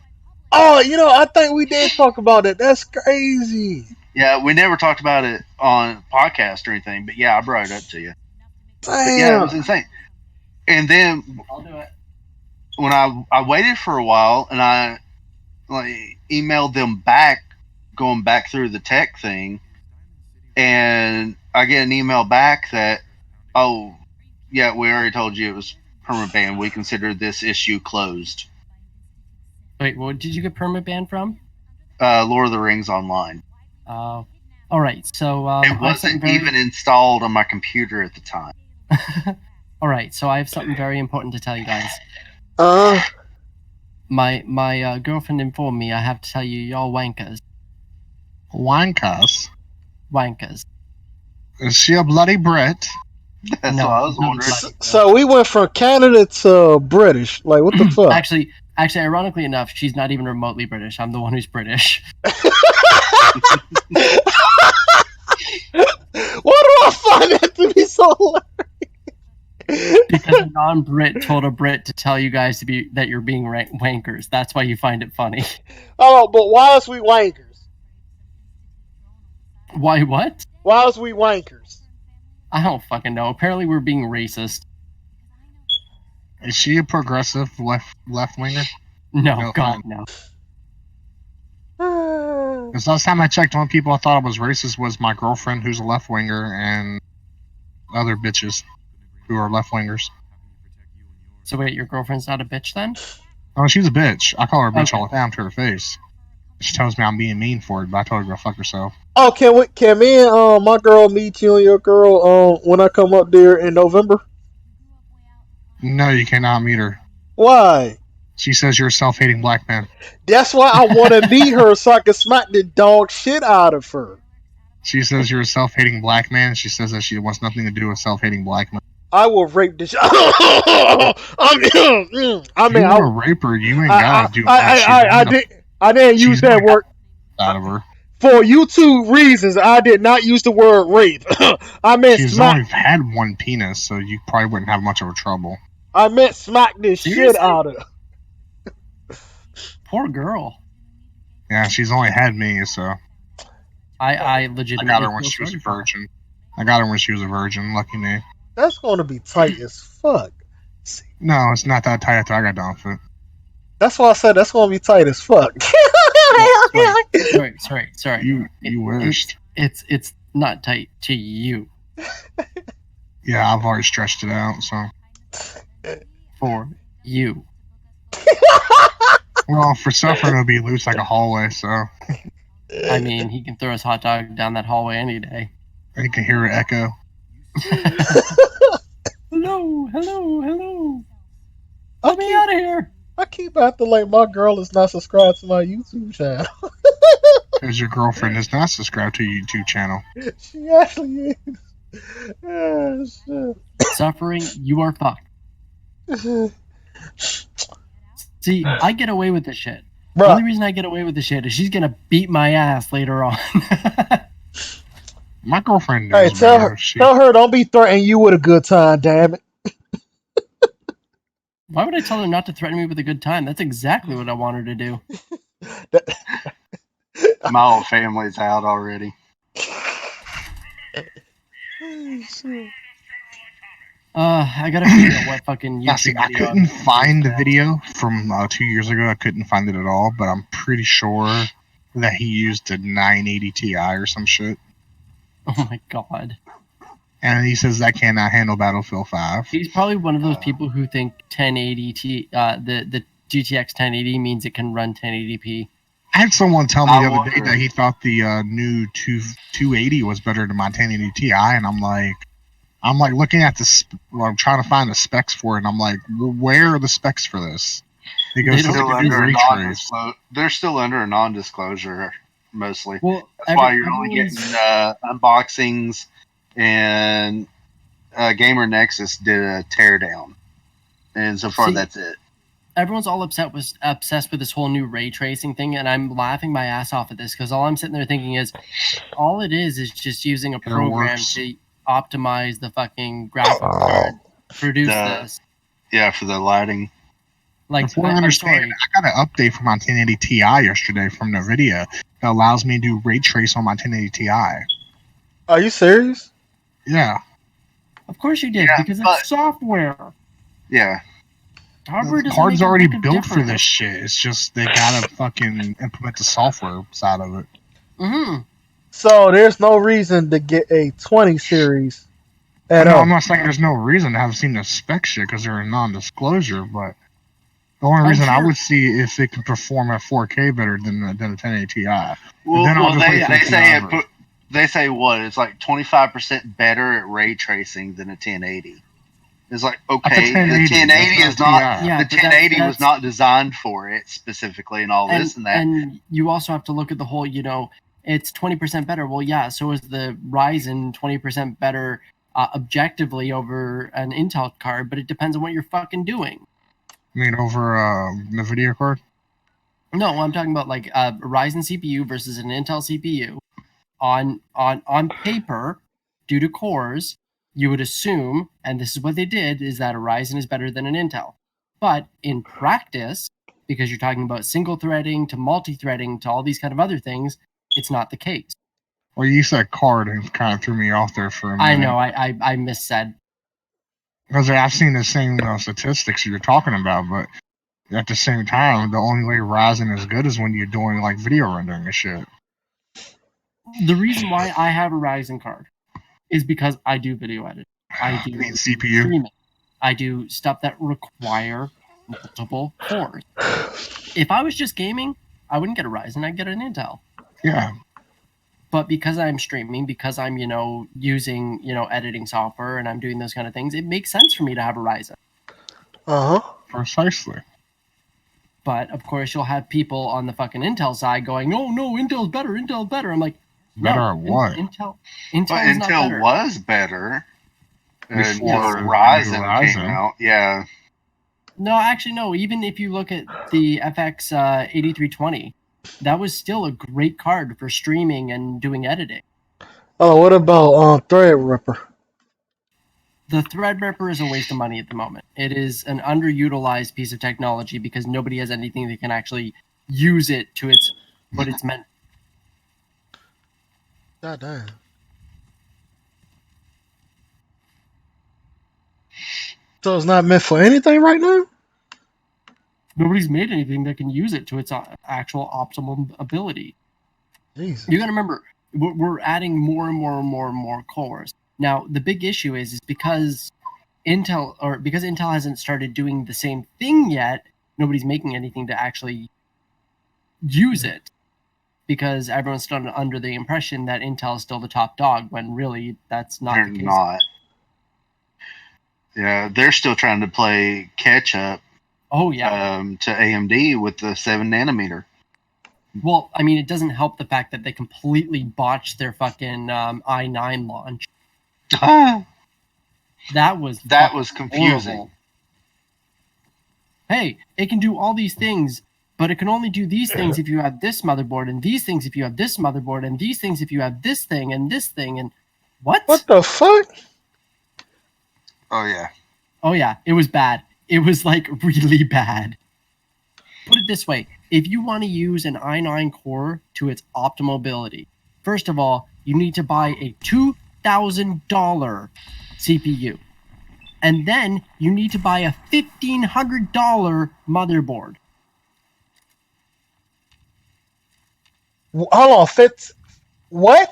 Oh, I think we did talk about it. That's crazy. Yeah, we never talked about it on podcast or anything, but yeah, I brought it up to you. Damn. But yeah, it was insane. And then I'll do it. When I waited for a while and I emailed them back, going back through the tech thing, and I get an email back that, oh, yeah, we already told you it was permanent ban. We consider this issue closed. Wait, what did you get permanent ban from? Lord of the Rings Online. All right, so it wasn't even installed on my computer at the time. All right, so I have something very important to tell you guys. My girlfriend informed me I have to tell you, y'all wankers. Wankers? Wankers. Is she a bloody Brit? That's what I was wondering. So we went from Canada to British. Like, what the fuck? Actually, ironically enough, she's not even remotely British. I'm the one who's British. Why do I find that to be so hilarious? Because a non-Brit told a Brit to tell you guys that you're being wankers. That's why you find it funny. Oh, but why is we wankers? Why what? Why is we wankers? I don't fucking know. Apparently we're being racist. Is she a progressive left winger? No, God, no. Because last time I checked, one people I thought I was racist was my girlfriend, who's a left winger, and other bitches who are left wingers. So wait, your girlfriend's not a bitch then? Oh, she's a bitch. I call her a bitch all the time to her face. She tells me I'm being mean for it, but I told her to go fuck herself. Oh, can me and my girl meet you and your girl when I come up there in November? No, you cannot meet her. Why? She says you're a self-hating black man. That's why I want to meet her so I can smack the dog shit out of her. She says you're a self-hating black man. She says that she wants nothing to do with self-hating black men. I will rape this. I mean, you're a raper. You ain't gotta do much. I didn't use that word. Out of her. For YouTube reasons, I did not use the word rape. I meant she's only had one penis, so you probably wouldn't have much of a trouble. I meant smack this shit out of her. Poor girl. Yeah, she's only had me, so. I legitimately. I got her when she was a virgin. Lucky me. That's gonna be tight as fuck. No, it's not that tight after I got done with it. That's why I said that's gonna be tight as fuck. Sorry. You wished. It's not tight to you. Yeah, I've already stretched it out, so. For you. Well, for Suffern it'll be loose like a hallway, so. I mean, he can throw his hot dog down that hallway any day. You can hear it echo. Hello. Let me out of here. I keep acting like my girl is not subscribed to my YouTube channel. Because your girlfriend is not subscribed to your YouTube channel. She actually is. Oh, shit. Suffering, you are fucked. See, I get away with this shit. Bruh. The only reason I get away with this shit is she's gonna beat my ass later on. My girlfriend knows. Hey, tell her don't be threatening you with a good time, damn it. Why would I tell her not to threaten me with a good time? That's exactly what I want her to do. My whole family's out already. I gotta figure out what fucking YouTube I couldn't find the video from 2 years ago. I couldn't find it at all, but I'm pretty sure that he used a 980 Ti or some shit. Oh my god. And he says that cannot handle Battlefield 5. He's probably one of those people who think 1080 the GTX 1080 means it can run 1080p. I had someone tell me the other day that he thought the new 280 was better than my 1080 Ti, and I'm like looking at I'm trying to find the specs for it, and I'm like, well, where are the specs for this? He goes, they're still under a non-disclosure mostly. Well, that's why you're only getting unboxings, and Gamer Nexus did a teardown, and so far that's it. Everyone's all obsessed with this whole new ray tracing thing, and I'm laughing my ass off at this because all I'm sitting there thinking is, all it is just using a program optimize the fucking graphics card to produce this. Yeah, for the lighting. Like, before I understand, I got an update from my 1080 Ti yesterday from NVIDIA that allows me to do ray trace on my 1080 Ti. Are you serious? Yeah. Of course you did, because it's software. Yeah. Hardware The card's already built for this shit. It's just they gotta fucking implement the software side of it. Mm-hmm. So there's no reason to get a 20 series at all. I'm not saying there's no reason. I haven't seen the spec shit because they're a non-disclosure, but the only reason I would see if it can perform at 4K better than a 1080 Ti. Well, they say what? It's like 25% better at ray tracing than a 1080. It's like, okay, the 1080 is not. Yeah, the 1080 was not designed for it specifically, and all this and that. And you also have to look at the whole. It's 20% better. Well, yeah. So is the Ryzen 20% better objectively over an Intel card, but it depends on what you're fucking doing. I mean, over NVIDIA card? No, I'm talking about like a Ryzen CPU versus an Intel CPU. On paper, due to cores, you would assume, and this is what they did, is that a Ryzen is better than an Intel. But in practice, because you're talking about single threading to multi-threading to all these kind of other things, it's not the case. Well, you said card and kind of threw me off there for a minute. I know, I missaid. Because I've seen the same statistics you're talking about, but at the same time, the only way Ryzen is good is when you're doing like video rendering and shit. The reason why I have a Ryzen card is because I do video editing. I do CPU. Streaming. I do stuff that require multiple cores. If I was just gaming, I wouldn't get a Ryzen. I'd get an Intel. Yeah. But because I'm streaming, because I'm, using, editing software and I'm doing those kind of things, it makes sense for me to have a Ryzen. Uh-huh. Precisely. But, of course, you'll have people on the fucking Intel side going, oh, no, Intel's better, Intel's better. I'm like, better at what? Intel was better before Ryzen came out. Yeah. No, actually, no. Even if you look at the FX 8320, that was still a great card for streaming and doing editing. Oh, what about Threadripper? The Threadripper is a waste of money at the moment. It is an underutilized piece of technology because nobody has anything that can actually use it to what it's meant. God damn. So it's not meant for anything right now? Nobody's made anything that can use it to its actual optimal ability. Jesus. You got to remember, we're adding more and more and more and more cores. Now, the big issue is because Intel hasn't started doing the same thing yet, nobody's making anything to actually use it. Because everyone's still under the impression that Intel is still the top dog, when really that's not the case. Not. Yeah, they're still trying to play catch up. Oh yeah. To AMD with the 7 nanometer. Well, I mean, it doesn't help the fact that they completely botched their fucking i9 launch. That was confusing. Horrible. Hey, it can do all these things, but it can only do these things if you have this motherboard, and these things if you have this motherboard, and these things if you have this thing, and this thing, and what? What the fuck? Oh yeah. Oh yeah, it was bad. It was like really bad. Put it this way, if you want to use an i9 core to its optimal ability, first of all, you need to buy a $2,000 CPU. And then you need to buy a $1,500 motherboard. Hold on, what?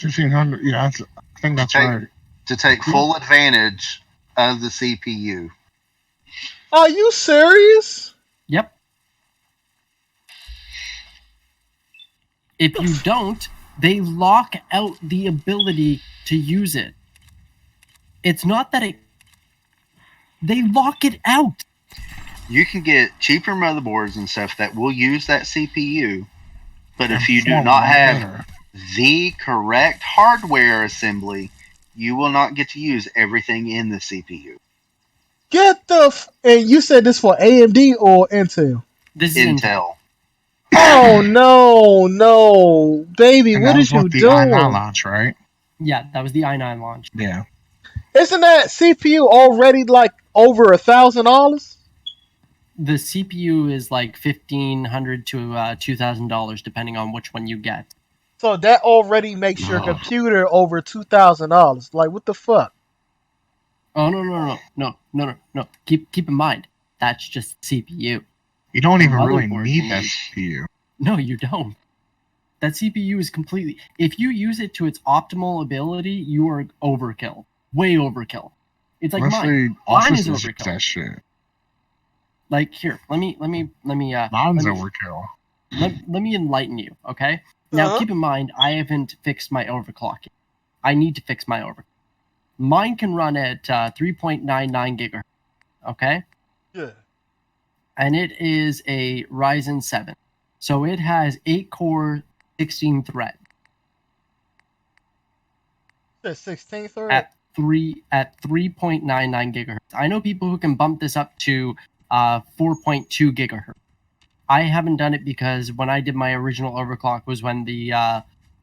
1,500, yeah, I think that's right. To take full advantage of the CPU. Are you serious? Yep. If you don't, they lock out the ability to use it. It's not that they lock it out. You can get cheaper motherboards and stuff that will use that CPU, but if you do not have the correct hardware assembly, you will not get to use everything in the CPU. And you said this for AMD or Intel? This is Intel. Oh no, baby! And what is you doing? The i9 launch, right? Yeah, that was the i9 launch. Yeah. Isn't that CPU already like over $1,000? The CPU is like $1,500 to $2,000 depending on which one you get. So that already makes your computer over $2,000. Like, what the fuck? Oh no! Keep in mind that's just CPU. You don't even really need that CPU. No, you don't. That CPU is completely. If you use it to its optimal ability, you are overkill. Way overkill. It's like mine. Mine is overkill. That shit. Like here, let me. Mine's overkill. Let me enlighten you, okay? Now keep in mind, I haven't fixed my overclocking. I need to fix my overclock. Mine can run at 3.99 gigahertz, okay? Yeah. And it is a Ryzen 7. So it has 8 core, 16 thread. 16 thread? At 3.99 gigahertz. I know people who can bump this up to 4.2 gigahertz. I haven't done it because when I did my original overclock was when the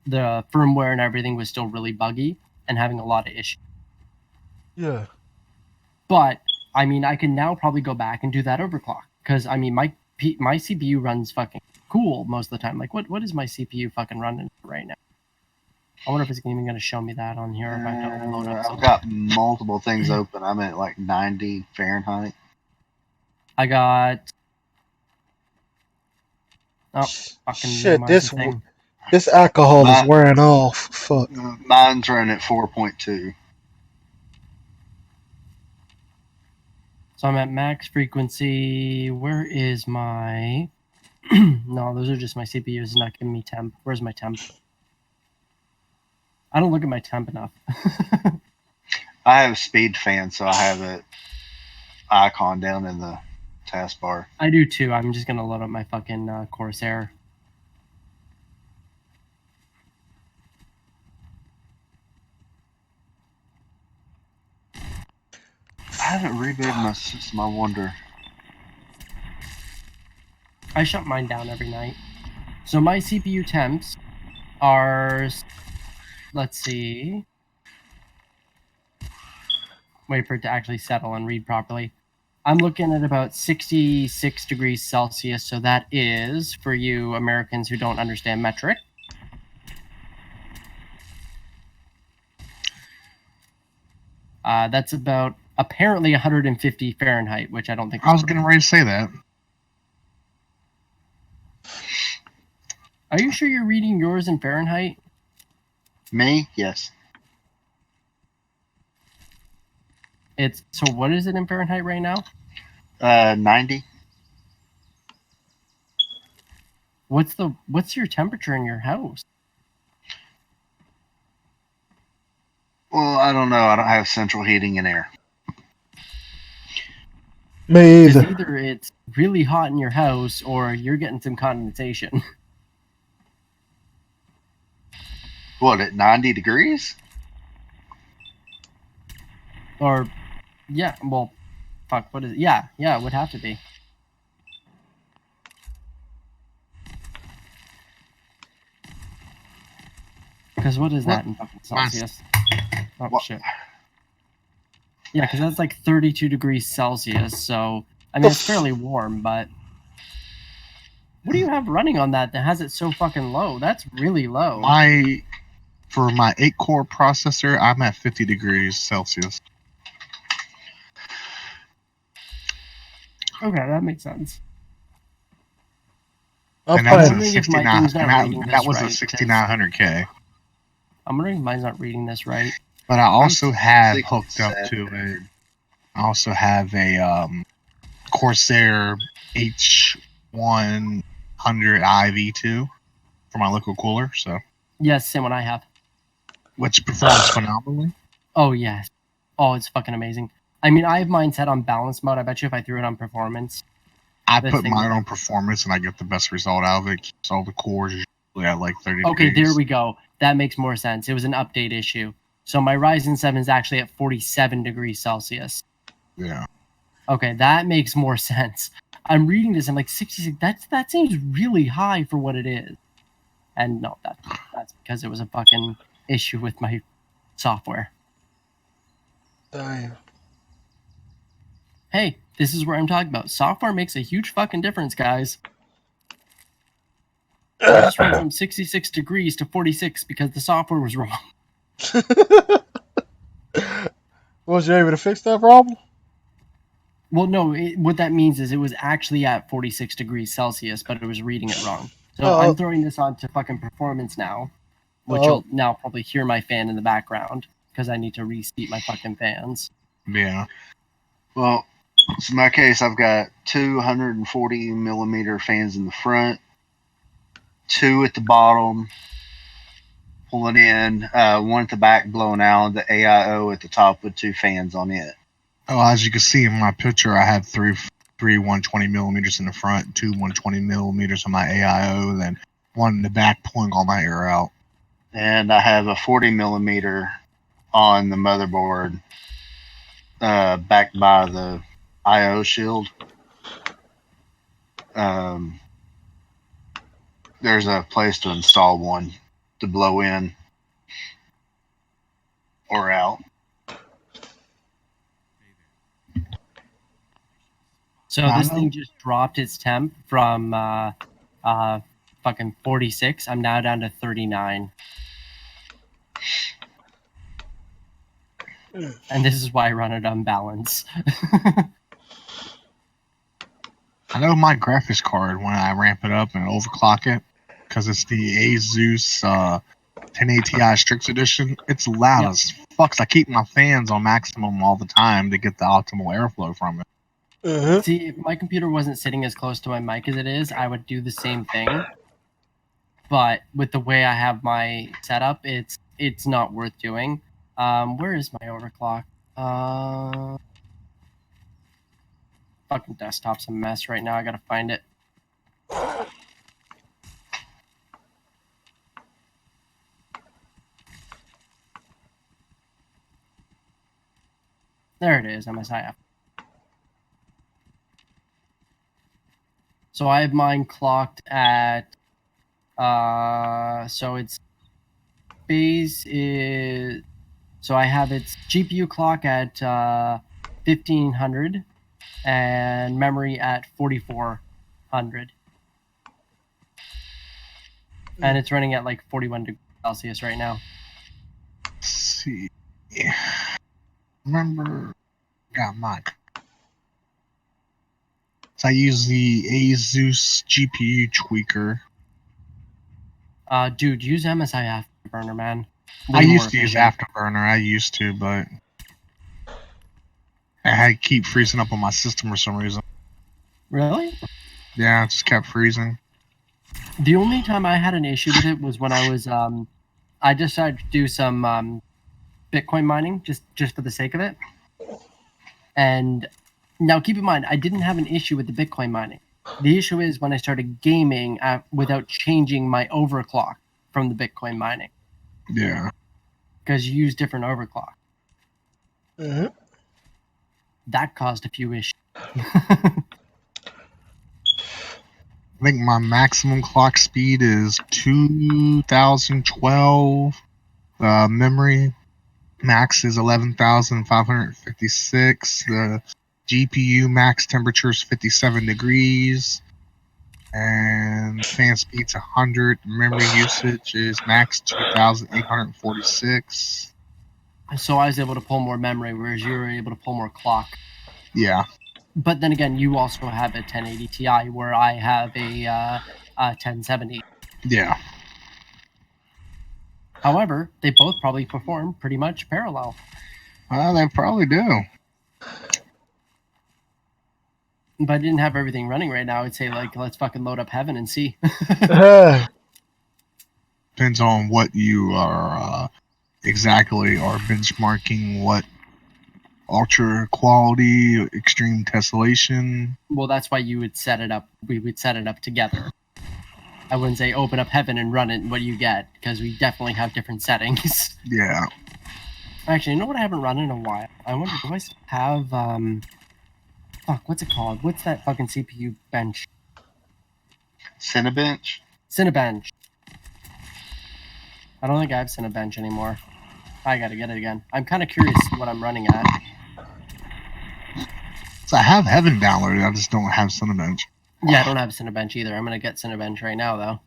firmware and everything was still really buggy and having a lot of issues. Yeah. But I mean, I can now probably go back and do that overclock because I mean, my CPU runs fucking cool most of the time. Like, what is my CPU fucking running right now? I wonder if it's even going to show me that on here. If I have to load up. I've got multiple things open. I'm at like 90 Fahrenheit. I got. Oh, fucking shit! thing. This alcohol is wearing off. Fuck. Mine's running at 4.2. So I'm at max frequency. Where is my... No, those are just my CPUs. It's not giving me temp. Where's my temp? I don't look at my temp enough. I have speed fan, so I have an icon down in the taskbar. I do too. I'm just going to load up my fucking Corsair. I haven't rebooted my system, I wonder. I shut mine down every night. So my CPU temps are... Let's see. Wait for it to actually settle and read properly. I'm looking at about 66 degrees Celsius, so that is, for you Americans who don't understand metric, that's about apparently 150 Fahrenheit, which I don't think. I was getting ready to say that. Are you sure you're reading yours in Fahrenheit? Me? Yes. So what is it in Fahrenheit right now? 90. What's your temperature in your house? Well, I don't know. I don't have central heating and air. Me either. Either it's really hot in your house or you're getting some condensation. What, at 90 degrees? Or, yeah, well, fuck, what is it? Yeah, it would have to be. Because what is that in fucking Celsius? Oh, what? Shit. Yeah, because that's like 32 degrees Celsius, so, I mean, it's fairly warm, but... What do you have running on that has it so fucking low? That's really low. For my 8-core processor, I'm at 50 degrees Celsius. Okay, that makes sense. And that was a 69. That was a 6900K. I'm wondering if mine's not reading this right. But I also have hooked up to it. I also have a Corsair H100 IV2 for my liquid cooler. So yes, same one I have. Which performs phenomenally. Oh yes. Oh, it's fucking amazing. I mean, I have mine set on balance mode. I bet you if I threw it on performance. I put mine on performance and I get the best result out of it. Keeps all the cores usually at like 30 Okay, degrees. there we go. That makes more sense. It was an update issue. So my Ryzen 7 is actually at 47 degrees Celsius. Yeah. Okay, that makes more sense. I'm reading this, I'm like 66. That seems really high for what it is. And no, that's because it was a fucking issue with my software. Damn. Hey, this is where I'm talking about. Software makes a huge fucking difference, guys. I just went from 66 degrees to 46 because the software was wrong. Was you able to fix that problem? Well, no, what that means is it was actually at 46 degrees Celsius, but it was reading it wrong. So I'm throwing this on to fucking performance now, which you'll now probably hear my fan in the background because I need to reseat my fucking fans. Yeah. Well, so in my case, I've got 240 millimeter fans in the front, 2 at the bottom, pulling in, 1 at the back blowing out, the AIO at the top with 2 fans on it. Oh, as you can see in my picture, I had three 120 millimeters in the front, 2 120 millimeters on my AIO, then 1 in the back pulling all my air out. And I have a 40 millimeter on the motherboard, backed by the IO shield. There's a place to install one to blow in or out. So this thing just dropped its temp from fucking 46. I'm now down to 39. And this is why I run it on balance. I know my graphics card, when I ramp it up and overclock it, because it's the ASUS 1080 Ti Strix Edition, it's loud as fuck. I keep my fans on maximum all the time to get the optimal airflow from it. See, if my computer wasn't sitting as close to my mic as it is, I would do the same thing. But with the way I have my setup, it's not worth doing. Where is my overclock? Fucking desktop's a mess right now. I gotta find it. There it is, MSIF. So I have mine clocked at, so its base is, so I have its GPU clock at 1500 and memory at 4400. And it's running at like 41 degrees Celsius right now. Let's see. Remember, got mine. So I use the ASUS GPU tweaker. Dude, use MSI Afterburner, man. I used to use Afterburner. I used to, but I had to keep freezing up on my system for some reason. Really? Yeah, it just kept freezing. The only time I had an issue with it was when I was, I decided to do some Bitcoin mining just for the sake of it. And now keep in mind, I didn't have an issue with the Bitcoin mining. The issue is when I started gaming without changing my overclock from the Bitcoin mining. Yeah. Because you use different overclock. Mm-hmm. That caused a few issues. I think my maximum clock speed is 2012. Memory max is 11,556. The GPU max temperature is 57 degrees. And fan speed's 100. Memory usage is max 2,846. So I was able to pull more memory, whereas you were able to pull more clock. Yeah. But then again, you also have a 1080 Ti, where I have a 1070. Yeah. However, they both probably perform pretty much parallel. They probably do. If I didn't have everything running right now, I'd say, like, let's fucking load up Heaven and see. Depends on what you are exactly are benchmarking, what ultra quality, extreme tessellation. Well, that's why you would set it up. We would set it up together. I wouldn't say open up Heaven and run it and what do you get, because we definitely have different settings. Yeah. Actually, you know what I haven't run in a while? I wonder, do I still have, fuck, what's it called? What's that fucking CPU bench? Cinebench? Cinebench. I don't think I have Cinebench anymore. I gotta get it again. I'm kind of curious what I'm running at. So I have Heaven downloaded. I just don't have Cinebench. Yeah, I don't have Cinebench either. I'm gonna get Cinebench right now, though.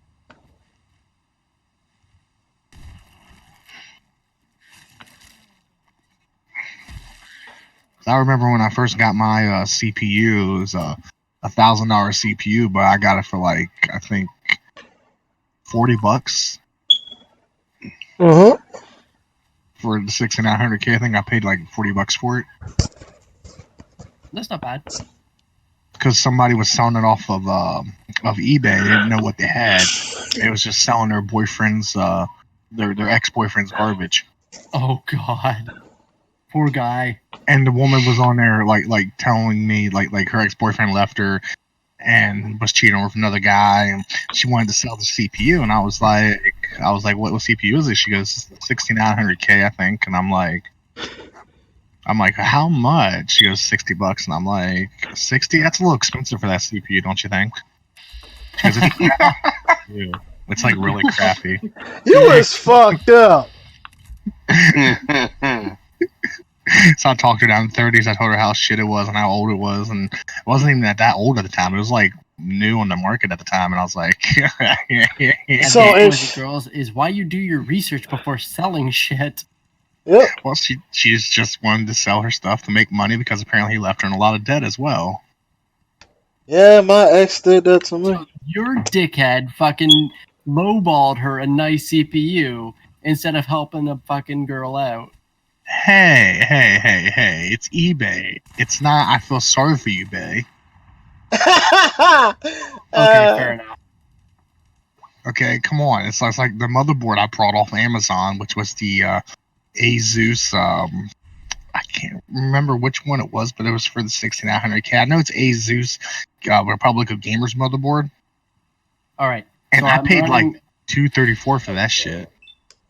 I remember when I first got my CPU, it was a $1,000 CPU, but I got it for like, I think, $40. For the 6900K, I think I paid like $40 for it. That's not bad. Because somebody was selling it off of eBay. They didn't know what they had. It was just selling their boyfriend's, their ex-boyfriend's garbage. Oh God, poor guy. And the woman was on there like telling me like her ex-boyfriend left her and was cheating with another guy, and she wanted to sell the CPU, and I was like, what CPU is it? She goes, 6900K, I think, and I'm like, how much? She goes, $60, and I'm like, 60? That's a little expensive for that CPU, don't you think? She goes, it's like really crappy. You was fucked up. So I talked her down to 30s. I told her how shit it was and how old it was, and it wasn't even that old at the time. It was like new on the market at the time, and I was like, So it's girls is why you do your research before selling shit. Yep. Well, she's just wanted to sell her stuff to make money because apparently he left her in a lot of debt as well. Yeah, my ex did that to me. So your dickhead fucking lowballed her a nice CPU instead of helping the fucking girl out. Hey, it's eBay. It's not, I feel sorry for you, bae. Okay, fair enough. Okay, come on. It's like the motherboard I brought off Amazon, which was the ASUS, I can't remember which one it was, but it was for the 6900K. I know it's ASUS Republic of Gamers motherboard. All right. And so I paid like $234 for that shit.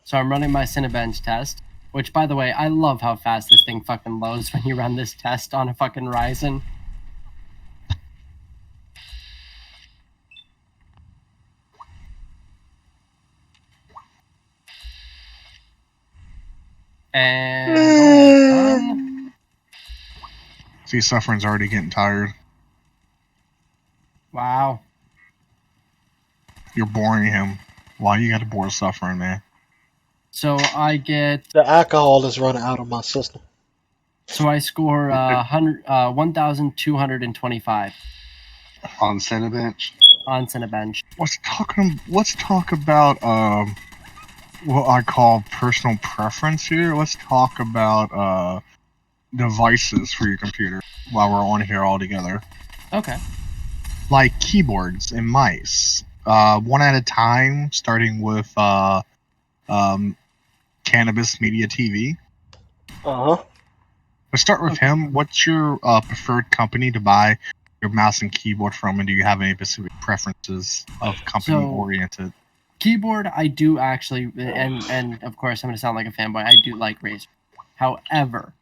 So I'm running my Cinebench test, which, by the way, I love how fast this thing fucking loads when you run this test on a fucking Ryzen. And see, Suffern's already getting tired. Wow. You're boring him. Why you gotta bore Suffering, man? So I get... The alcohol is running out of my system. So I score 1,225. On Cinebench? On Cinebench. Let's talk about what I call personal preference here. Let's talk about devices for your computer while we're on here all together. Okay. Like keyboards and mice. One at a time, starting with CanaMediaTV. Let's start with him. What's your preferred company to buy your mouse and keyboard from, and do you have any specific preferences of company oriented? Keyboard, I do actually, and of course I'm going to sound like a fanboy, I do like Razer. However,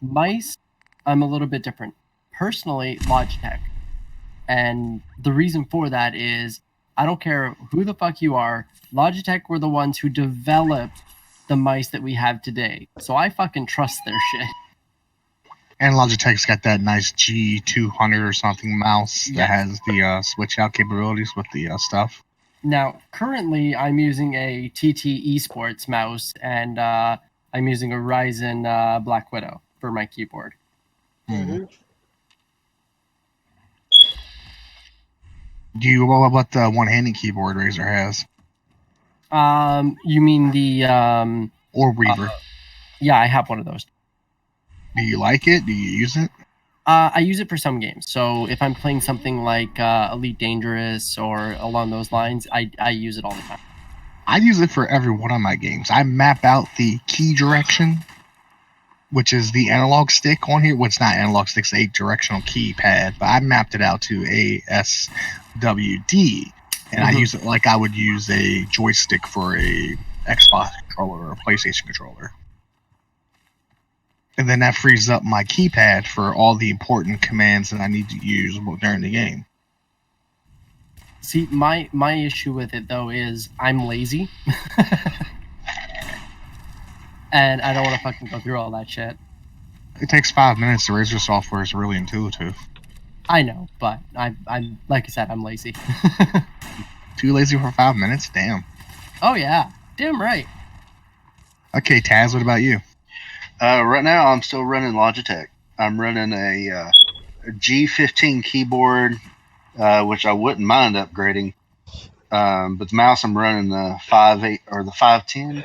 mice, I'm a little bit different. Personally, Logitech. And the reason for that is, I don't care who the fuck you are, Logitech were the ones who developed the mice that we have today. So I fucking trust their shit. And Logitech's got that nice G200 or something mouse that has the switch out capabilities with the stuff. Now, currently, I'm using a TT Esports mouse, and I'm using a Ryzen Black Widow for my keyboard. Mm-hmm. What about the one-handed keyboard Razer has? You mean the or Reaver? Yeah, I have one of those. Do you like it? Do you use it? I use it for some games. So if I'm playing something like Elite Dangerous or along those lines, I use it all the time. I use it for every one of my games. I map out the key direction, which is the analog stick on here. Well, it's not analog stick, it's a directional keypad, but I mapped it out to ASWD, and I use it like I would use a joystick for a Xbox controller or a PlayStation controller. And then that frees up my keypad for all the important commands that I need to use during the game. See, my issue with it, though, is I'm lazy. And I don't want to fucking go through all that shit. It takes 5 minutes. The Razer software is really intuitive. I know, but I'm like I said, I'm lazy. Too lazy for 5 minutes? Damn. Oh yeah, damn right. Okay, Taz, what about you? Right now, I'm still running Logitech. I'm running a G15 keyboard, which I wouldn't mind upgrading. But the mouse, I'm running the 5.8 or the 510,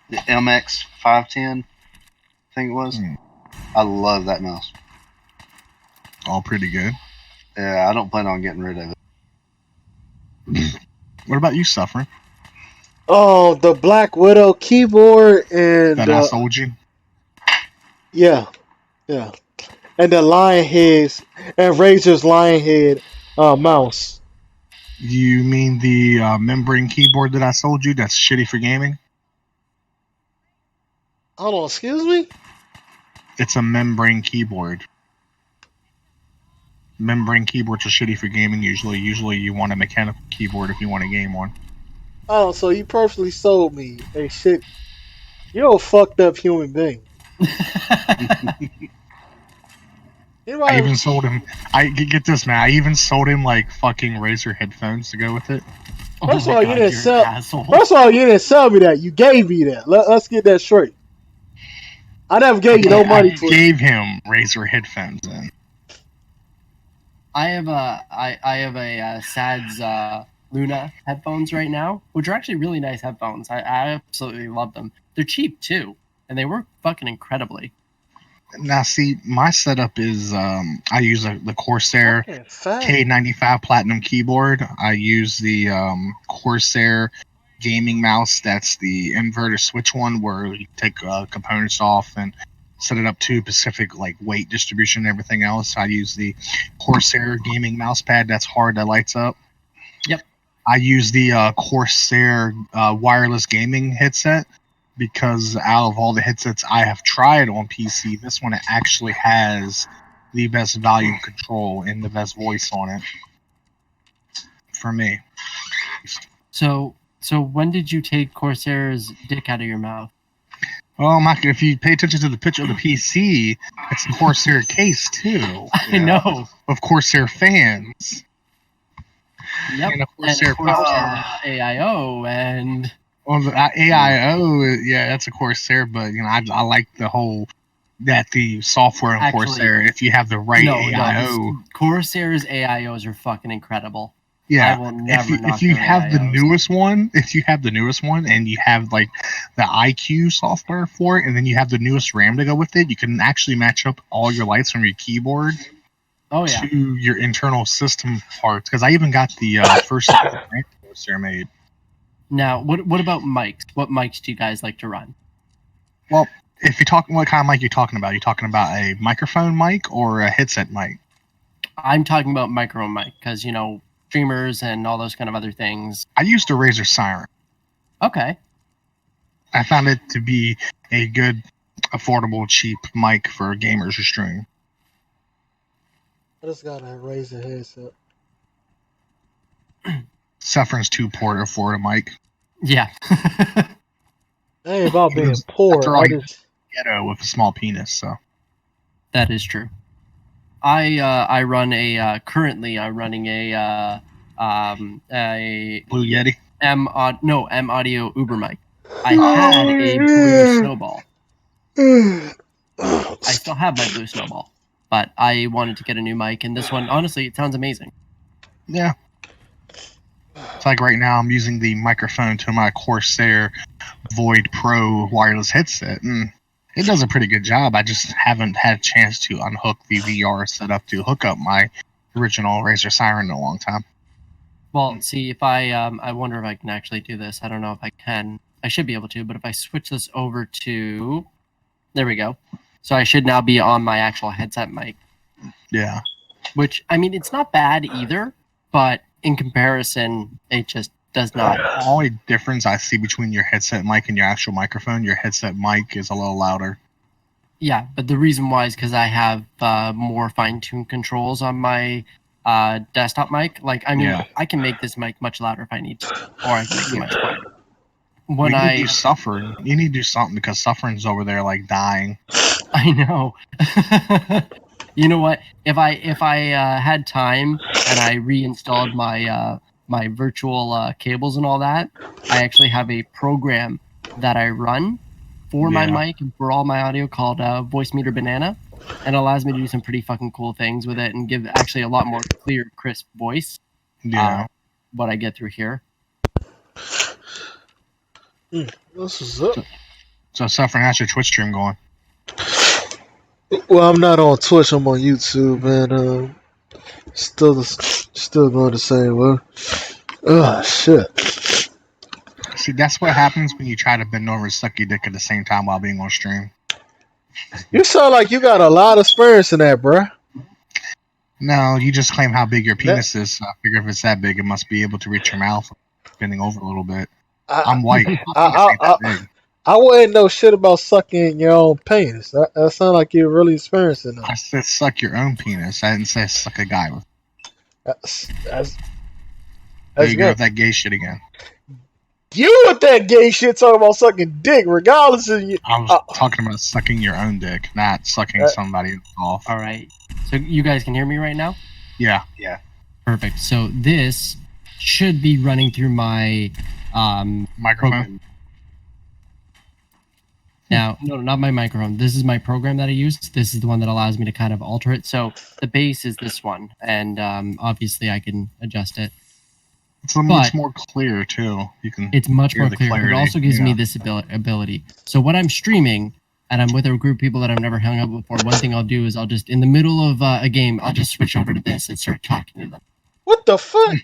the MX 510, I think it was. I love that mouse. All pretty good. Yeah, I don't plan on getting rid of it. What about you, Suffering? Oh, the Black Widow keyboard and that I sold you. Yeah, and the Lionheads and Razer's Lionhead mouse. You mean the membrane keyboard that I sold you? That's shitty for gaming. Hold on, excuse me. It's a membrane keyboard. Membrane keyboards are shitty for gaming. Usually you want a mechanical keyboard if you want to game one. Oh, so you personally sold me a shit. You're a fucked up human being. I even sold him. I get this, man. I even sold him like fucking Razer headphones to go with it. First of all, you didn't sell. First of all, you didn't sell me that. You gave me that. Let's get that straight. I never gave you no money for it. I gave him Razer headphones then. I have a SADS Luna headphones right now, which are actually really nice headphones. I absolutely love them. They're cheap too, and they work fucking incredibly. Now, see, my setup is I use the Corsair K95 Platinum keyboard. I use the Corsair gaming mouse. That's the inverter switch one where you take components off and set it up to specific like weight distribution and everything else. I use the Corsair gaming mouse pad. That's hard, that lights up. Yep. I use the Corsair wireless gaming headset. Because out of all the headsets I have tried on PC, this one actually has the best volume control and the best voice on it. For me. So when did you take Corsair's dick out of your mouth? Oh my! If you pay attention to the picture of the PC, it's a Corsair case too. I know. Of Corsair fans. Yep. And Corsair AIO and. Well, the AIO, yeah, that's a Corsair, but you know, I like the whole the software in Corsair. If you have the right AIO, Corsair's AIOs are fucking incredible. Yeah, I will never if you have the newest one, and you have like the IQ software for it, and then you have the newest RAM to go with it, you can actually match up all your lights from your keyboard. To your internal system parts. Because I even got the first Corsair made. Now, what about mics? What mics do you guys like to run? Well, if you're talking, what kind of mic you're talking about? You're talking about a microphone mic or a headset mic? I'm talking about micro mic because, you know, streamers and all those kind of other things. I used a Razer Siren. Okay. I found it to be a good, affordable, cheap mic for gamers who stream. I just got a Razer headset. Suffern's 2-port Florida mic. Yeah. I ain't about being poor. I just ghetto with a small penis, so. That is true. I run a currently I'm running a Blue Yeti. M Audio Uber mic. I had a Blue Snowball. I still have my Blue Snowball, but I wanted to get a new mic, and this one, honestly, it sounds amazing. Yeah. It's like right now I'm using the microphone to my Corsair Void Pro wireless headset, and it does a pretty good job. I just haven't had a chance to unhook the VR setup to hook up my original Razer Siren in a long time. Well, see, if I wonder if I can actually do this. I don't know if I can. I should be able to, but if I switch this over to... There we go. So I should now be on my actual headset mic. Yeah. Which, I mean, it's not bad either, but in comparison, it just does not. The only difference I see between your headset mic and your actual microphone, your headset mic is a little louder. Yeah, but the reason why is because I have more fine-tuned controls on my desktop mic. Like, I mean, I can make this mic much louder if I need to, or I can make it much quieter. when you need to do Suffern. You need to do something because Suffern's over there like dying. I know. You know what? If I had time and I reinstalled my my virtual cables and all that, I actually have a program that I run for my mic and for all my audio called Voice Meter Banana, and it allows me to do some pretty fucking cool things with it and give actually a lot more clear, crisp voice. Yeah. What I get through here. This is up. So Suffern, how's your Twitch stream going? Well, I'm not on Twitch. I'm on YouTube, and still going the same way. Oh shit! See, that's what happens when you try to bend over and suck your dick at the same time while being on stream. You sound like you got a lot of experience in that, bruh. No, you just claim how big your penis is. So I figure if it's that big, it must be able to reach your mouth, bending over a little bit. I'm white. I wouldn't know shit about sucking your own penis. That sounds like you're really experiencing that. I said suck your own penis. I didn't say suck a guy with. That's there you go with that gay shit again. You with that gay shit talking about sucking dick, regardless of you. I was talking about sucking your own dick, not sucking somebody off. All right. So you guys can hear me right now? Yeah. Yeah. Perfect. So this should be running through my microphone. Program. Now, no, not my microphone. This is my program that I use. This is the one that allows me to kind of alter it. So the bass is this one, and obviously I can adjust it. It's much more clear too. You can. It's much more clear, but it also gives me this ability. So when I'm streaming and I'm with a group of people that I've never hung out before, one thing I'll do is I'll just in the middle of a game, I'll just switch over to this and start talking to them. What the fuck?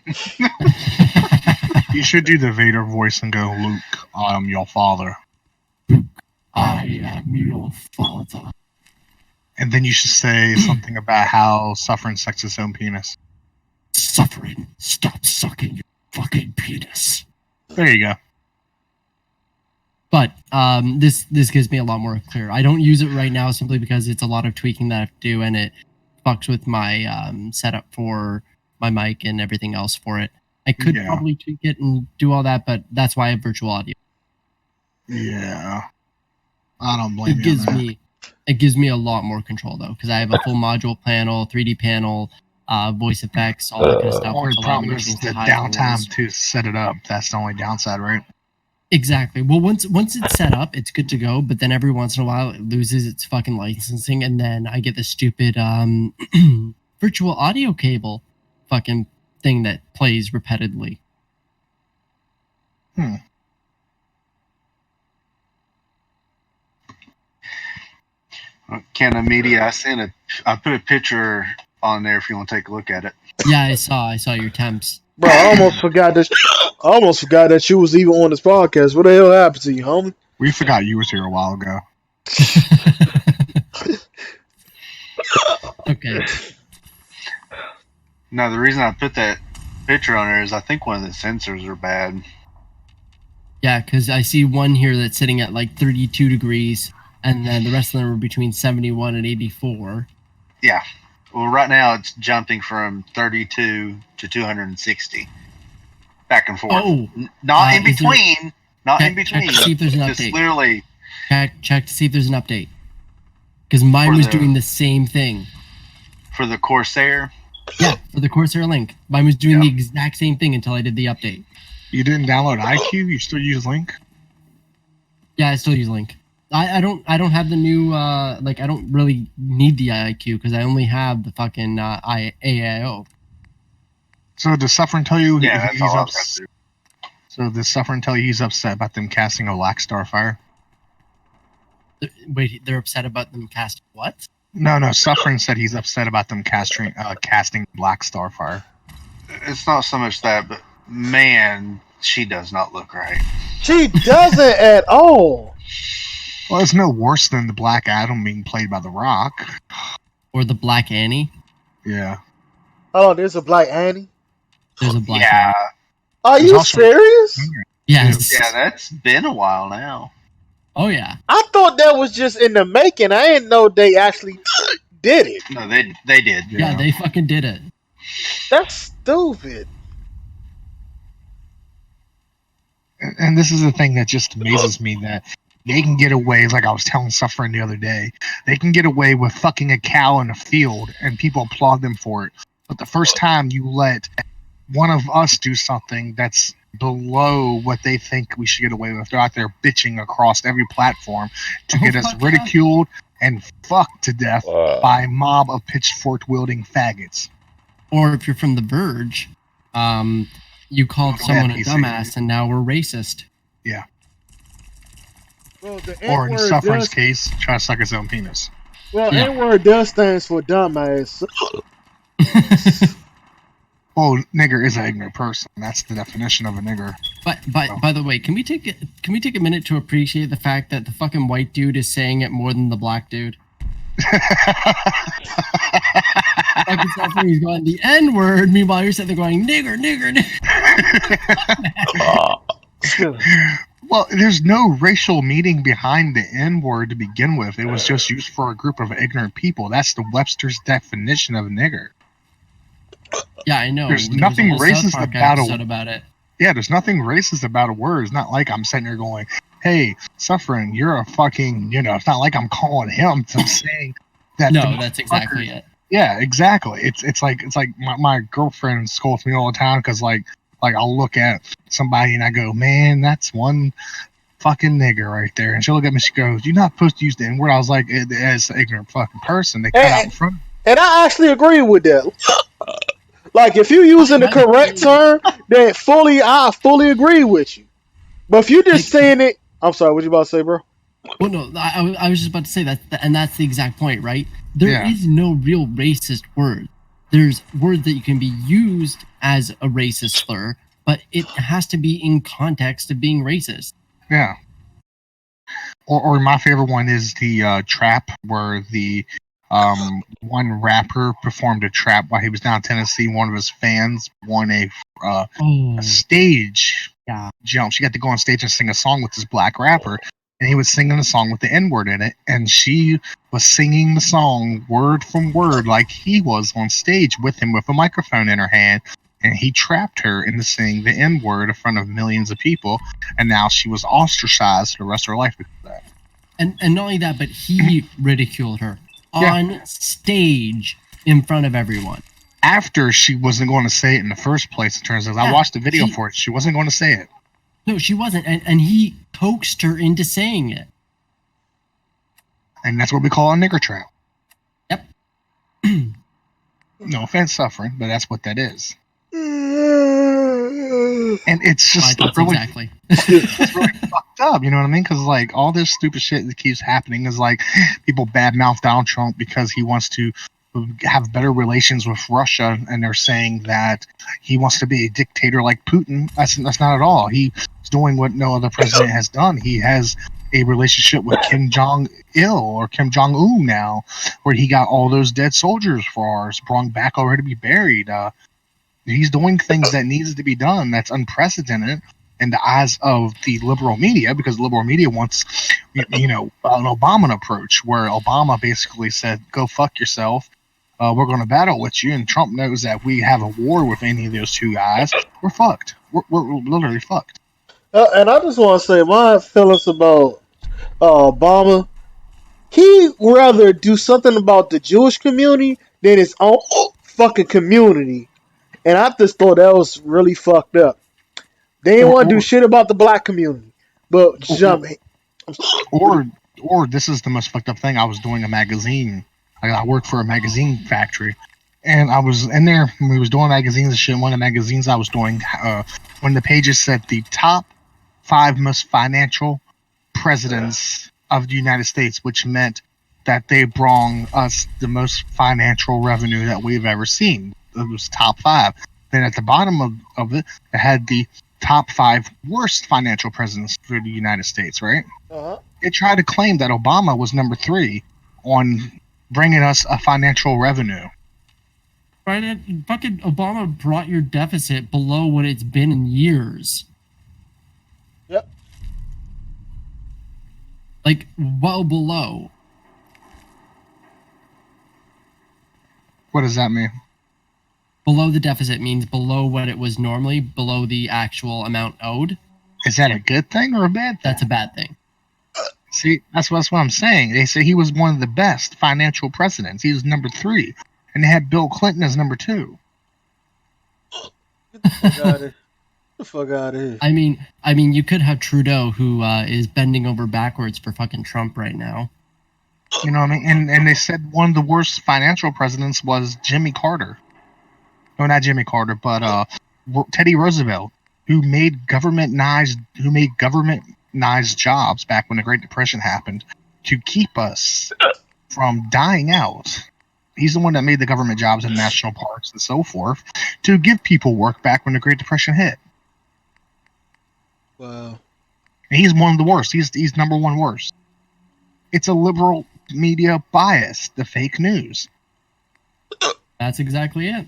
You should do the Vader voice and go, Luke, I am your father. Luke, I am your father. And then you should say something about how Suffern sucks his own penis. Suffering, stop sucking your fucking penis. There you go. But this gives me a lot more clear. I don't use it right now simply because it's a lot of tweaking that I have to do, and it fucks with my setup for my mic and everything else for it. I could probably tweak it and do all that, but that's why I have virtual audio. Yeah. I don't blame you on that. It gives me a lot more control, though, because I have a full module panel, 3D panel, voice effects, all that kind of stuff. Only problem is the downtime to set it up. That's the only downside, right? Exactly. Well, once it's set up, it's good to go. But then every once in a while, it loses its fucking licensing, and then I get the stupid virtual audio cable fucking thing that plays repeatedly. CanaMedia, I put a picture on there if you want to take a look at it. Yeah, I saw your temps. Bro, I almost forgot that you was even on this podcast. What the hell happened to you, homie? We forgot you was here a while ago. Okay. No, the reason I put that picture on there is I think one of the sensors are bad. Yeah, because I see one here that's sitting at like 32 degrees, and then the rest of them are between 71 and 84. Yeah. Well, right now it's jumping from 32 to 260. Back and forth. Oh. Not in between. Not in between. Check to see if there's an update. Just literally. Check to see if there's an update. Because mine was doing the same thing. For the Corsair? Yeah, for the Corsair Link. Mine was doing the exact same thing until I did the update. You didn't download iQ? You still use Link? Yeah, I still use Link. I don't have the new I don't really need the IQ because I only have the fucking AIO. So does Suffern tell you he's upset? So does Suffern tell you he's upset about them casting a Black Starfire? Wait, they're upset about them casting what? No, Suffern said he's upset about them casting Black Starfire. It's not so much that, but man, she does not look right. She doesn't at all. Well, it's no worse than the Black Adam being played by The Rock. Or the Black Annie. Yeah. Oh, there's a Black Annie? There's a Black Annie. Are you serious? Yes. Yeah, that's been a while now. Oh, yeah. I thought that was just in the making. I didn't know they actually did it. No, they did. Yeah, they fucking did it. That's stupid. And this is the thing that just amazes me, that they can get away, like I was telling Suffern the other day, they can get away with fucking a cow in a field and people applaud them for it. But the first time you let one of us do something that's below what they think we should get away with, they're out there bitching across every platform to get us ridiculed and fucked to death by a mob of pitchfork-wielding faggots. Or if you're from the Verge, you called someone a dumbass and now we're racist. Yeah. Well, or in Suffern's case, try to suck his own penis. Well, yeah. N-word does stands for dumbass. Well, nigger is an ignorant person. That's the definition of a nigger. But by the way, can we take a minute to appreciate the fact that the fucking white dude is saying it more than the black dude? Fucking Suffern, he's going the N-word. Meanwhile, you're sitting there going nigger, nigger, nigger. Well, there's no racial meaning behind the N-word to begin with. It was just used for a group of ignorant people. That's the Webster's definition of a nigger. Yeah, I know. There's nothing racist about it. Yeah, there's nothing racist about a word. It's not like I'm sitting there going, hey, Suffern, you're a fucking, it's not like I'm calling him. I'm saying that. No, that's exactly it. Yeah, exactly. It's like my girlfriend scolds me all the time because like I'll look at somebody and I go, man, that's one fucking nigger right there. And she'll look at me and she goes, you're not supposed to use the N-word. I was like, as an ignorant fucking person, they cut out in front. And I actually agree with that. Like, if you're using the correct term, then I fully agree with you. But if you're just saying it, I'm sorry, what you about to say, bro? Well, no, I was just about to say that, and that's the exact point, right? There is no real racist word. There's words that you can be used as a racist slur, but it has to be in context of being racist. Yeah. Or my favorite one is the trap, where the one rapper performed a trap while he was down in Tennessee. One of his fans won a stage jump. She got to go on stage and sing a song with this black rapper, and he was singing a song with the N-word in it, and she was singing the song word from word like he was on stage with him with a microphone in her hand, and he trapped her into saying the N-word in front of millions of people, and now she was ostracized for the rest of her life because of that. And not only that, but he ridiculed her on stage in front of everyone. After she wasn't going to say it in the first place, it turns out I watched the video for it. She wasn't going to say it. No, she wasn't. And he coaxed her into saying it. And that's what we call a nigger trap. Yep. No offense, Suffering, but that's what that is. And it's just really, it's really fucked up, you know what I mean? Because like all this stupid shit that keeps happening is like people badmouth Donald Trump because he wants to have better relations with Russia, and they're saying that he wants to be a dictator like Putin. That's not at all. He's doing what no other president has done. He has a relationship with Kim Jong-il or Kim Jong-un now, where he got all those dead soldiers for ours brought back already to be buried. He's doing things that needs to be done. That's unprecedented in the eyes of the liberal media, because the liberal media wants, an Obama approach where Obama basically said, "Go fuck yourself. We're going to battle with you." And Trump knows that we have a war with any of those two guys. We're fucked. We're literally fucked. And I just want to say my feelings about Obama. He would rather do something about the Jewish community than his own fucking community. And I just thought that was really fucked up. They didn't want to do shit about the black community. But or this is the most fucked up thing. I was doing a magazine. I worked for a magazine factory. And I was in there when we was doing magazines and shit. One of the magazines I was doing, when the pages said the top 5 most financial presidents of the United States, which meant that they brought us the most financial revenue that we've ever seen. It was top 5. Then at the bottom of it, it had the top 5 worst financial presidents for the United States, right? It tried to claim that Obama was number 3 on bringing us a financial revenue. Right, fucking Obama brought your deficit below what it's been in years. Yep. Like, well below. What does that mean? Below the deficit means below what it was normally, below the actual amount owed. Is that a good thing or a bad thing? That's a bad thing. See, that's what I'm saying. They say he was one of the best financial presidents. He was number 3, and they had Bill Clinton as number 2. Get the fuck out of here. Get the fuck out of here. I mean, you could have Trudeau, who is bending over backwards for fucking Trump right now. You know what I mean? And they said one of the worst financial presidents was Jimmy Carter. No, not Jimmy Carter, but Teddy Roosevelt, who made government-nized jobs back when the Great Depression happened to keep us from dying out. He's the one that made the government jobs in national parks and so forth to give people work back when the Great Depression hit. Wow. And he's one of the worst. He's number 1 worst. It's a liberal media bias, the fake news. That's exactly it.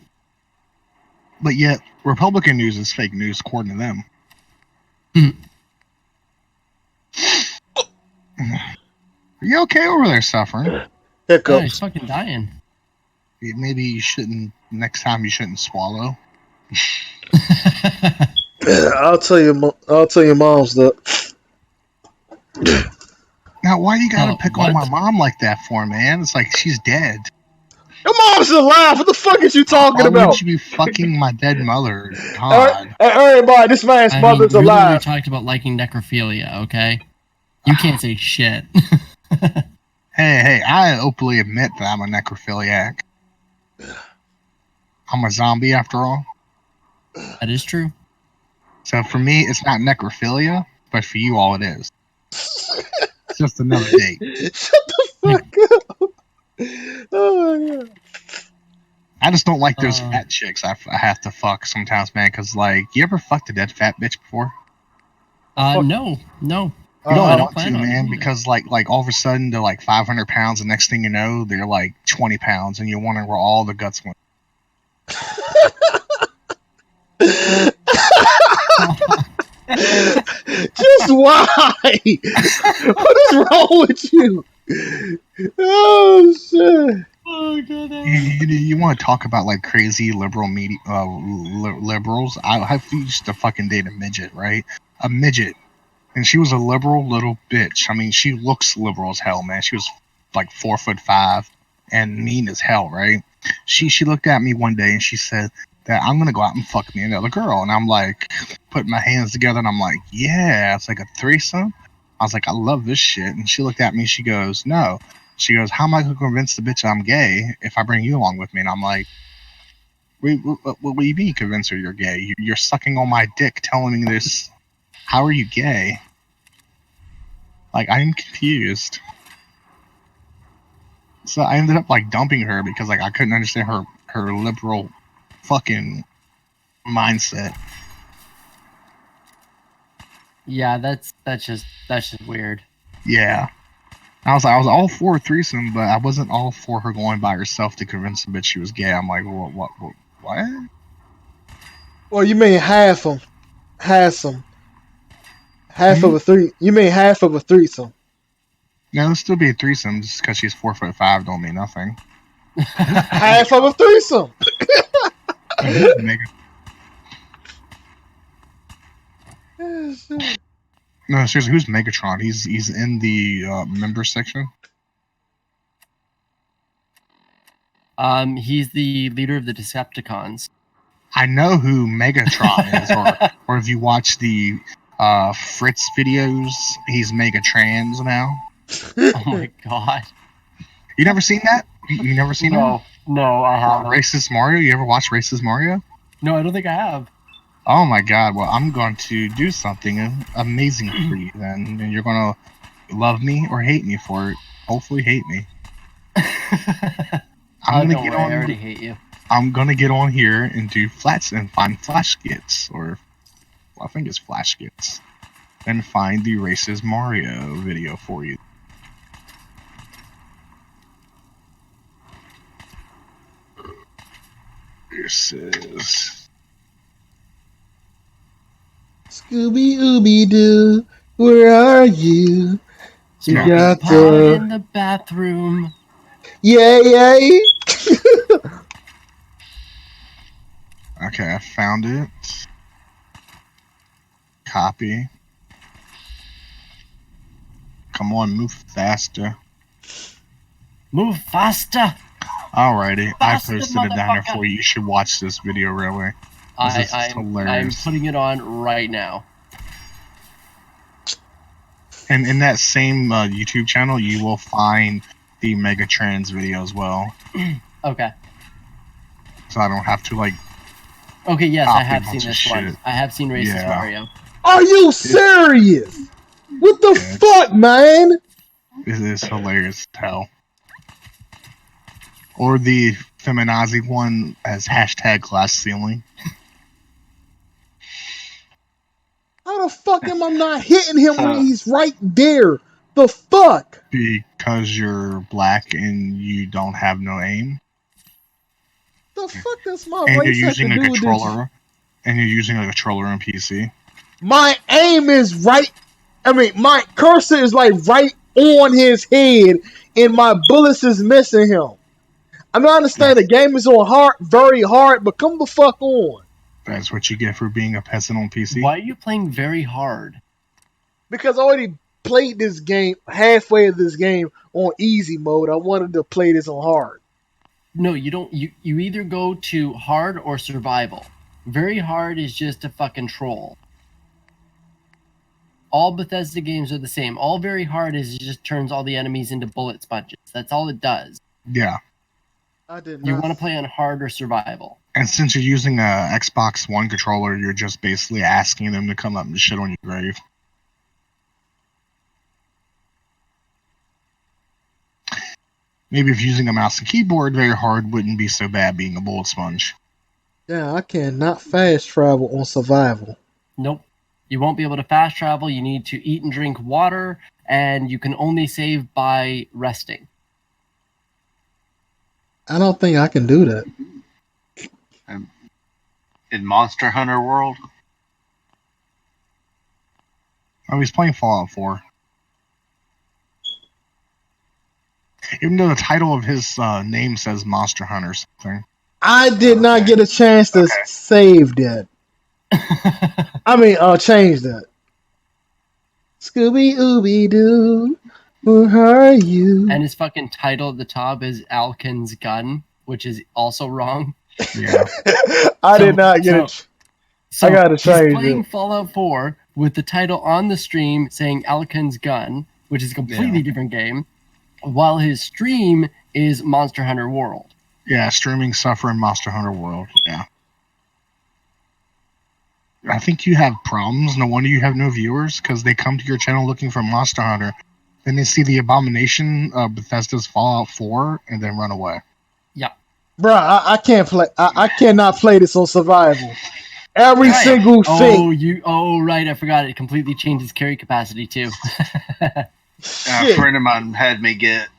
But yet, Republican news is fake news according to them. Are you okay over there, Suffern? Hiccups. Oh, he's fucking dying. Maybe you shouldn't. Next time, you shouldn't swallow. I'll tell your mom's that. Now, why you gotta pick on my mom like that for, man? It's like she's dead. Your mom's alive. What the fuck is you talking about? Why would you be fucking my dead mother? God. Everybody, this man's mother's alive. We talked about liking necrophilia, okay? You can't say shit. Hey, I openly admit that I'm a necrophiliac. I'm a zombie after all. That is true. So for me, it's not necrophilia, but for you all it is. It's just another date. Shut the fuck up. Oh my God. I just don't like those fat chicks I have to fuck sometimes, man, because, like, you ever fucked a dead fat bitch before? No. No, I don't plan to, man, because, like all of a sudden, they're, like, 500 pounds, and next thing you know, they're, like, 20 pounds, and you're wondering where all the guts went. Just why? What is wrong with you? Oh shit! Oh god! You want to talk about like crazy liberal media liberals? I used to fucking date a midget, right? A midget, and she was a liberal little bitch. I mean, she looks liberal as hell, man. She was like 4'5" and mean as hell, right? She looked at me one day and she said that I'm gonna go out and fuck me another girl, and I'm like putting my hands together and I'm like, yeah, it's like a threesome. I was like, I love this shit. And she looked at me, she goes, no. She goes, how am I gonna convince the bitch I'm gay if I bring you along with me? And I'm like, what do you mean convince her you're gay? You're sucking on my dick telling me this. How are you gay? Like, I'm confused. So I ended up like dumping her because like I couldn't understand her liberal fucking mindset. Yeah, that's just weird. Yeah. I was all for a threesome, but I wasn't all for her going by herself to convince the bitch she was gay. I'm like, what? Well, you mean half of a three? You mean half of a threesome? No, it'll still be a threesome just because she's 4'5" don't mean nothing. Half of a threesome. No, seriously, who's Megatron? He's in the member section. He's the leader of the Decepticons. I know who Megatron is, or if you watch the Fritz videos, he's Megatrans now. Oh my god! You never seen that? You never seen him? No, I haven't. Racist Mario? You ever watch Racist Mario? No, I don't think I have. Oh my god! Well, I'm going to do something amazing for you then, and you're gonna love me or hate me for it. Hopefully, hate me. I already hate you. I'm gonna get on here and do flats and find flash skits, or I think it's flash skits, and find the Racist Mario video for you. This is Scooby Ooby Doo, where are you? You got in the bathroom. Yay! Okay, I found it. Copy. Come on, move faster. Move faster. Alrighty, Faster, I posted it down there motherfucker. for you. You should watch this video, really. This is hilarious. I'm putting it on right now. And in that same YouTube channel, you will find the Megatrans video as well. Okay. So I don't have to, like... Okay, yes, I have seen this one. Shit. I have seen Racist Mario. Are you serious? What the fuck, man? This is hilarious as hell. Or the feminazi one as hashtag glass ceiling. How the fuck am I not hitting him when he's right there? The fuck? Because you're black and you don't have no aim. The fuck does my and race you're using have to a do with controller. And you're using a controller on PC. My aim is right. I mean, my cursor is like right on his head, and my bullets is missing him. I mean, I understand the game is on hard, very hard, but come the fuck on. That's what you get for being a peasant on PC. Why are you playing very hard? Because I already played this game, halfway of this game on easy mode. I wanted to play this on hard. No, you don't. You either go to hard or survival. Very hard is just a fucking troll. All Bethesda games are the same. All very hard is it just turns all the enemies into bullet sponges. That's all it does. Yeah. I did not. You want to play on hard or survival. And since you're using a Xbox One controller, you're just basically asking them to come up and shit on your grave. Maybe if using a mouse and keyboard very hard wouldn't be so bad being a bullet sponge. Yeah, I cannot fast travel on survival. Nope. You won't be able to fast travel. You need to eat and drink water, and you can only save by resting. I don't think I can do that. In Monster Hunter World? Oh, he's playing Fallout 4. Even though the title of his name says Monster Hunter or something. I did not get a chance to save that. I mean, change that. Scooby Ooby Doo, who are you? And his fucking title at the top is Alkin's Gun, which is also wrong. Yeah. I did not get it. So I gotta change he's playing it. Fallout 4 with the title on the stream saying Alkin's Gun, which is a completely different game, while his stream is Monster Hunter World. Yeah, streaming Suffern Monster Hunter World. Yeah. I think you have problems. No wonder you have no viewers, because they come to your channel looking for Monster Hunter. Then they see the abomination of Bethesda's Fallout 4 and then run away. Yeah. Bruh, I can't play. I cannot play this on survival. Every single thing. Oh, right. I forgot. It completely changes carry capacity, too. A friend of mine had me get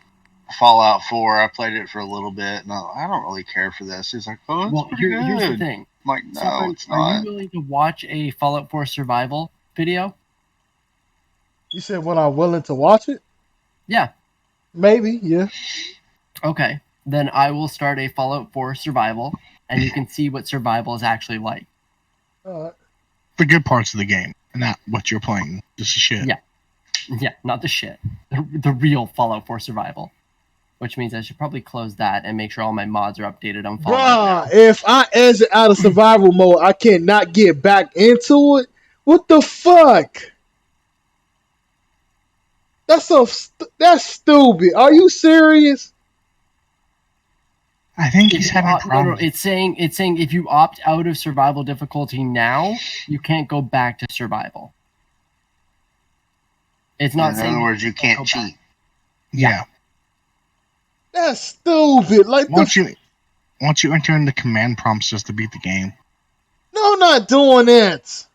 Fallout 4. I played it for a little bit, and I don't really care for this. He's like, oh, it's pretty good. Here's the thing. I'm like, no, Suffern, it's not. Are you willing to watch a Fallout 4 survival video? You said when I'm willing to watch it? Yeah. Maybe, yeah. Okay. Then I will start a Fallout 4 survival, and you can see what survival is actually like. The good parts of the game, and not what you're playing. Just the shit. Yeah. Yeah, not the shit. The real Fallout 4 survival. Which means I should probably close that and make sure all my mods are updated on Fallout. Bruh, if I exit out of survival mode, I cannot get back into it? What the fuck? That's stupid. Are you serious? I think he's having problems. No, it's saying if you opt out of survival difficulty now, you can't go back to survival. It's not saying. In other words, you can't cheat. Yeah. That's stupid. Like once you enter in the command prompts just to beat the game. No, I'm not doing that.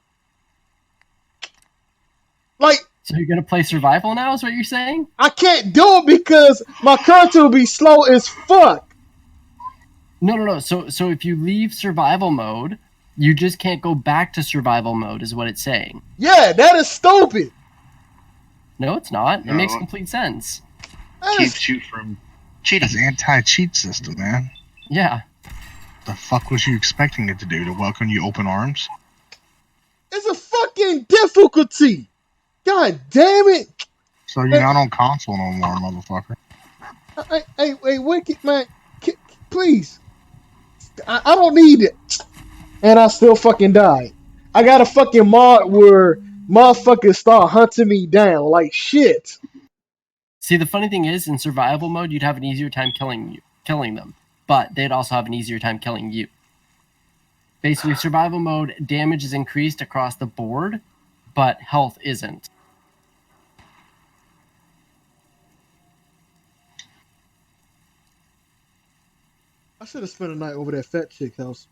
Like. So you're gonna play survival now? Is what you're saying? I can't do it because my cursor will be slow as fuck. No. So if you leave survival mode, you just can't go back to survival mode, is what it's saying. Yeah, that is stupid. No, it's not. It makes complete sense. Keeps you from cheating. It's an anti-cheat system, man. Yeah. The fuck was you expecting it to do? To welcome you open arms? It's a fucking difficulty. God damn it. So you're not on console no more, motherfucker. Hey, Wicked, man. Please. I don't need it. And I still fucking died. I got a fucking mod where motherfuckers start hunting me down like shit. See, the funny thing is, in survival mode, you'd have an easier time killing them, but they'd also have an easier time killing you. Basically, survival mode, damage is increased across the board, but health isn't. I should have spent a night over that fat chick's house.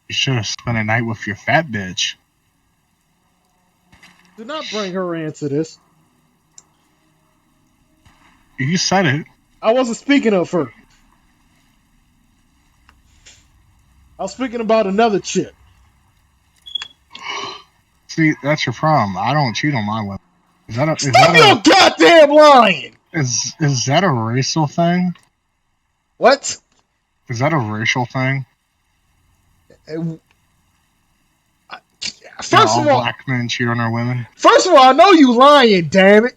You should have spent a night with your fat bitch. Do not bring her into this. You said it. I wasn't speaking of her. I was speaking about another chick. See, that's your problem. I don't cheat on my women. Stop your goddamn lying! Is that a racial thing? What? Is that a racial thing? First of all, black men cheat on their women. First of all, I know you lying, damn it.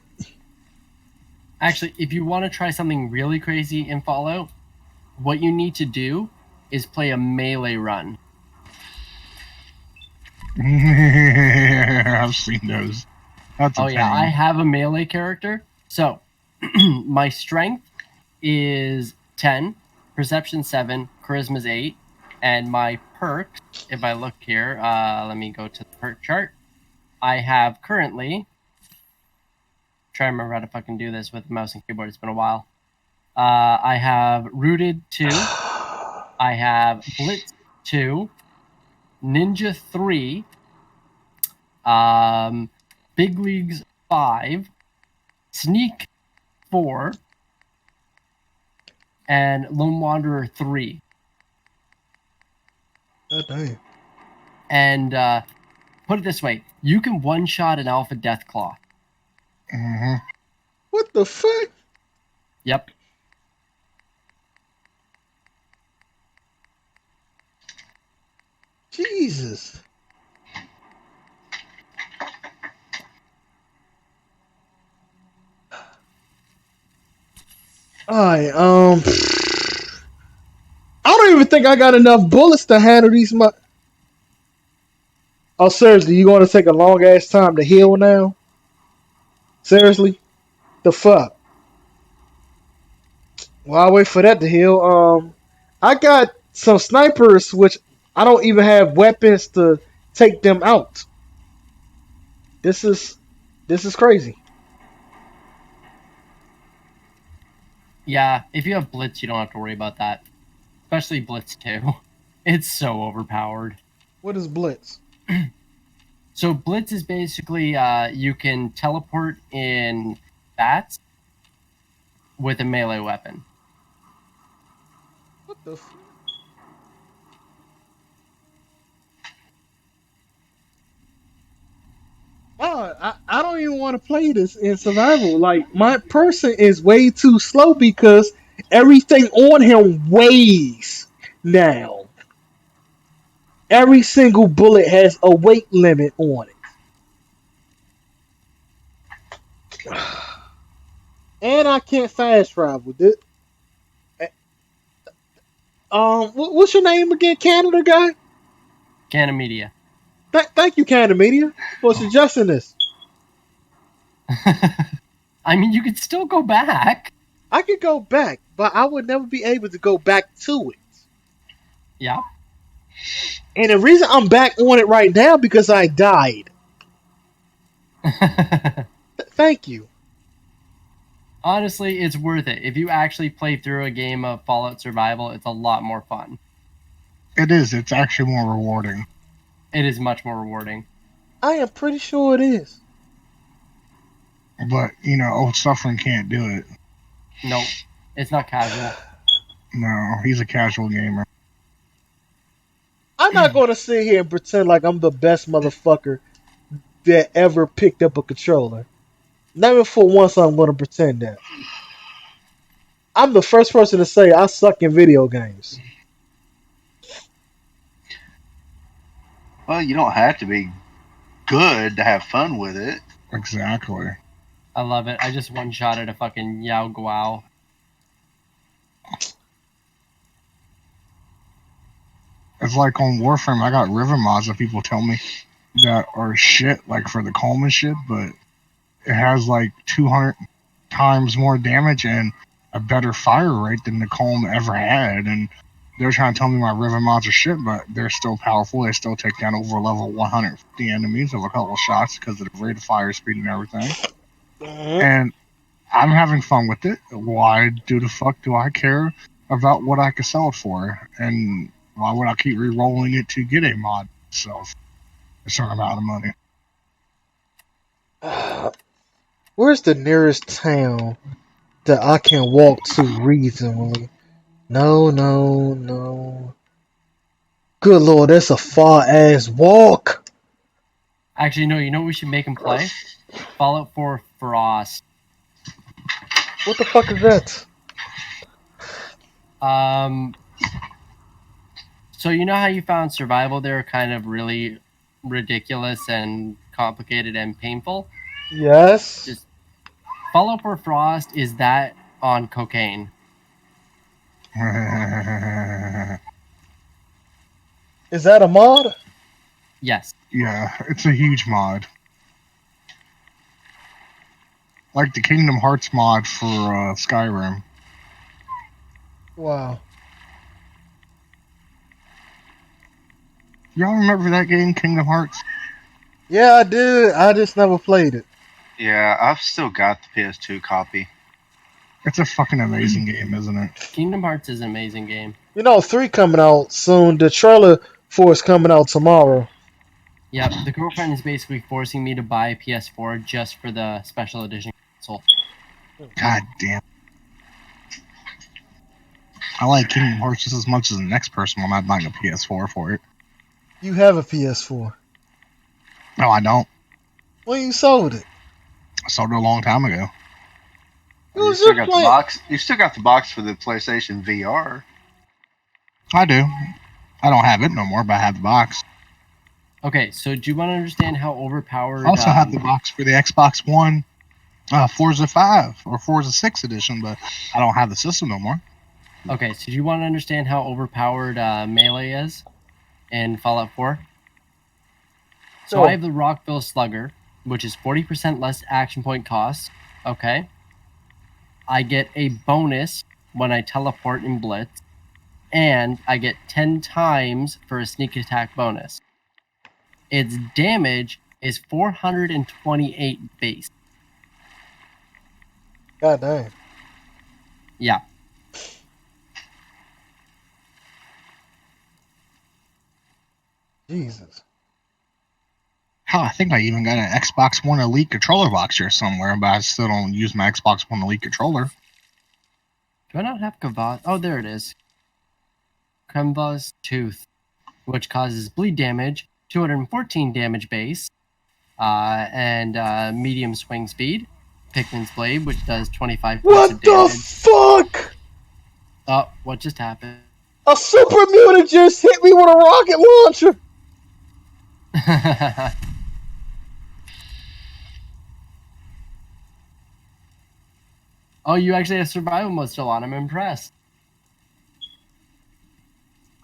Actually, if you want to try something really crazy in Fallout, what you need to do is play a melee run. I've seen those. That's a pain. Yeah, I have a melee character. So, my strength is 10, perception 7, charisma's 8, and my perks, if I look here, let me go to the perk chart. I have currently, try to remember how to fucking do this with mouse and keyboard, it's been a while. I have Rooted 2, I have Blitz 2, Ninja 3, Big Leagues 5, Sneak 4, and Lone Wanderer 3. God damn. And put it this way, you can one-shot an Alpha Deathclaw. Mm-hmm. What the fuck? Yep. Jesus. Alright, I don't even think I got enough bullets to handle these Oh, seriously, you want to take a long ass time to heal now? Seriously? The fuck? While I wait for that to heal, I got some snipers which I don't even have weapons to take them out. This is crazy. Yeah, if you have Blitz, you don't have to worry about that. Especially Blitz 2. It's so overpowered. What is Blitz? So Blitz is basically you can teleport in bats with a melee weapon. What the fuck? Oh, I don't even want to play this in survival. Like, my person is way too slow because everything on him weighs now. Every single bullet has a weight limit on it. And I can't fast travel. What's your name again, Canada guy? CanaMedia. Thank you, CanaMedia, for suggesting this. I mean, you could still go back. I could go back, but I would never be able to go back to it. Yeah. And the reason I'm back on it right now because I died. Thank you. Honestly, it's worth it. If you actually play through a game of Fallout Survival, it's a lot more fun. It is. It's actually more rewarding. It is much more rewarding. I am pretty sure it is. But, old Suffern can't do it. Nope. It's not casual. No, he's a casual gamer. I'm not going to sit here and pretend like I'm the best motherfucker that ever picked up a controller. Never for once I'm going to pretend that. I'm the first person to say I suck in video games. Well, you don't have to be good to have fun with it. Exactly. I love it. I just one-shotted a fucking Yao Guao. It's like on Warframe, I got river mods that people tell me that are shit, like for the calm and shit, but it has like 200 times more damage and a better fire rate than the calm ever had. And they're trying to tell me my river mods are shit, but they're still powerful. They still take down over level 150 enemies with a couple shots because of the rate of fire speed and everything. And I'm having fun with it. Why the fuck do I care about what I can sell it for? And why would I keep re-rolling it to get a mod itself? A certain amount of money. Where's the nearest town that I can walk to reasonably? No. Good lord, that's a far ass walk. Actually, no. You know what we should make him play? Fallout 4 Frost. What the fuck is that? So you know how you found survival there kind of really ridiculous and complicated and painful? Yes. Just Fallout 4 Frost is that on cocaine. Is that a mod? Yes. Yeah, it's a huge mod. Like the Kingdom Hearts mod for Skyrim. Wow. Y'all remember that game, Kingdom Hearts? Yeah, I did. I just never played it. Yeah, I've still got the PS2 copy. It's a fucking amazing game, isn't it? Kingdom Hearts is an amazing game. You know, 3 coming out soon. The trailer for it's coming out tomorrow. Yep, the girlfriend is basically forcing me to buy a PS4 just for the special edition console. God damn. I like Kingdom Hearts just as much as the next person. I'm not buying a PS4 for it. You have a PS4. No, I don't. When you sold it? I sold it a long time ago. You still got the box. You still got the box for the PlayStation VR. I do. I don't have it no more, but I have the box. Okay, so do you want to understand how overpowered... I also have the box for the Xbox One, Forza 5 or Forza 6 edition, but I don't have the system no more. Okay, so do you want to understand how overpowered Melee is in Fallout 4? So Sure. I have the Rockville Slugger, which is 40% less action point cost. Okay. I get a bonus when I teleport in Blitz, and I get 10 times for a sneak attack bonus. Its damage is 428 base. God damn. Yeah. Jesus. Hell, I think I even got an Xbox One Elite controller box here somewhere, but I still don't use my Xbox One Elite controller. Do I not have Kavaz? Oh, there it is. Kavaz Tooth, which causes bleed damage, 214 damage base, and medium swing speed. Pikmin's Blade, which does 25 points of damage. What the fuck? Oh, what just happened? A super mutant just hit me with a rocket launcher. Oh, you actually have survival mode still on. I'm impressed.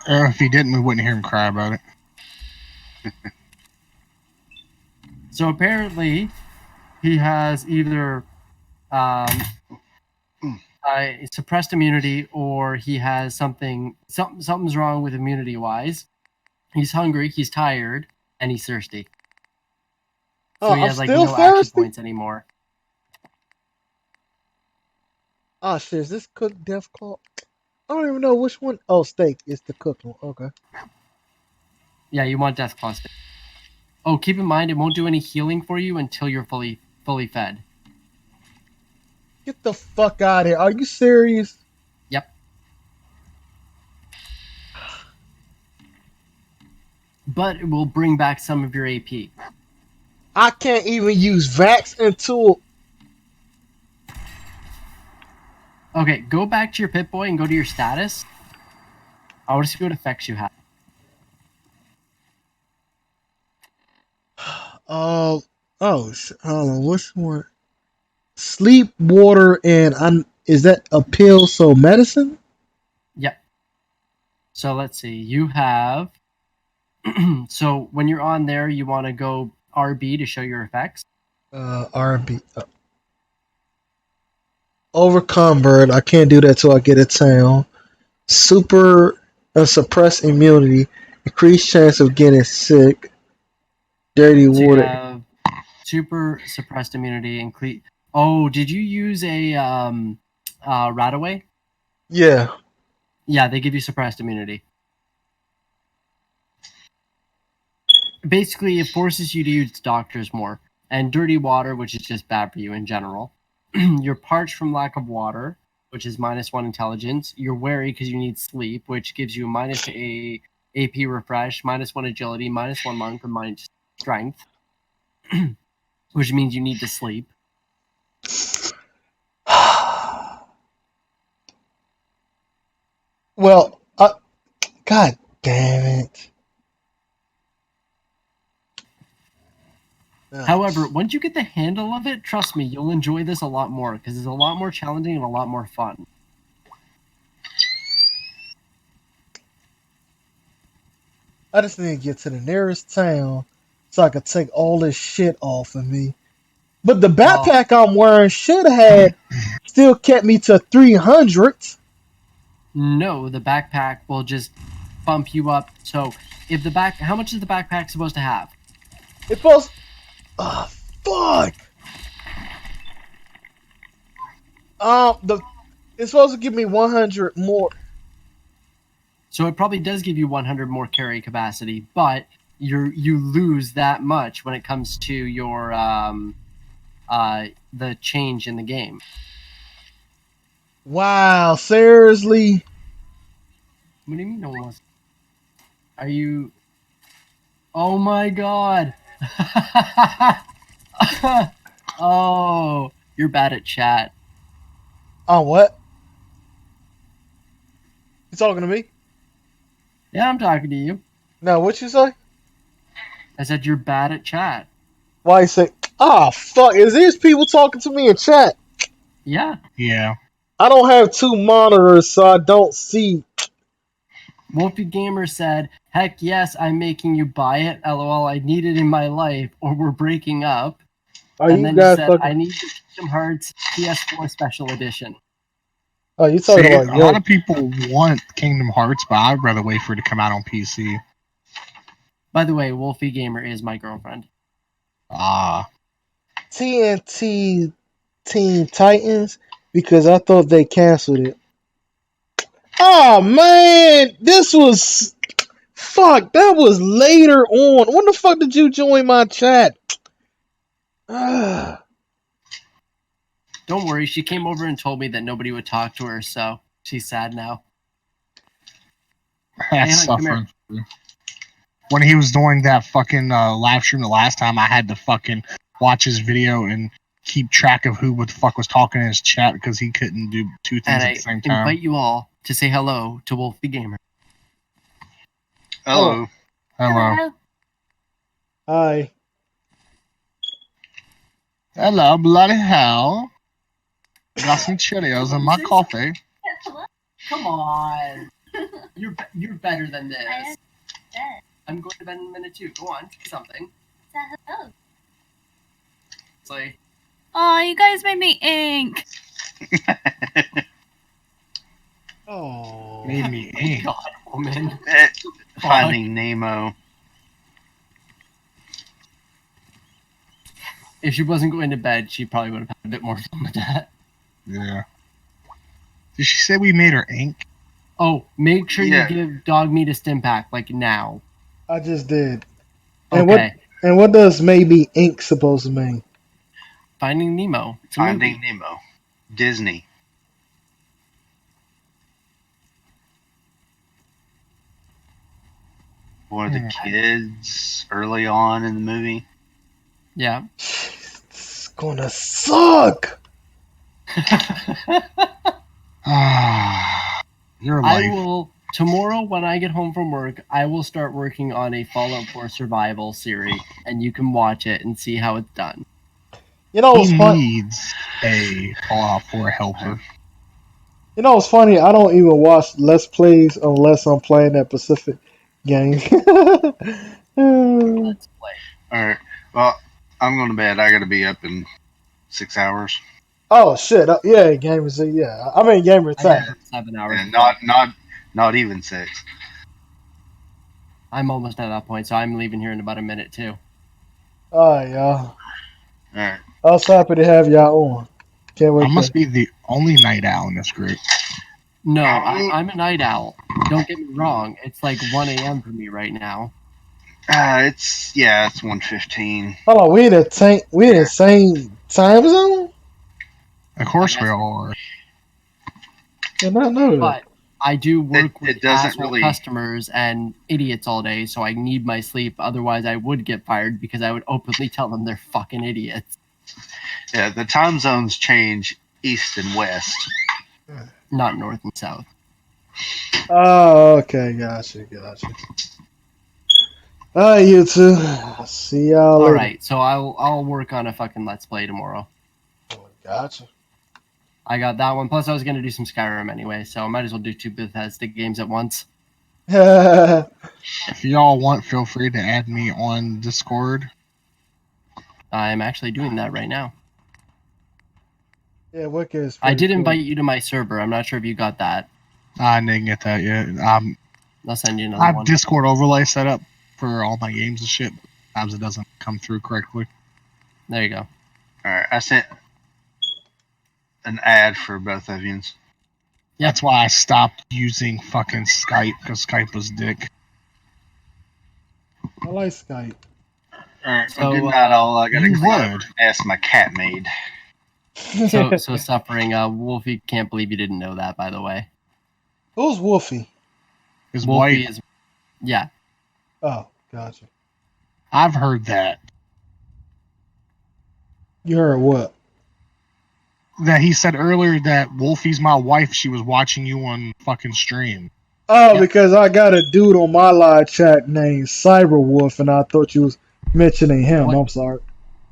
If he didn't, we wouldn't hear him cry about it. So apparently, he has either suppressed immunity, or he has something's wrong with immunity wise. He's hungry, he's tired, and he's thirsty. So he has like no action points anymore. Oh shit, is this cooked death claw? I don't even know which one. Oh, steak is the cooked one. Okay. Yeah, you want death claw steak. Oh, keep in mind it won't do any healing for you until you're fully fed. Get the fuck out of here. Are you serious? Yep. But it will bring back some of your AP. I can't even use Vax until... Okay, go back to your Pip-Boy and go to your status. I want to see what effects you have. Hold on, which one? sleep, water, and is that a pill? So medicine? Yep. So let's see. You have. So when you're on there, you want to go RB to show your effects. RB. Overcome bird. I can't do that till I get a town. Super suppress immunity. Increased chance of getting sick. Dirty So water. you have super suppressed immunity. Oh, did you use a Radaway? Yeah. Yeah, they give you suppressed immunity. Basically, it forces you to use doctors more. And dirty water, which is just bad for you in general. You're parched from lack of water, which is -1 intelligence. You're wary because you need sleep, which gives you -a AP refresh, -1 agility, -1 monk, and -, strength, which means you need to sleep. Well, God damn it. However, once you get the handle of it, trust me, you'll enjoy this a lot more because it's a lot more challenging and a lot more fun. I just need to get to the nearest town so I can take all this shit off of me. But the backpack I'm wearing should have still kept me to 300. No, the backpack will just bump you up. So if how much is the backpack supposed to have? It's supposed. Oh, fuck. It's supposed to give me 100 more. So it probably does give you 100 more carry capacity, but you lose that much when it comes to your the change in the game. Wow, seriously? What do you mean no one wants? Are you? Oh my god! Oh, you're bad at chat. Oh, what? You talking to me? Yeah, I'm talking to you. No, what you say? I said you're bad at chat. Why you say? Ah, fuck! Is these people talking to me in chat? Yeah. Yeah. I don't have 2 monitors, so I don't see. Wolfie Gamer said, "Heck yes, I'm making you buy it. LOL, I need it in my life, or we're breaking up." And then he said, "I need the Kingdom Hearts PS4 Special Edition." Oh, you talking about? A lot of people want Kingdom Hearts, but I'd rather wait for it to come out on PC. By the way, Wolfie Gamer is my girlfriend. TNT Teen Titans, because I thought they canceled it. Oh man, this was fuck. That was later on. When the fuck did you join my chat? Don't worry, she came over and told me that nobody would talk to her, so she's sad now. That's suffering. When he was doing that fucking live stream the last time, I had to fucking watch his video and keep track of who the fuck was talking in his chat because he couldn't do 2 things at the same time. I invite you all to say hello to Wolfie Gamer. Hello. Hello. Hi. Hello, bloody hell. Got some Cheerios in my coffee. Come on. You're better than this. I'm going to bed in a minute too. Go on, do something. It's like, oh, you guys made me ink. Oh, made me ink. God, woman. Finding Nemo. If she wasn't going to bed, she probably would have had a bit more fun with that. Yeah. Did she say we made her ink? Oh, make sure you give dog meat a stim pack, like now. I just did. Okay. And what does maybe ink supposed to mean? Finding Nemo. Finding Nemo. Disney. One of the kids early on in the movie. Yeah. It's gonna suck. Your life. I will tomorrow when I get home from work. I will start working on a Fallout 4 survival series, and you can watch it and see how it's done. You know what's He funny? needs a Fallout 4 helper. You know what's funny? I don't even watch Let's Plays unless I'm playing that Pacific game. Let's play. All right. Well, I'm going to bed. I got to be up in 6 hours. Oh shit! Yeah, gamers. Yeah, I mean gamer I got time. 7 hours. And not even 6. I'm almost at that point, so I'm leaving here in about a minute too. Alright, y'all. All right. I was happy to have y'all on. Can't wait. I must be the only night owl in this group. No, I'm a night owl. Don't get me wrong. It's like 1 a.m. for me right now. It's 1:15. Hold on, we in the same time zone? Of course we are. Did not know that. But I do work with it doesn't asshole really- customers and idiots all day, so I need my sleep. Otherwise, I would get fired because I would openly tell them they're fucking idiots. Yeah, the time zones change east and west. Not north and south. Oh, okay, gotcha. Alright, you two. See y'all later. Alright, so I'll work on a fucking Let's Play tomorrow. Gotcha. I got that one. Plus, I was going to do some Skyrim anyway, so I might as well do 2 Bethesda games at once. Yeah, If y'all want, feel free to add me on Discord. I'm actually doing that right now. Wicked is I did pretty cool. invite you to my server. I'm not sure if you got that. I didn't get that yet. I'll send you another I have one. Discord overlay set up for all my games and shit. Sometimes it doesn't come through correctly. There you go. All right, I sent an ad for both of you. That's why I stopped using fucking Skype, because Skype was dick. I like Skype. All right, So, good night, all. I got to you go would. ask my cat maid. So Suffering, Wolfie can't believe you didn't know that, by the way. Who's Wolfie? His Wolfie wife. is, yeah. Oh, gotcha. I've heard that. You heard what? That he said earlier that Wolfie's my wife. She was watching you on fucking stream. Oh, Yep. because I got a dude on my live chat named Cyberwolf, and I thought you was mentioning him. What? I'm sorry.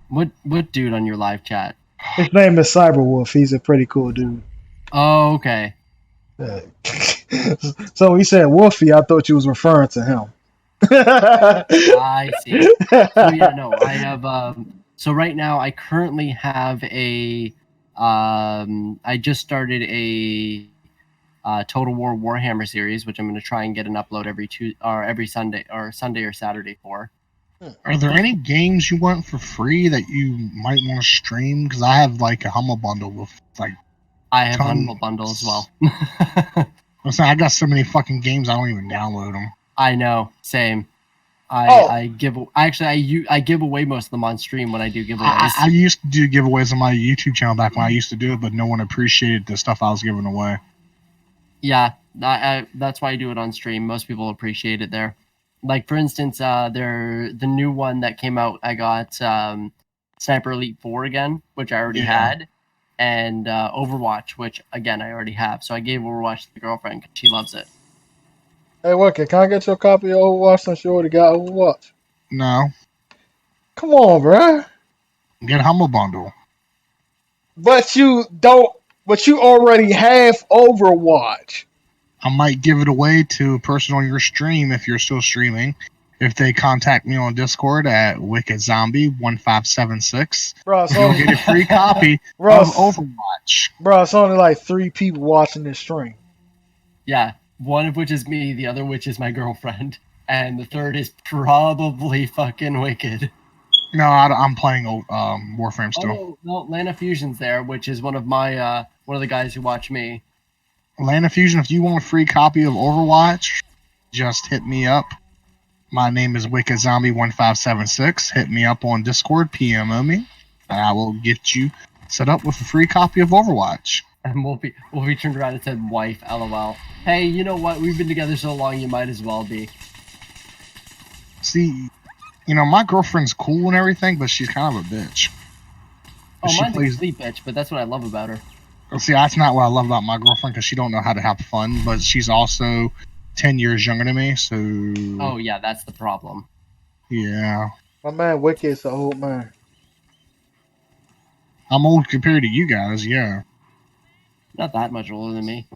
What dude on your live chat? His name is Cyberwolf. He's a pretty cool dude. Oh, okay. So he said Wolfie. I thought you was referring to him. I see. So yeah, no, I have. So right now, I currently have a. I just started a Total War Warhammer series, which I'm going to try and get an upload every Sunday or Saturday for. Are there any games you want for free that you might want to stream? Because I have like a Humble Bundle with like. I have tons. Humble Bundle as well. I'm saying I got so many fucking games I don't even download them. I know, same. Oh. I give away most of them on stream when I do giveaways. I used to do giveaways on my YouTube channel back when I used to do it, but no one appreciated the stuff I was giving away. Yeah, that's why I do it on stream. Most people appreciate it there. Like, for instance, the new one that came out, I got Sniper Elite 4 again, which I already had, and Overwatch, which, again, I already have. So I gave Overwatch to the girlfriend because she loves it. Hey, Wicked, can I get your copy of Overwatch since you already got Overwatch? No. Come on, bruh. Get Humble Bundle. But you already have Overwatch. I might give it away to a person on your stream if you're still streaming. If they contact me on Discord at Wickedthezombieclown1576, you'll get a free copy of Overwatch. Bro, it's only like 3 people watching this stream. Yeah, one of which is me, the other which is my girlfriend, and the third is probably fucking Wicked. No, I'm playing Warframe still. Oh no, Lana Fusion's there, which is one of the guys who watch me. Lana Fusion, if you want a free copy of Overwatch, just hit me up. My name is Wickedzombie1576. Hit me up on Discord, PM me, and I will get you set up with a free copy of Overwatch. And we'll be turned around and said, "Wife, LOL." Hey, you know what? We've been together so long, you might as well be. See, my girlfriend's cool and everything, but she's kind of a bitch. Oh, mine's a complete bitch, but that's what I love about her. See, that's not what I love about my girlfriend, because she don't know how to have fun, but she's also 10 years younger than me, so... Oh, yeah, that's the problem. Yeah. My man Wicked's an old man. I'm old compared to you guys, yeah. Not that much older than me.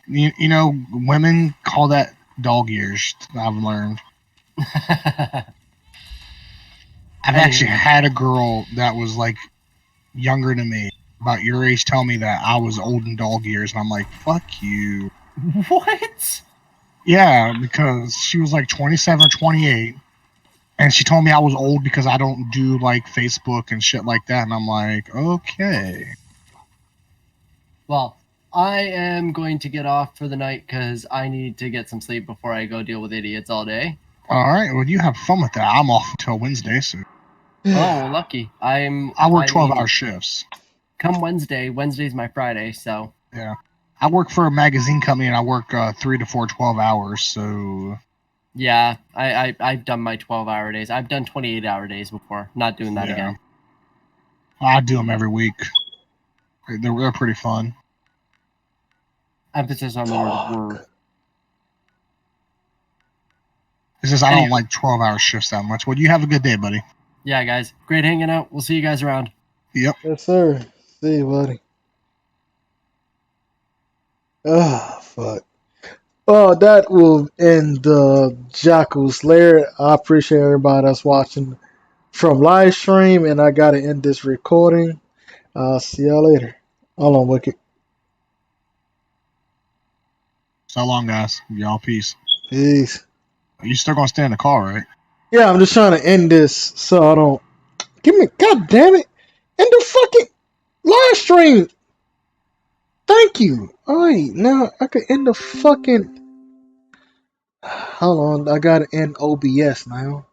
You know, women call that dog years, I've learned. I've actually had a girl that was like younger than me, about your age, tell me that I was old in dog years, and I'm like, fuck you. What? Yeah, because she was like 27 or 28, and she told me I was old because I don't do like Facebook and shit like that, and I'm like, okay. Well, I am going to get off for the night because I need to get some sleep before I go deal with idiots all day. All right, well, you have fun with that. I'm off until Wednesday, so. Oh, well, lucky. I work 12-hour shifts. Come Wednesday. Wednesday's my Friday, so. Yeah. I work for a magazine company, and I work 3 to 4 12 hours, so. Yeah, I've done my 12-hour days. I've done 28-hour days before. Not doing that again. I do them every week. They're pretty fun. Emphasis on the word were. It's just I don't like 12-hour shifts that much. Well, you have a good day, buddy. Yeah, guys. Great hanging out. We'll see you guys around. Yep. Yes, sir. See you, buddy. Ah, fuck. Well, that will end the Jackal's Lair. I appreciate everybody that's watching from live stream, and I gotta end this recording. I'll see y'all later. Hold on, Wicked. So long, guys. Y'all peace. Peace. You still gonna stay in the car, right? Yeah, I'm just trying to end this so I don't. God damn it! End the fucking live stream! Thank you! Alright, now I can end the fucking. Hold on, I gotta end OBS now.